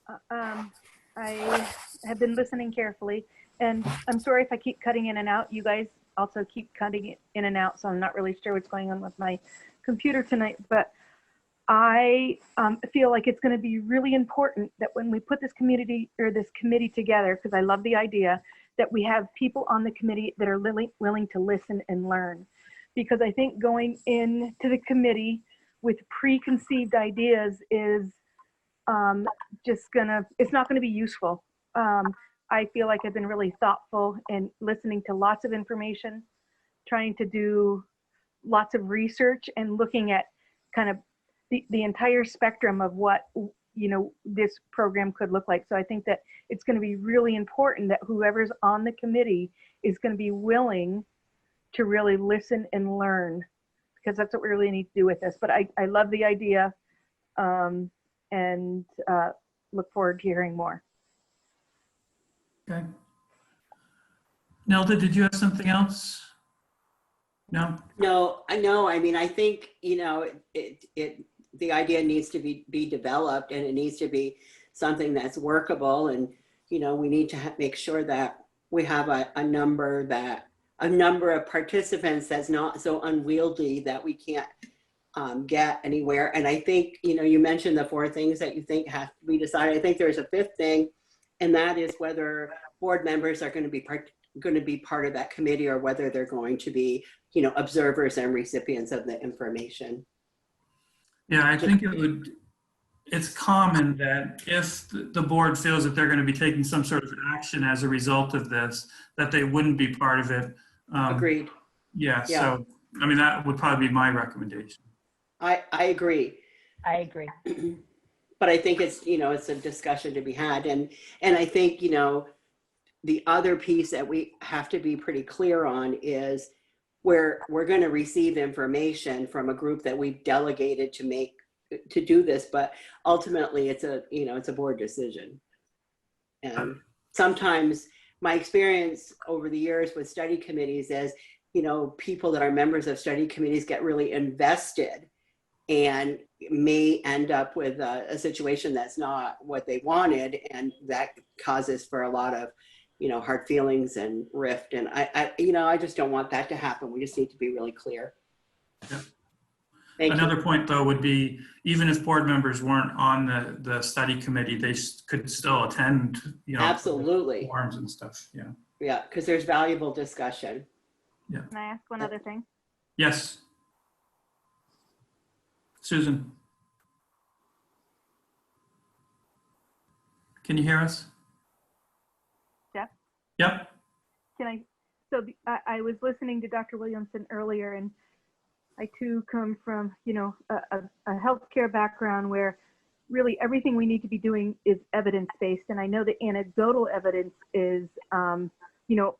I have been listening carefully, and I'm sorry if I keep cutting in and out. You guys also keep cutting it in and out, so I'm not really sure what's going on with my computer tonight, but I feel like it's going to be really important that when we put this committee together, because I love the idea, that we have people on the committee that are willing to listen and learn. Because I think going into the committee with preconceived ideas is it's not gonna be useful. I feel like I've been really thoughtful and listening to lots of information, trying to do lots of research and looking at kind of the entire spectrum of what, you know, this program could look like. So I think that it's going to be really important that whoever's on the committee is going to be willing to really listen and learn, because that's what we really need to do with this. But I love the idea and look forward to hearing more. Okay. Nelda, did you have something else? No? No, I mean, I think, you know, the idea needs to be developed, and it needs to be something that's workable. And, you know, we need to make sure that we have a number of participants that's not so unwieldy that we can't get anywhere. And I think, you know, you mentioned the 4 things that you think have to be decided. I think there's a 5th thing, and that is whether board members are going to be part of that committee, or whether they're going to be, you know, observers and recipients of the information. Yeah, I think it's common that if the board feels that they're going to be taking some sort of action as a result of this, that they wouldn't be part of it. Agreed. Yeah, so, I mean, that would probably be my recommendation. I agree. I agree. But I think it's, you know, it's a discussion to be had. And I think, you know, the other piece that we have to be pretty clear on is where we're going to receive information from a group that we've delegated to do this, but ultimately it's a board decision. And sometimes my experience over the years with study committees is, you know, people that are members of study committees get really invested and may end up with a situation that's not what they wanted, and that causes for a lot of, you know, hard feelings and rift. And I just don't want that to happen. We just need to be really clear. Yeah. Another point, though, would be even if board members weren't on the study committee, they could still attend, you know, absolutely, forums and stuff. Yeah. Yeah, because there's valuable discussion. Yeah. Can I ask one other thing? Yes. Susan. Can you hear us? Jeff? Yep. I was listening to Dr. Williamson earlier, and I too come from, you know, a healthcare background where really everything we need to be doing is evidence-based. And I know that anecdotal evidence is, you know,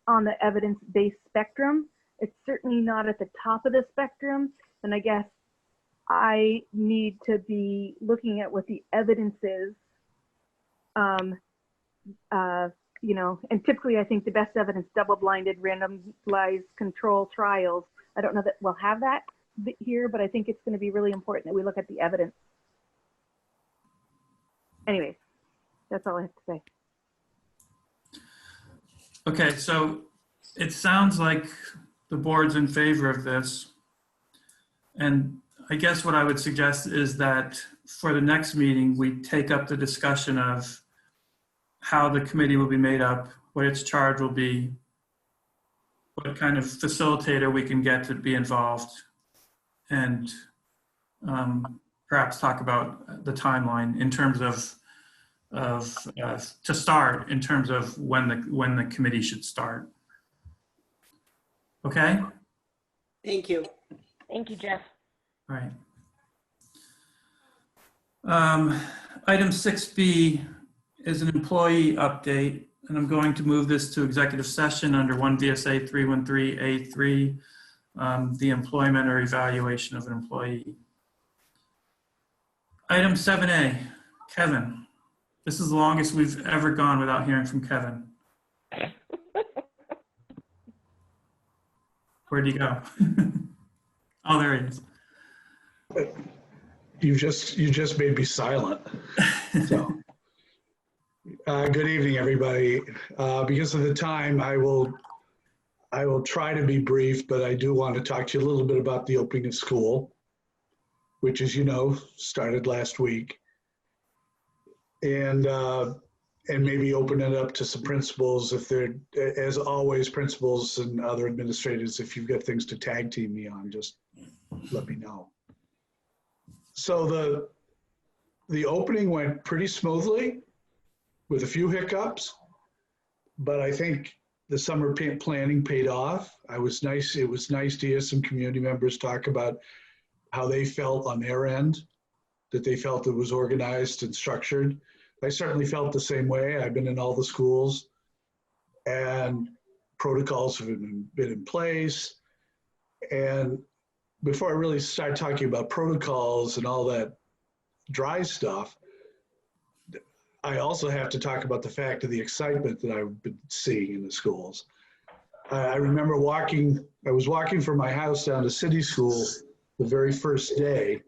on the evidence-based spectrum. It's certainly not at the top of the spectrum. And I guess I need to be looking at what the evidence is. You know, and typically I think the best evidence, double-blinded, randomized control trials. I don't know that we'll have that here, but I think it's going to be really important that we look at the evidence. Anyways, that's all I have to say. Okay, so it sounds like the board's in favor of this. And I guess what I would suggest is that for the next meeting, we take up the discussion of how the committee will be made up, what its charge will be, what kind of facilitator we can get to be involved, and perhaps talk about the timeline in terms of to start, in terms of when the committee should start. Okay? Thank you. Thank you, Jeff. All right. Item 6B is an employee update, and I'm going to move this to executive session under 1 VSA 313A3, the employment or evaluation of an employee. Item 7A, Kevin. This is the longest we've ever gone without hearing from Kevin. Where'd he go? Oh, there he is. You just made me silent. So, good evening, everybody. Because of the time, I will try to be brief, but I do want to talk to you a little bit about the opening of school, which, as you know, started last week. And and maybe open it up to some principals if they're, as always, principals and other administrators, if you've got things to tag team me on, just let me know. So the opening went pretty smoothly with a few hiccups, but I think the summer planning paid off. It was nice to hear some community members talk about how they felt on their end, that they felt it was organized and structured. I certainly felt the same way. I've been in all the schools and protocols have been in place. And before I really start talking about protocols and all that dry stuff, I also have to talk about the fact of the excitement that I've been seeing in the schools. I remember I was walking from my house down to City School the very first day,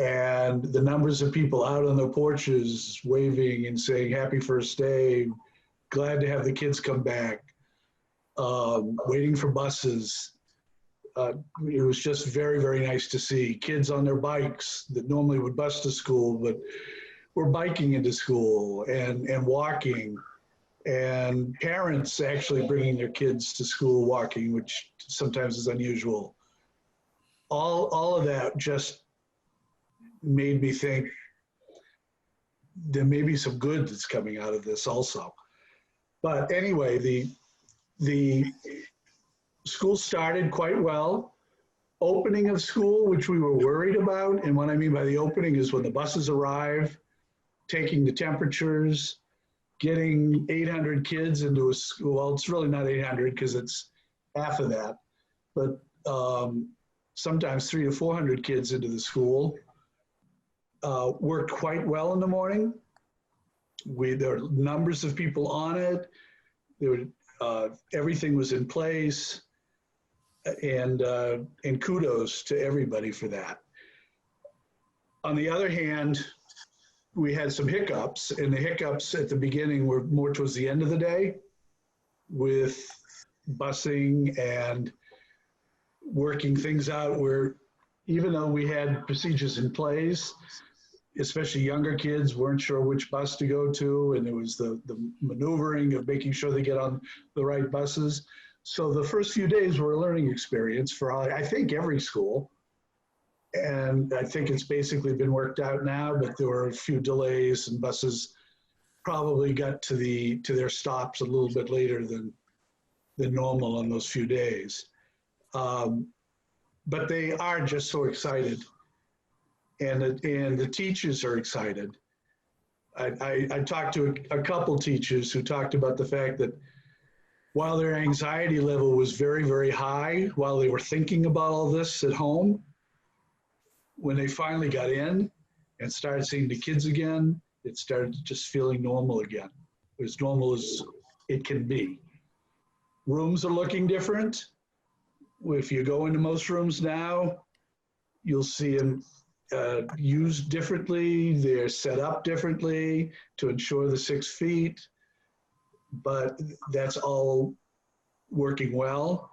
and the numbers of people out on their porches waving and saying, happy first day, glad to have the kids come back, waiting for buses. It was just very, very nice to see kids on their bikes that normally would bus to school, but were biking into school and walking, and parents actually bringing their kids to school walking, which sometimes is unusual. All of that just made me think there may be some good that's coming out of this also. But anyway, the school started quite well. Opening of school, which we were worried about, and what I mean by the opening is when the buses arrive, taking the temperatures, getting 800 kids into a school. Well, it's really not 800 because it's half of that, but sometimes 300 to 400 kids into the school. Worked quite well in the morning. There were numbers of people on it. Everything was in place, and kudos to everybody for that. On the other hand, we had some hiccups, and the hiccups at the beginning were more towards the end of the day with busing and working things out where even though we had procedures in place, especially younger kids weren't sure which bus to go to, and there was the maneuvering of making sure they get on the right buses. So the first few days were a learning experience for, I think, every school. And I think it's basically been worked out now, but there were a few delays and buses probably got to their stops a little bit later than normal on those few days. But they are just so excited, and the teachers are excited. I talked to a couple teachers who talked about the fact that while their anxiety level was very, very high, while they were thinking about all this at home, when they finally got in and started seeing the kids again, it started just feeling normal again, as normal as it can be. Rooms are looking different. If you go into most rooms now, you'll see them used differently. They're set up differently to ensure the 6 feet, but that's all working well.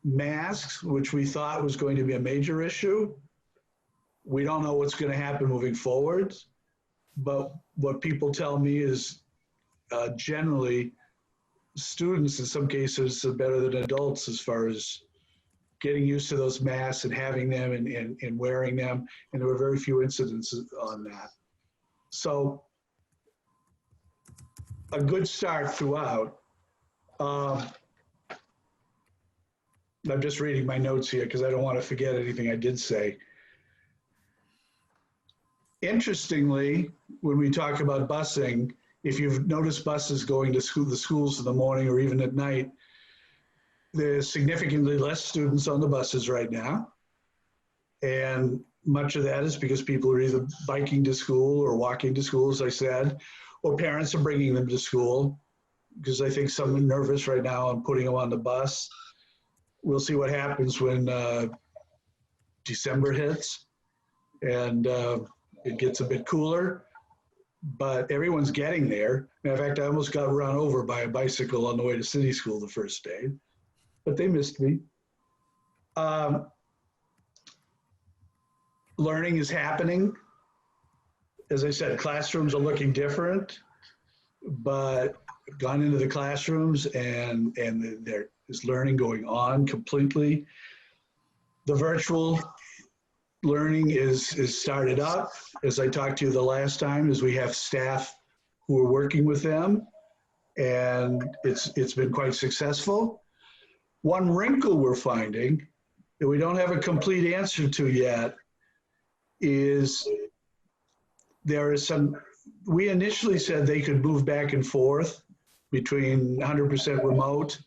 Masks, which we thought was going to be a major issue, we don't know what's going to happen moving forward, but what people tell me is generally students in some cases are better than adults as far as getting used to those masks and having them and wearing them, and there were very few incidents on that. So a good start throughout. I'm just reading my notes here because I don't want to forget anything I did say. Interestingly, when we talk about busing, if you've noticed buses going to the schools in the morning or even at night, there's significantly less students on the buses right now. And much of that is because people are either biking to school or walking to school, as I said, or parents are bringing them to school, because I think some are nervous right now on putting them on the bus. We'll see what happens when December hits and it gets a bit cooler, but everyone's getting there. Matter of fact, I almost got run over by a bicycle on the way to City School the first day, but they missed me. Learning is happening. As I said, classrooms are looking different. but gone into the classrooms and there is learning going on completely. The virtual learning is started up. As I talked to you the last time, is we have staff who are working with them, and it's been quite successful. One wrinkle we're finding that we don't have a complete answer to yet is there is some, we initially said they could move back and forth between 100% remote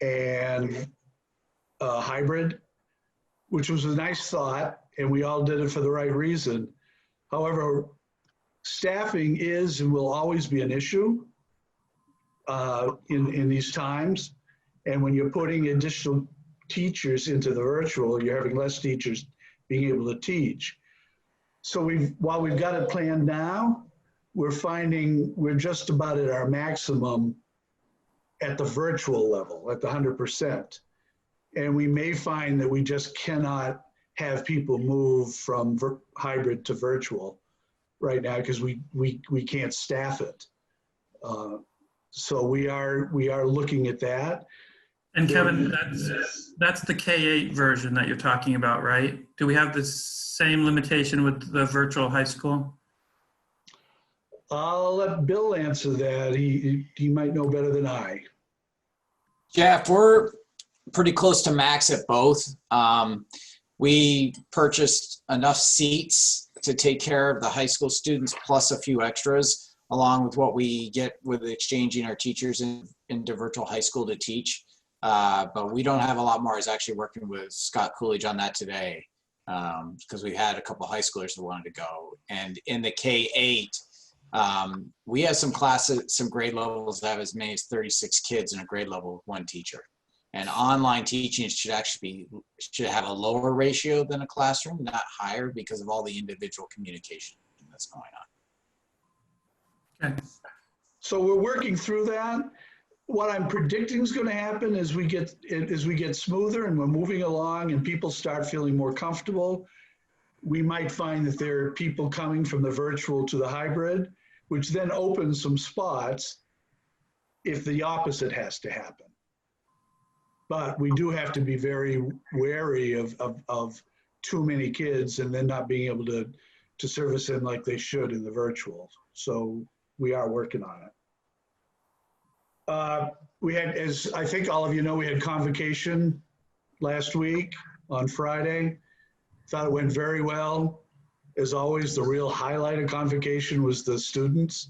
and hybrid, which was a nice thought, and we all did it for the right reason. However, staffing is and will always be an issue in these times. And when you're putting additional teachers into the virtual, you're having less teachers being able to teach. So while we've got it planned now, we're finding we're just about at our maximum at the virtual level, at the 100%. And we may find that we just cannot have people move from hybrid to virtual right now because we can't staff it. So we are looking at that. And Kevin, that's the K-8 version that you're talking about, right? Do we have the same limitation with the virtual high school? I'll let Bill answer that. He might know better than I. Jeff, we're pretty close to max at both. We purchased enough seats to take care of the high school students plus a few extras, along with what we get with exchanging our teachers into virtual high school to teach. But we don't have a lot more. I was actually working with Scott Coolidge on that today because we had a couple of high schoolers that wanted to go. And in the K-8, we have some classes, some grade levels that have as many as 36 kids in a grade level with one teacher. And online teaching should have a lower ratio than a classroom, not higher, because of all the individual communication that's going on. Okay. So we're working through that. What I'm predicting is going to happen as we get smoother and we're moving along and people start feeling more comfortable, we might find that there are people coming from the virtual to the hybrid, which then opens some spots if the opposite has to happen. But we do have to be very wary of too many kids and then not being able to service them like they should in the virtual. So we are working on it. We had, as I think all of you know, we had Convocation last week on Friday. Thought it went very well. As always, the real highlight of Convocation was the students.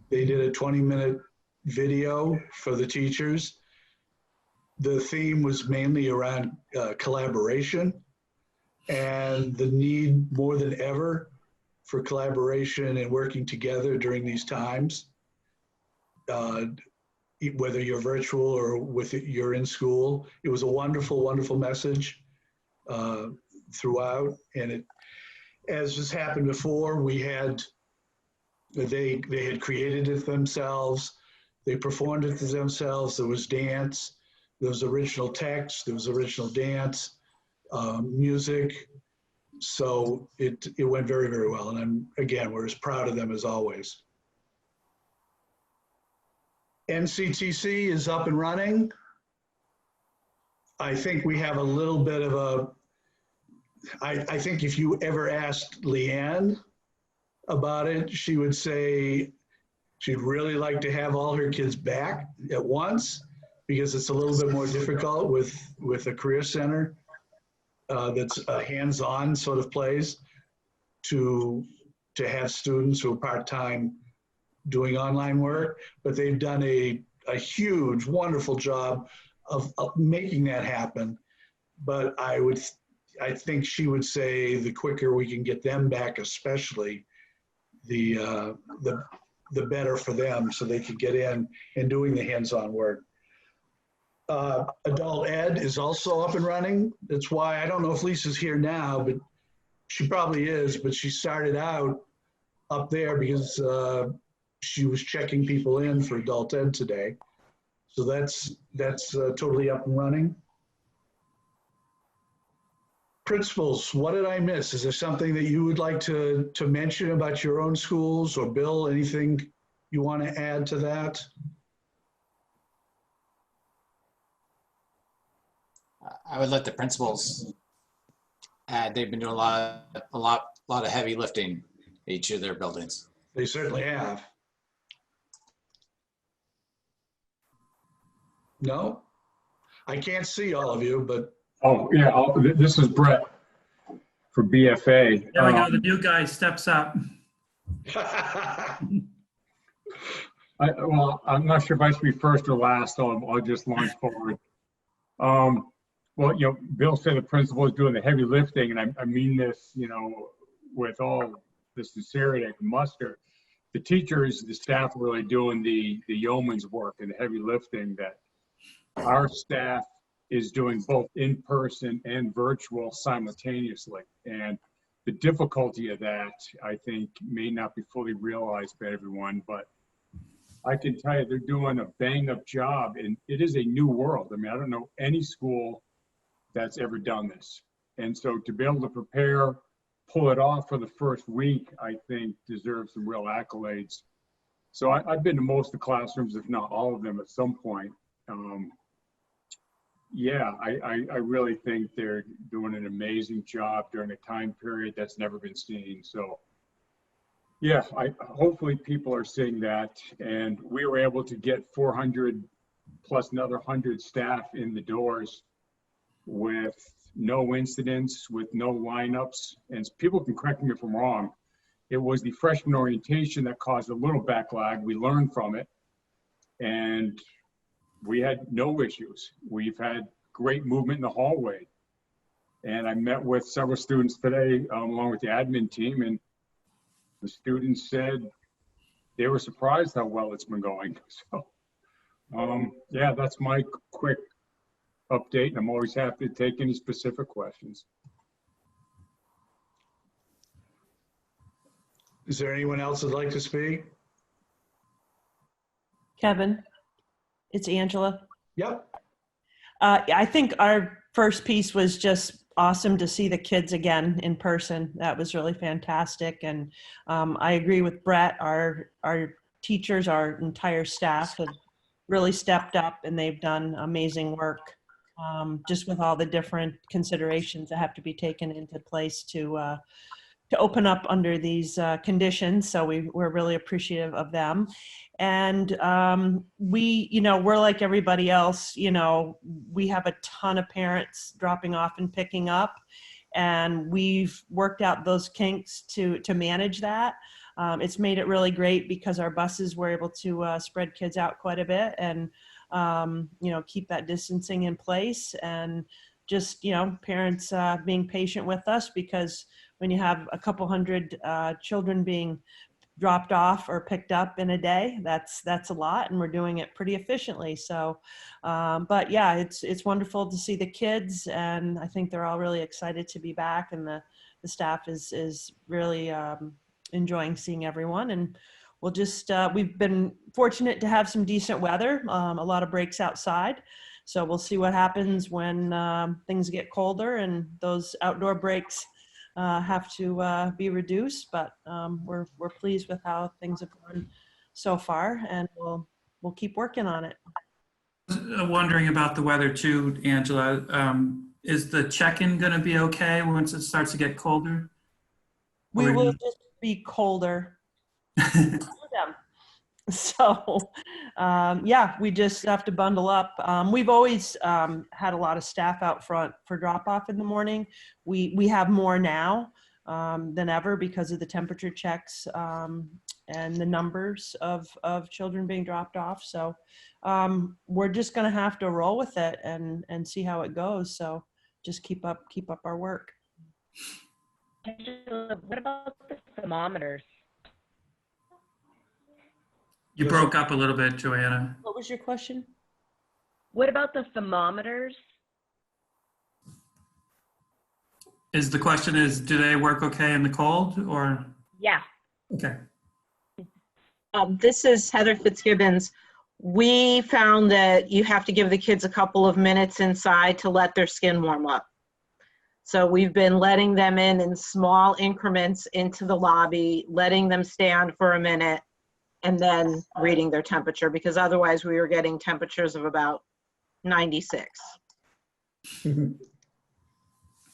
They did a 20-minute video for the teachers. The theme was mainly around collaboration and the need more than ever for collaboration and working together during these times. Whether you're virtual or you're in school, it was a wonderful, wonderful message throughout. And it, as has happened before, they had created it themselves. They performed it themselves. There was dance. There was original text. There was original dance, music. So it went very, very well. And we're as proud of them as always. NCTC is up and running. I think we have a little bit of I think if you ever asked Leanne about it, she would say she'd really like to have all her kids back at once because it's a little bit more difficult with a career center that's a hands-on sort of place to have students who are part-time doing online work, but they've done a huge, wonderful job of making that happen. But I think she would say the quicker we can get them back, especially, the better for them, so they could get in and doing the hands-on work. Adult ed is also up and running. That's why I don't know if Lisa's here now, but she probably is. But she started out up there because she was checking people in for adult ed today. So that's totally up and running. Principals, what did I miss? Is there something that you would like to mention about your own schools, or Bill, anything you want to add to that? I would let the principals add. They've been doing a lot of heavy lifting at each of their buildings. They certainly have. No? I can't see all of you, but. Oh, yeah, this is Brett for BFA. There we go, the new guy steps up. Well, I'm not sure if I should be first or last, so I'll just launch forward. Well, you know, Bill said the principal is doing the heavy lifting, and I mean this, you know, with all the sincerity I can muster. The teachers, the staff are really doing the yeoman's work and the heavy lifting that our staff is doing both in person and virtual simultaneously. And the difficulty of that, I think, may not be fully realized by everyone, but I can tell you they're doing a bang up job, and it is a new world. I mean, I don't know any school that's ever done this. And so to be able to prepare, pull it off for the first week, I think deserves some real accolades. So I've been to most of the classrooms, if not all of them at some point. Yeah, I really think they're doing an amazing job during a time period that's never been seen. So yeah, hopefully people are seeing that. And we were able to get 400 plus another 100 staff in the doors with no incidents, with no lineups. And people can correct me if I'm wrong. It was the freshman orientation that caused a little backlag. We learned from it, and we had no issues. We've had great movement in the hallway. And I met with several students today, along with the admin team, and the students said they were surprised how well it's been going. So, yeah, that's my quick update, and I'm always happy to take any specific questions. Is there anyone else that'd like to speak? Kevin, it's Angela. Yep. I think our first piece was just awesome to see the kids again in person. That was really fantastic. And I agree with Brett. Our teachers, our entire staff have really stepped up, and they've done amazing work, just with all the different considerations that have to be taken into place to open up under these conditions. So we're really appreciative of them. And we're like everybody else, we have a ton of parents dropping off and picking up, and we've worked out those kinks to manage that. It's made it really great because our buses were able to spread kids out quite a bit and, keep that distancing in place, and just, parents being patient with us, because when you have a couple hundred children being dropped off or picked up in a day, that's a lot, and we're doing it pretty efficiently. So, but yeah, it's wonderful to see the kids, and I think they're all really excited to be back, and the staff is really enjoying seeing everyone. And we'll just, we've been fortunate to have some decent weather, a lot of breaks outside. So we'll see what happens when things get colder and those outdoor breaks have to be reduced, but we're pleased with how things have gone so far, and we'll keep working on it. Wondering about the weather too, Angela. Is the check-in going to be okay once it starts to get colder? We will just be colder. So yeah, we just have to bundle up. We've always had a lot of staff out front for drop-off in the morning. We have more now than ever because of the temperature checks and the numbers of children being dropped off. So we're just going to have to roll with it and see how it goes. So just keep up our work. What about the thermometers? You broke up a little bit, Joanna. What was your question? What about the thermometers? The question is, do they work okay in the cold, or? Yeah. Okay. This is Heather Fitzgibbons. We found that you have to give the kids a couple of minutes inside to let their skin warm up. So we've been letting them in small increments into the lobby, letting them stand for a minute, and then reading their temperature, because otherwise we were getting temperatures of about 96.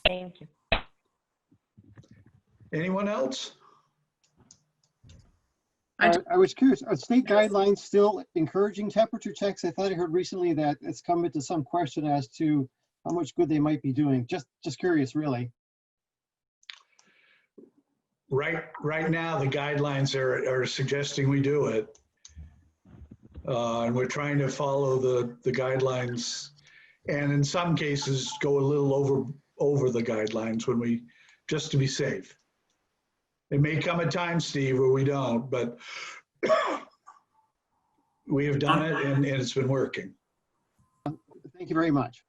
Thank you. Anyone else? I was curious, are state guidelines still encouraging temperature checks? I thought I heard recently that it's come into some question as to how much good they might be doing. Just curious, really. Right now, the guidelines are suggesting we do it. And we're trying to follow the guidelines, and in some cases go a little over the guidelines when we, just to be safe. It may come a time, Steve, where we don't, but we have done it and it's been working. Thank you very much.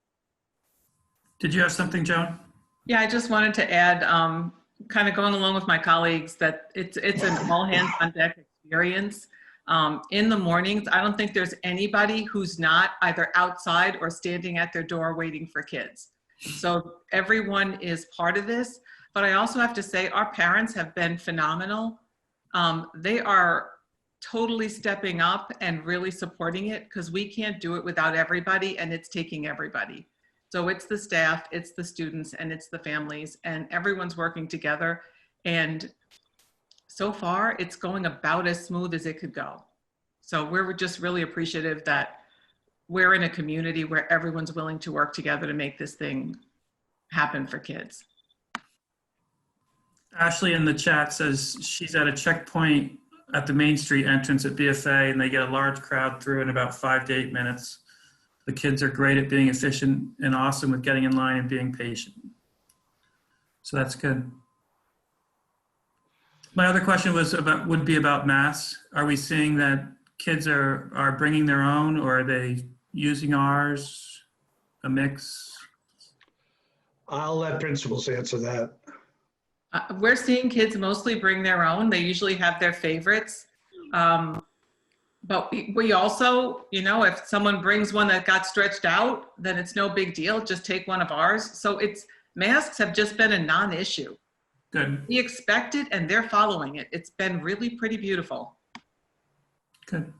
Did you have something, Joan? Yeah, I just wanted to add, kind of going along with my colleagues, that it's an all hands on deck experience. In the mornings, I don't think there's anybody who's not either outside or standing at their door waiting for kids. So everyone is part of this. But I also have to say our parents have been phenomenal. They are totally stepping up and really supporting it, because we can't do it without everybody, and it's taking everybody. So it's the staff, it's the students, and it's the families, and everyone's working together. And so far, it's going about as smooth as it could go. So we're just really appreciative that we're in a community where everyone's willing to work together to make this thing happen for kids. Ashley in the chat says she's at a checkpoint at the Main Street entrance at BFA, and they get a large crowd through in about 5 to 8 minutes. The kids are great at being efficient and awesome with getting in line and being patient. So that's good. My other question would be about masks. Are we seeing that kids are bringing their own, or are they using ours, a mix? I'll let principals answer that. We're seeing kids mostly bring their own. They usually have their favorites. But we also, you know, if someone brings one that got stretched out, then it's no big deal. Just take one of ours. So masks have just been a non-issue. Good. We expect it and they're following it. It's been really pretty beautiful. Good.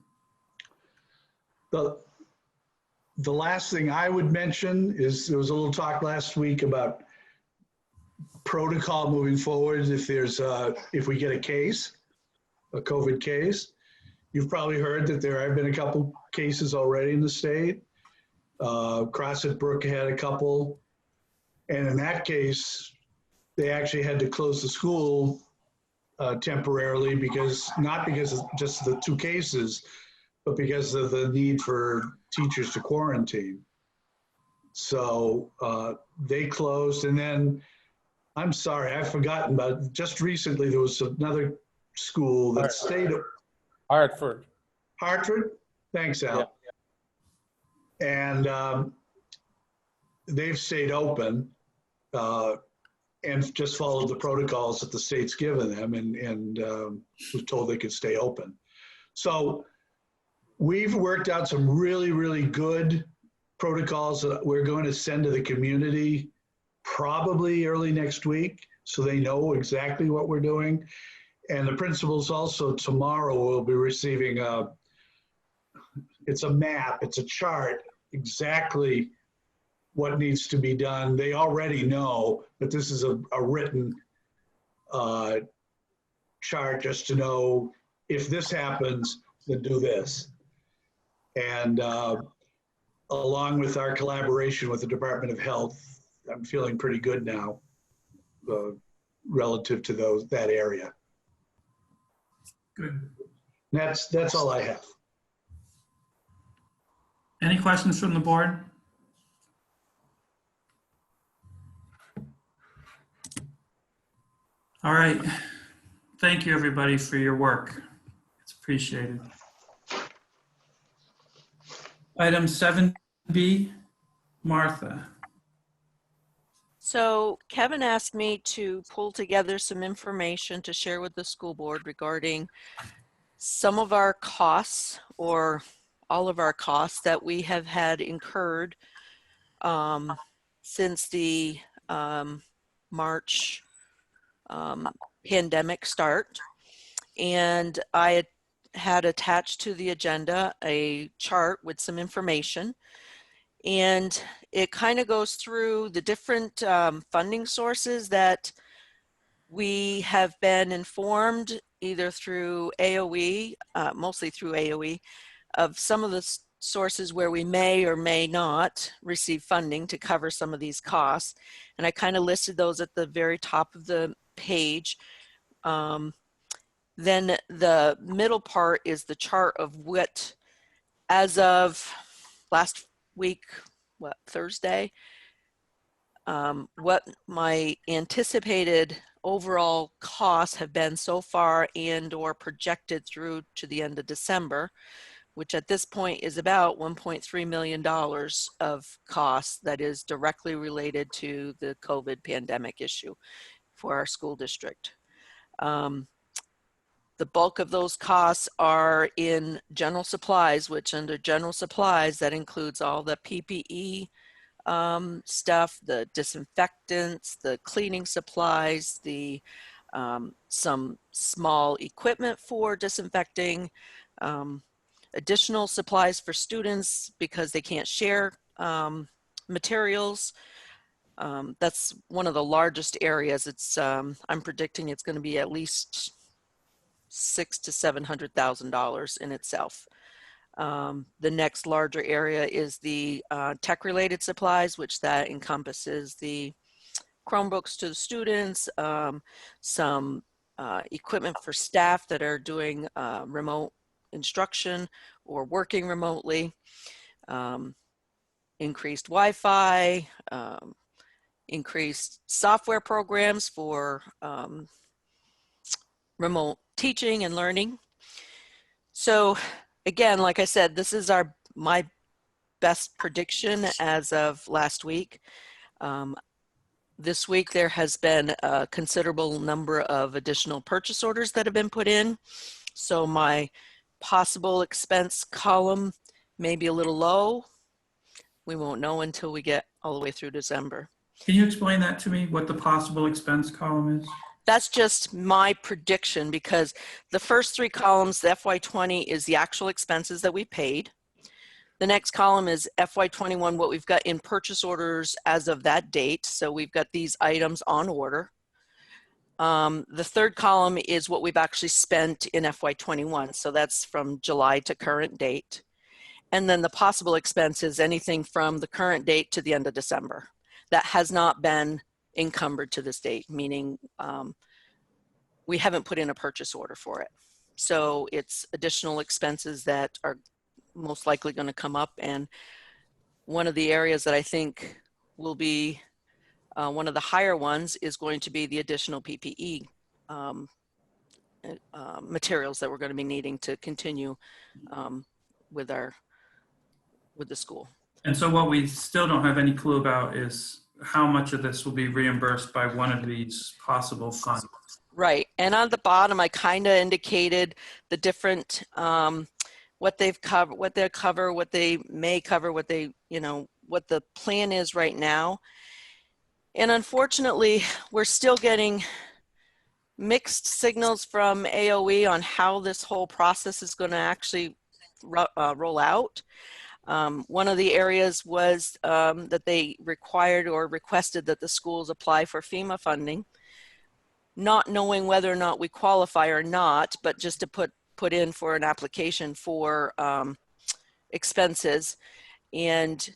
The last thing I would mention is there was a little talk last week about protocol moving forward if we get a COVID case. You've probably heard that there have been a couple cases already in the state. Crossett Brook had a couple. And in that case, they actually had to close the school temporarily not because of just the 2 cases, but because of the need for teachers to quarantine. So they closed, and then, I'm sorry, I've forgotten, but just recently there was another school that stayed. Hartford. Hartford? Thanks, Al. Yeah. And they've stayed open and just followed the protocols that the state's given them, and was told they could stay open. So we've worked out some really, really good protocols that we're going to send to the community probably early next week, so they know exactly what we're doing. And the principals also tomorrow will be receiving it's a map, it's a chart, exactly what needs to be done. They already know, but this is a written chart just to know if this happens, then do this. And along with our collaboration with the Department of Health, I'm feeling pretty good now relative to that area. Good. That's all I have. Any questions from the board? All right. Thank you, everybody, for your work. It's appreciated. Item 7B, Martha. So Kevin asked me to pull together some information to share with the school board regarding some of our costs, or all of our costs that we have had incurred since the March pandemic start. And I had attached to the agenda a chart with some information, and it kind of goes through the different funding sources that we have been informed either through AOE, mostly through AOE, of some of the sources where we may or may not receive funding to cover some of these costs. And I kind of listed those at the very top of the page. Then the middle part is the chart of what, as of last week, Thursday, what my anticipated overall costs have been so far and or projected through to the end of December, which at this point is about $1.3 million of costs that is directly related to the COVID pandemic issue for our school district. The bulk of those costs are in general supplies, which under general supplies, that includes all the PPE stuff, the disinfectants, the cleaning supplies, the some small equipment for disinfecting, additional supplies for students because they can't share materials. That's one of the largest areas. It's I'm predicting it's going to be at least $600,000 to $700,000 in itself. The next larger area is the tech-related supplies, which that encompasses the Chromebooks to the students, some equipment for staff that are doing remote instruction or working remotely, increased Wi-Fi, increased software programs for remote teaching and learning. So again, like I said, this is my best prediction as of last week. This week there has been a considerable number of additional purchase orders that have been put in. So my possible expense column may be a little low. We won't know until we get all the way through December. Can you explain that to me, what the possible expense column is? That's just my prediction, because the first three columns, the FY20 is the actual expenses that we paid. The next column is FY21, what we've got in purchase orders as of that date. So we've got these items on order. The third column is what we've actually spent in FY21. So that's from July to current date. And then the possible expense is anything from the current date to the end of December that has not been encumbered to this date, meaning we haven't put in a purchase order for it. So it's additional expenses that are most likely going to come up. And one of the areas that I think will be one of the higher ones is going to be the additional PPE materials that we're going to be needing to continue with the school. And so what we still don't have any clue about is how much of this will be reimbursed by one of these possible funds. Right. And on the bottom, I kind of indicated the different, what they've covered, what they cover, what they may cover, what they, what the plan is right now. And unfortunately, we're still getting mixed signals from AOE on how this whole process is going to actually roll out. One of the areas was that they required or requested that the schools apply for FEMA funding, not knowing whether or not we qualify or not, but just to put in for an application for expenses. And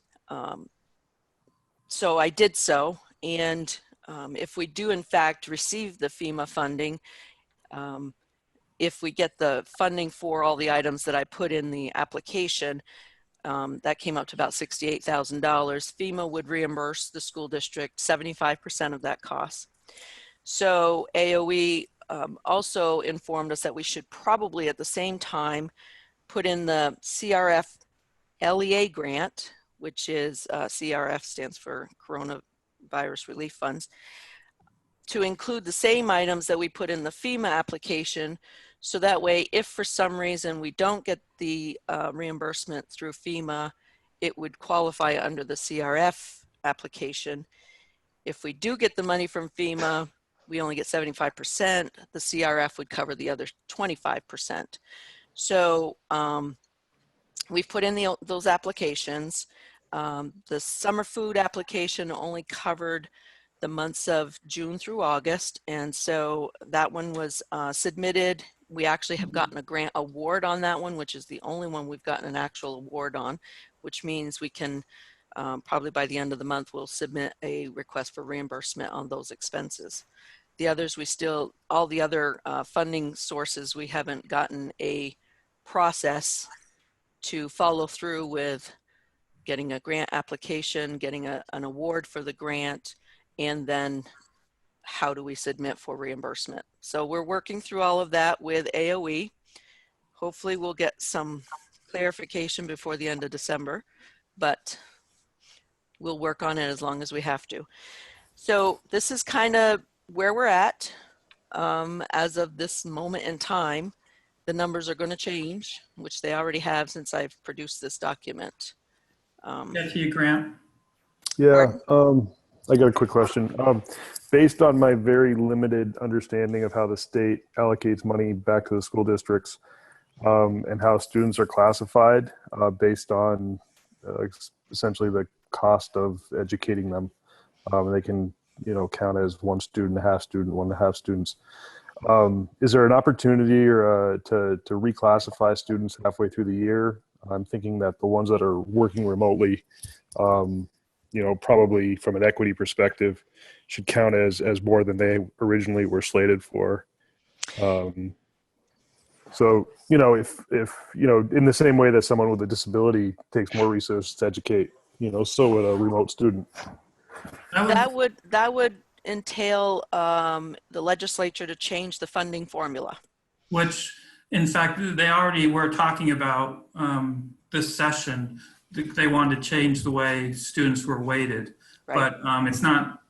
so I did so. And if we do in fact receive the FEMA funding, if we get the funding for all the items that I put in the application, that came up to about $68,000. FEMA would reimburse the school district 75% of that cost. So AOE also informed us that we should probably at the same time put in the CRF LEA grant, which is CRF stands for Coronavirus Relief Funds, to include the same items that we put in the FEMA application. So that way, if for some reason we don't get the reimbursement through FEMA, it would qualify under the CRF application. If we do get the money from FEMA, we only get 75%. The CRF would cover the other 25%. So we've put in those applications. The summer food application only covered the months of June through August. And so that one was submitted. We actually have gotten a grant award on that one, which is the only one we've gotten an actual award on, which means we can probably by the end of the month, we'll submit a request for reimbursement on those expenses. The others, all the other funding sources, we haven't gotten a process to follow through with getting a grant application, getting an award for the grant, and then how do we submit for reimbursement. So we're working through all of that with AOE. Hopefully we'll get some clarification before the end of December, but we'll work on it as long as we have to. So this is kind of where we're at as of this moment in time. The numbers are going to change, which they already have since I've produced this document. Get to you, Grant. Yeah, I got a quick question. Based on my very limited understanding of how the state allocates money back to the school districts and how students are classified based on essentially the cost of educating them, they can, count as one student, a half student, 1.5 students. Is there an opportunity or to reclassify students halfway through the year? I'm thinking that the ones that are working remotely, probably from an equity perspective, should count as more than they originally were slated for. So, if in the same way that someone with a disability takes more resources to educate, so would a remote student. That would entail the legislature to change the funding formula. Which, in fact, they already were talking about this session. They wanted to change the way students were weighted. Right. But it's not,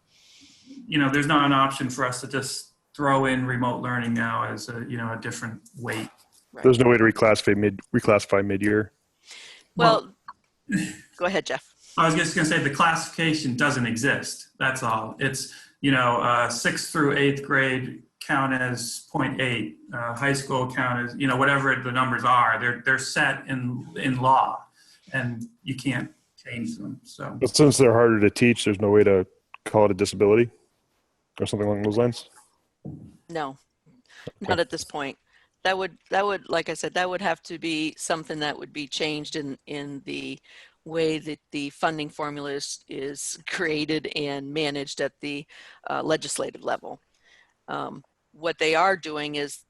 there's not an option for us to just throw in remote learning now as a different weight. Right. There's no way to reclassify mid-year. Well, go ahead, Jeff. I was just going to say the classification doesn't exist. That's all. It's, 6th through 8th grade count as 0.8. High school count as, whatever the numbers are. They're set in law, and you can't change them. So, but since they're harder to teach, there's no way to call it a disability or something along those lines. No, not at this point. That would, like I said, that would have to be something that would be changed in the way that the funding formula is created and managed at the legislative level. What they are doing is,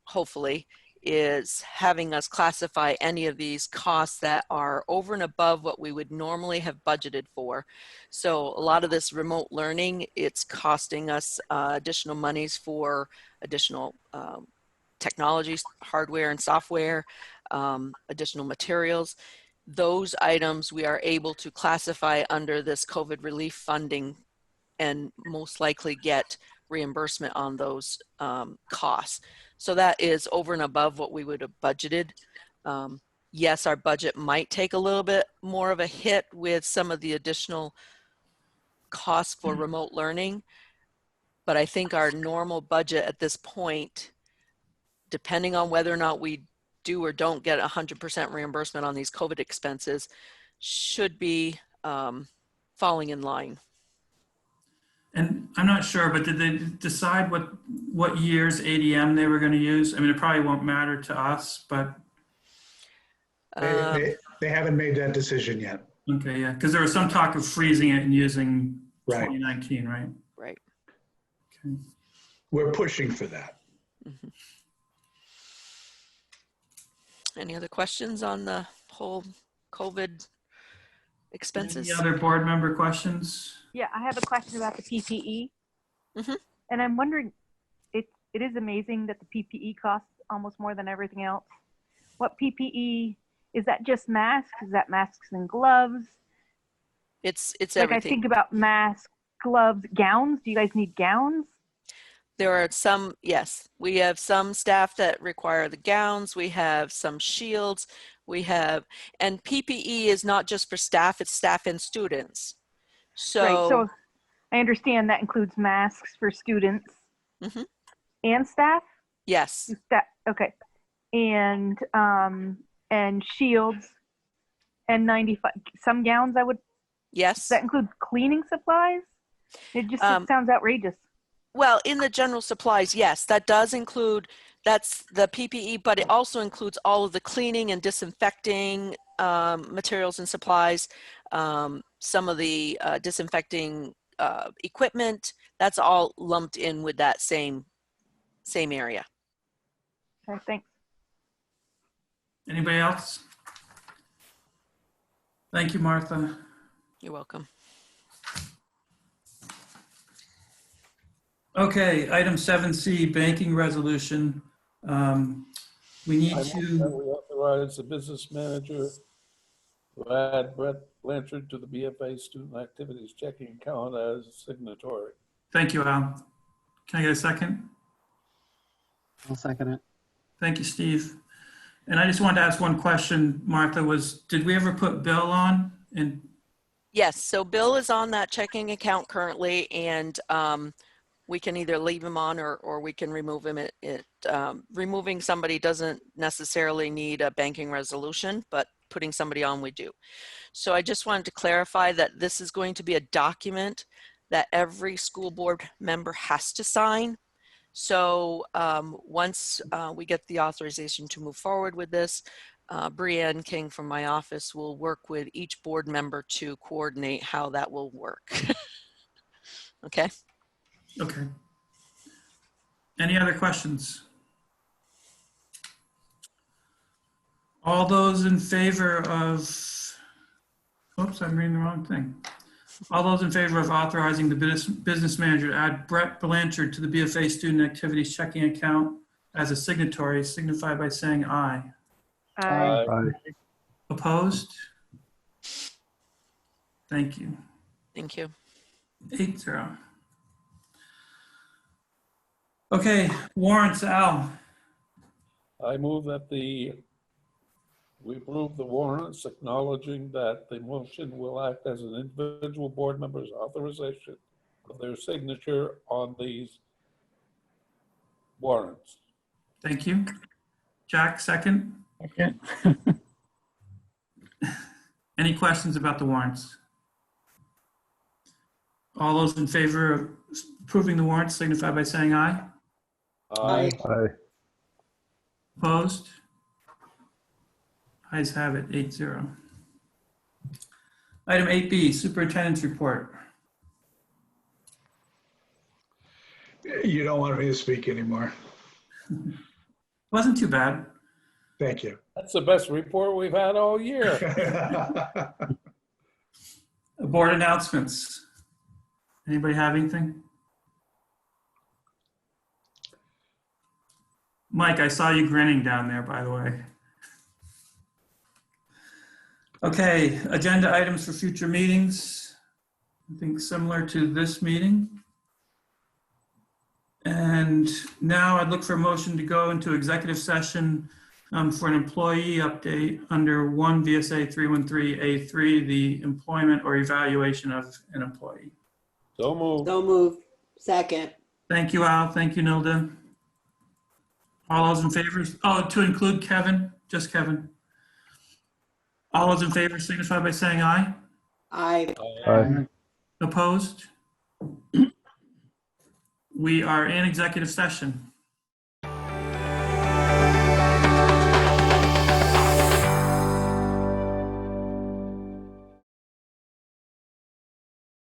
hopefully, is having us classify any of these costs that are over and above what we would normally have budgeted for. So a lot of this remote learning, it's costing us additional monies for additional technologies, hardware and software, additional materials. Those items we are able to classify under this COVID relief funding and most likely get reimbursement on those costs. So that is over and above what we would have budgeted. Yes, our budget might take a little bit more of a hit with some of the additional costs for remote learning, but I think our normal budget at this point, depending on whether or not we do or don't get 100% reimbursement on these COVID expenses, should be falling in line. And I'm not sure, but did they decide what year's ADM they were going to use? I mean, it probably won't matter to us, but they haven't made that decision yet. Okay, yeah, because there was some talk of freezing it and using 2019, right? Right. Okay. We're pushing for that. Mm-hmm. Any other questions on the whole COVID expenses? Any other board member questions? Yeah, I have a question about the PPE. Mm-hmm. And I'm wondering, it is amazing that the PPE costs almost more than everything else. What PPE, is that just masks? Is that masks and gloves? It's like everything. I think about masks, gloves, gowns. Do you guys need gowns? There are some, yes, we have some staff that require the gowns. We have some shields. We have, and PPE is not just for staff, it's staff and students. So, right, so I understand that includes masks for students mm-hmm. and staff? Yes. Okay. and shields and 95 some gowns. Does Yes. that include cleaning supplies? It sounds outrageous. Well, in the general supplies, yes, that does include, that's the PPE, but it also includes all of the cleaning and disinfecting materials and supplies, some of the disinfecting equipment. That's all lumped in with that same area. Okay, thanks. Anybody else? Thank you, Martha. You're welcome. Okay, item 7C, banking resolution. We need I move that to, we authorize the business manager to add Brett Blanchard to the BFA student activities checking account as a signatory. thank you, Al. Can I get a second? I'll second it. Thank you, Steve. And I just wanted to ask one question, Martha, did we ever put Bill on? And Yes, so Bill is on that checking account currently, and we can either leave him on or we can remove him. Removing somebody doesn't necessarily need a banking resolution, but putting somebody on we do. So I just wanted to clarify that this is going to be a document that every school board member has to sign. So once we get the authorization to move forward with this, Brianne King from my office will work with each board member to coordinate how that will work. Okay. okay. Any other questions? All those in favor of, oops, I'm reading the wrong thing. All those in favor of authorizing the business manager to add Brett Blanchard to the BFA student activities checking account as a signatory signify by saying aye. Aye. Aye. Opposed? Thank you. Thank you. 8-0. Okay, warrants, Al. I move that we approve the warrants, acknowledging that the motion will act as an individual board member's authorization of their signature on these warrants. Thank you. Jack, second. Okay. Any questions about the warrants? All those in favor of approving the warrants signify by saying aye. Aye. Aye. Opposed? Ayes have it, 8-0. Item 8B, superintendent's report. You don't want me to speak anymore. Wasn't too bad. Thank you. That's the best report we've had all year. Board announcements. Anybody have anything? Mike, I saw you grinning down there, by the way. Okay, agenda items for future meetings. I think similar to this meeting. And now I'd look for a motion to go into executive session for an employee update under 1 VSA 313A3, the employment or evaluation of an employee. So moved. So moved. Second. Thank you, Al. Thank you, Nilda. All those in favor? Oh, to include Kevin, just Kevin. All those in favor signify by saying aye. Aye. Aye. Opposed? We are in executive session.